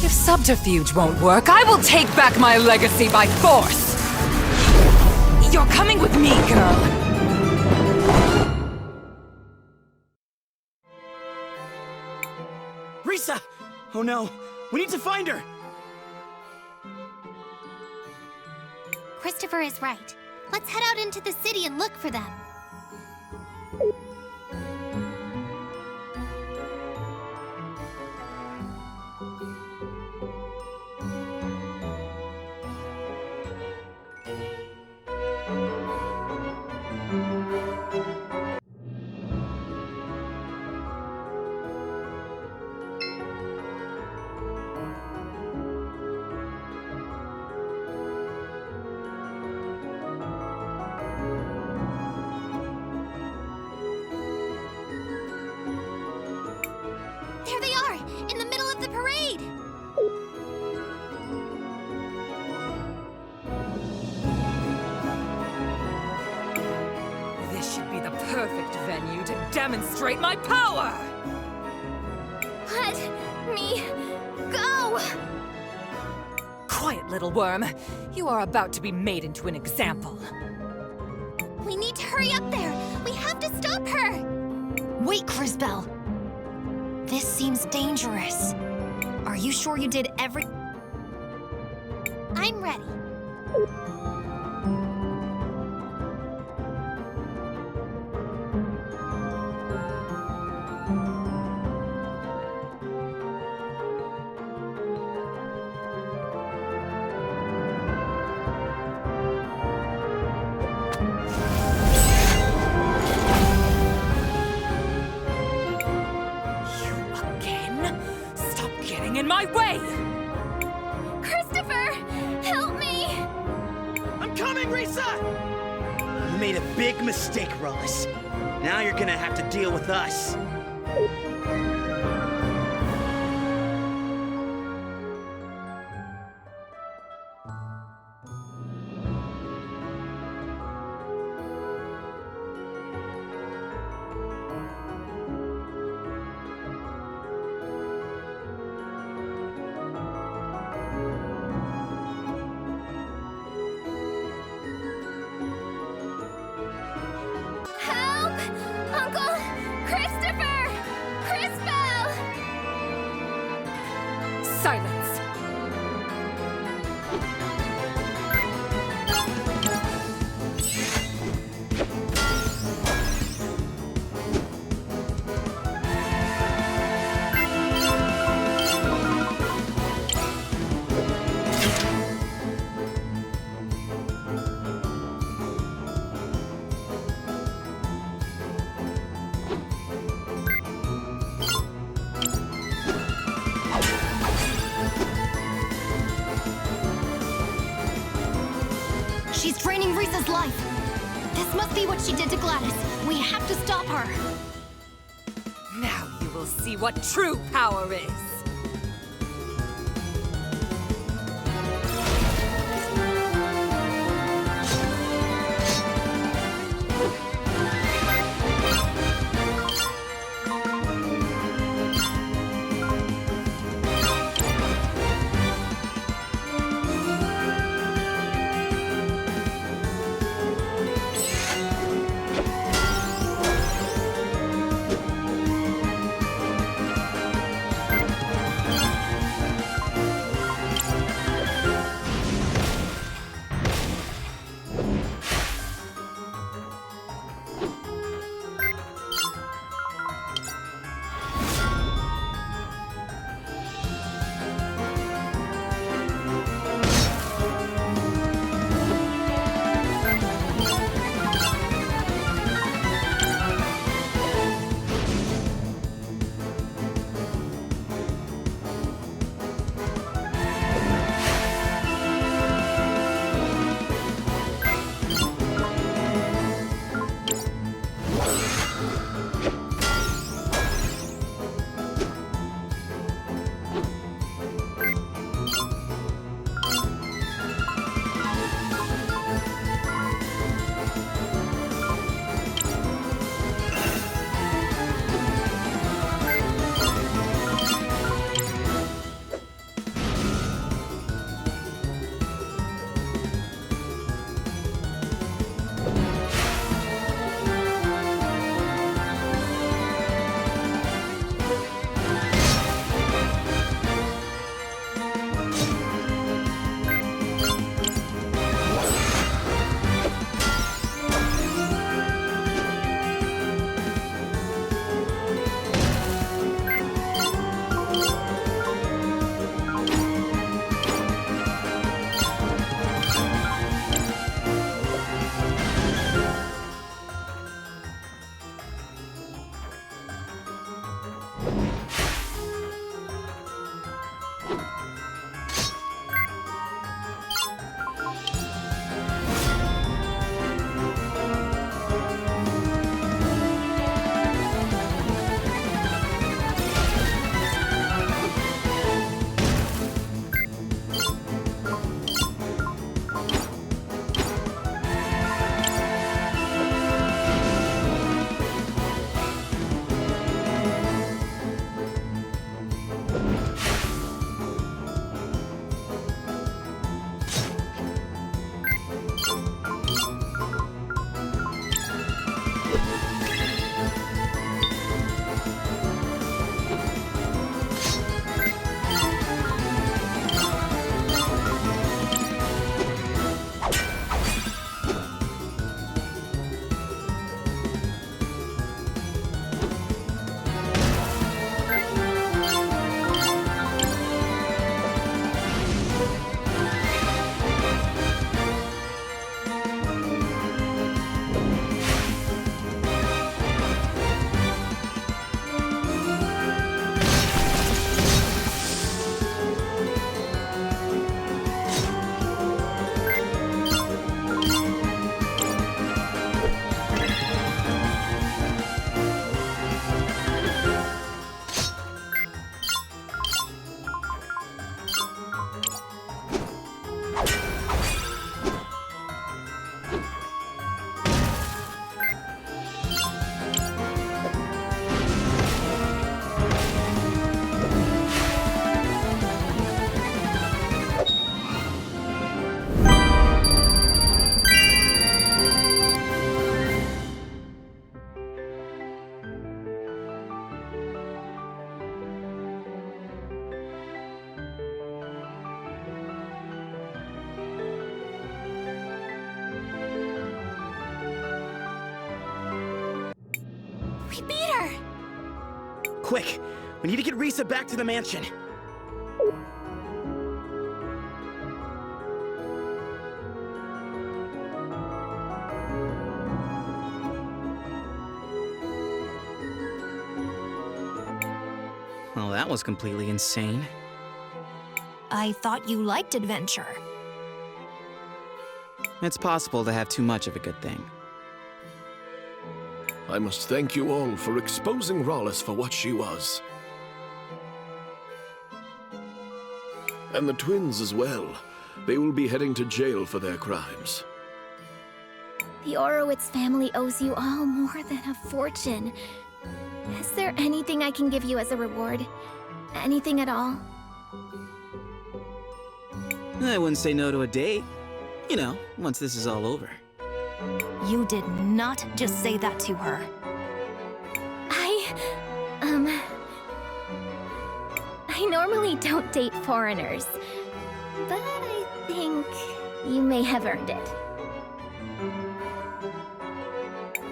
If subterfuge won't work, I will take back my legacy by force! You're coming with me, girl! Risa! Oh no, we need to find her! Christopher is right. Let's head out into the city and look for them. There they are, in the middle of the parade! This should be the perfect venue to demonstrate my power! Let me go! Quiet, little worm. You are about to be made into an example. We need to hurry up there! We have to stop her! Wait, Crisbell! This seems dangerous. Are you sure you did every— I'm ready. In my way! Christopher! Help me! I'm coming, Risa! You made a big mistake, Rallis. Now you're gonna have to deal with us. Help! Uncle Christopher! Crisbell! Silence! She's draining Risa's life. This must be what she did to Gladys. We have to stop her. Now you will see what true power is. We beat her! Quick! We need to get Risa back to the mansion. Well, that was completely insane. I thought you liked adventure. It's possible to have too much of a good thing. I must thank you all for exposing Rollis for what she was. And the twins as well. They will be heading to jail for their crimes. The Orowitz family owes you all more than a fortune. Is there anything I can give you as a reward? Anything at all? I wouldn't say no to a date. You know, once this is all over. You did not just say that to her. I normally don't date foreigners, but I think you may have earned it.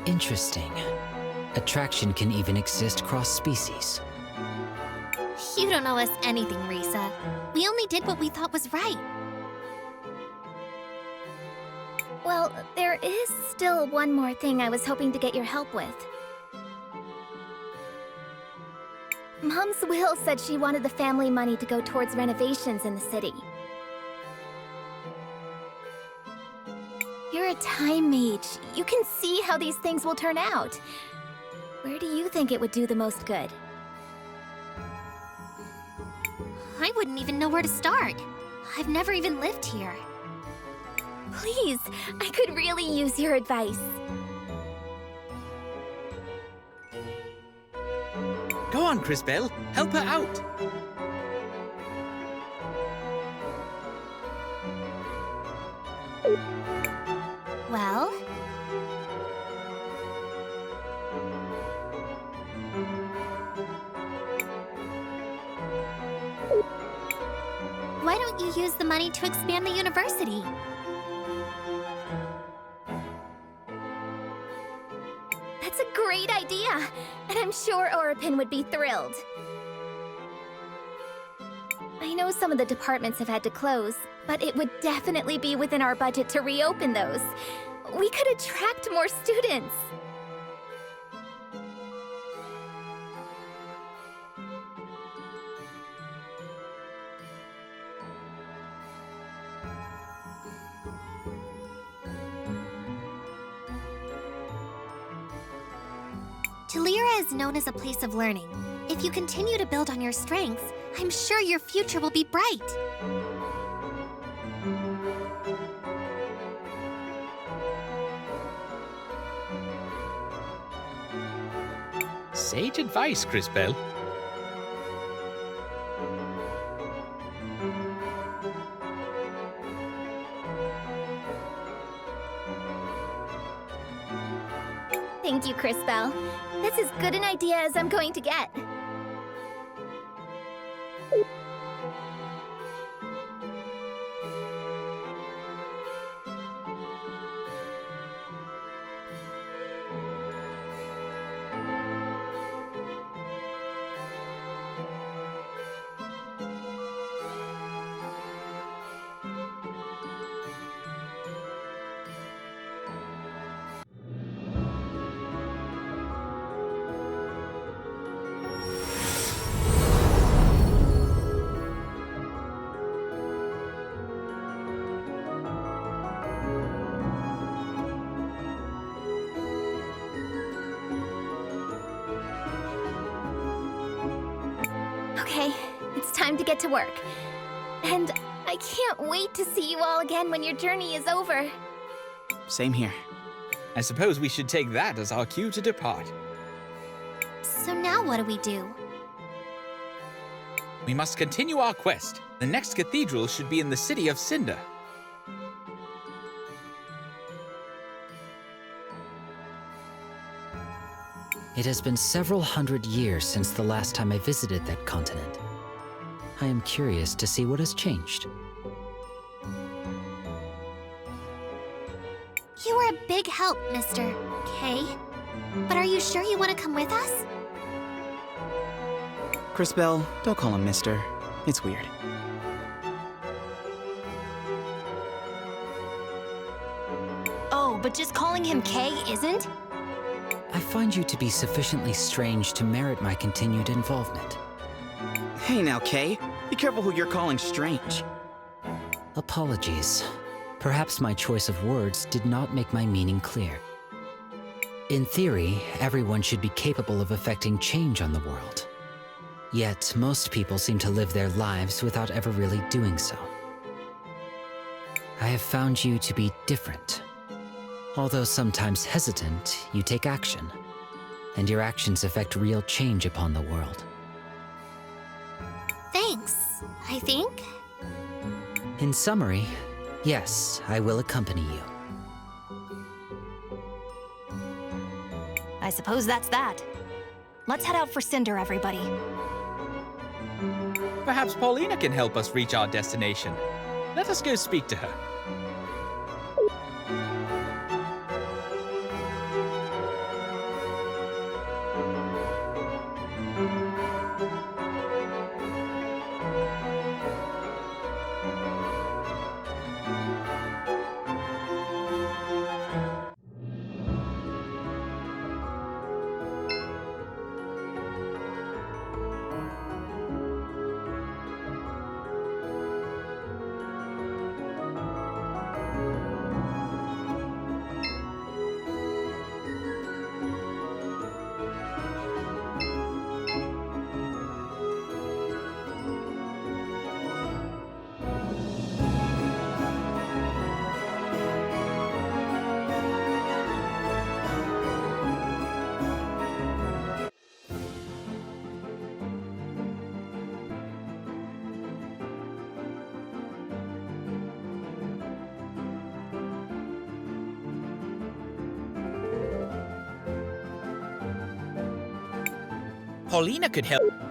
Interesting. Attraction can even exist cross-species. You don't owe us anything, Risa. We only did what we thought was right. Well, there is still one more thing I was hoping to get your help with. Mom's will said she wanted the family money to go towards renovations in the city. You're a time mage. You can see how these things will turn out. Where do you think it would do the most good? I wouldn't even know where to start. I've never even lived here. Please, I could really use your advice. Go on, Crisbell. Help her out. Well? Why don't you use the money to expand the university? That's a great idea, and I'm sure Oripin would be thrilled. I know some of the departments have had to close, but it would definitely be within our budget to reopen those. We could attract more students. Tulira is known as a place of learning. If you continue to build on your strengths, I'm sure your future will be bright. Sage advice, Crisbell. Thank you, Crisbell. That's as good an idea as I'm going to get. Okay, it's time to get to work. And I can't wait to see you all again when your journey is over. Same here. I suppose we should take that as our cue to depart. So now what do we do? We must continue our quest. The next cathedral should be in the city of Cinder. It has been several hundred years since the last time I visited that continent. I am curious to see what has changed. You were a big help, Mr. K. But are you sure you want to come with us? Crisbell, don't call him Mister. It's weird. Oh, but just calling him K isn't? I find you to be sufficiently strange to merit my continued involvement. Hey now, Kay. Be careful who you're calling strange. Apologies. Perhaps my choice of words did not make my meaning clear. In theory, everyone should be capable of effecting change on the world. Yet, most people seem to live their lives without ever really doing so. I have found you to be different. Although sometimes hesitant, you take action, and your actions affect real change upon the world. Thanks, I think. In summary, yes, I will accompany you. I suppose that's that. Let's head out for Cinder, everybody. Perhaps Paulina can help us reach our destination. Let us go speak to her. Paulina could help.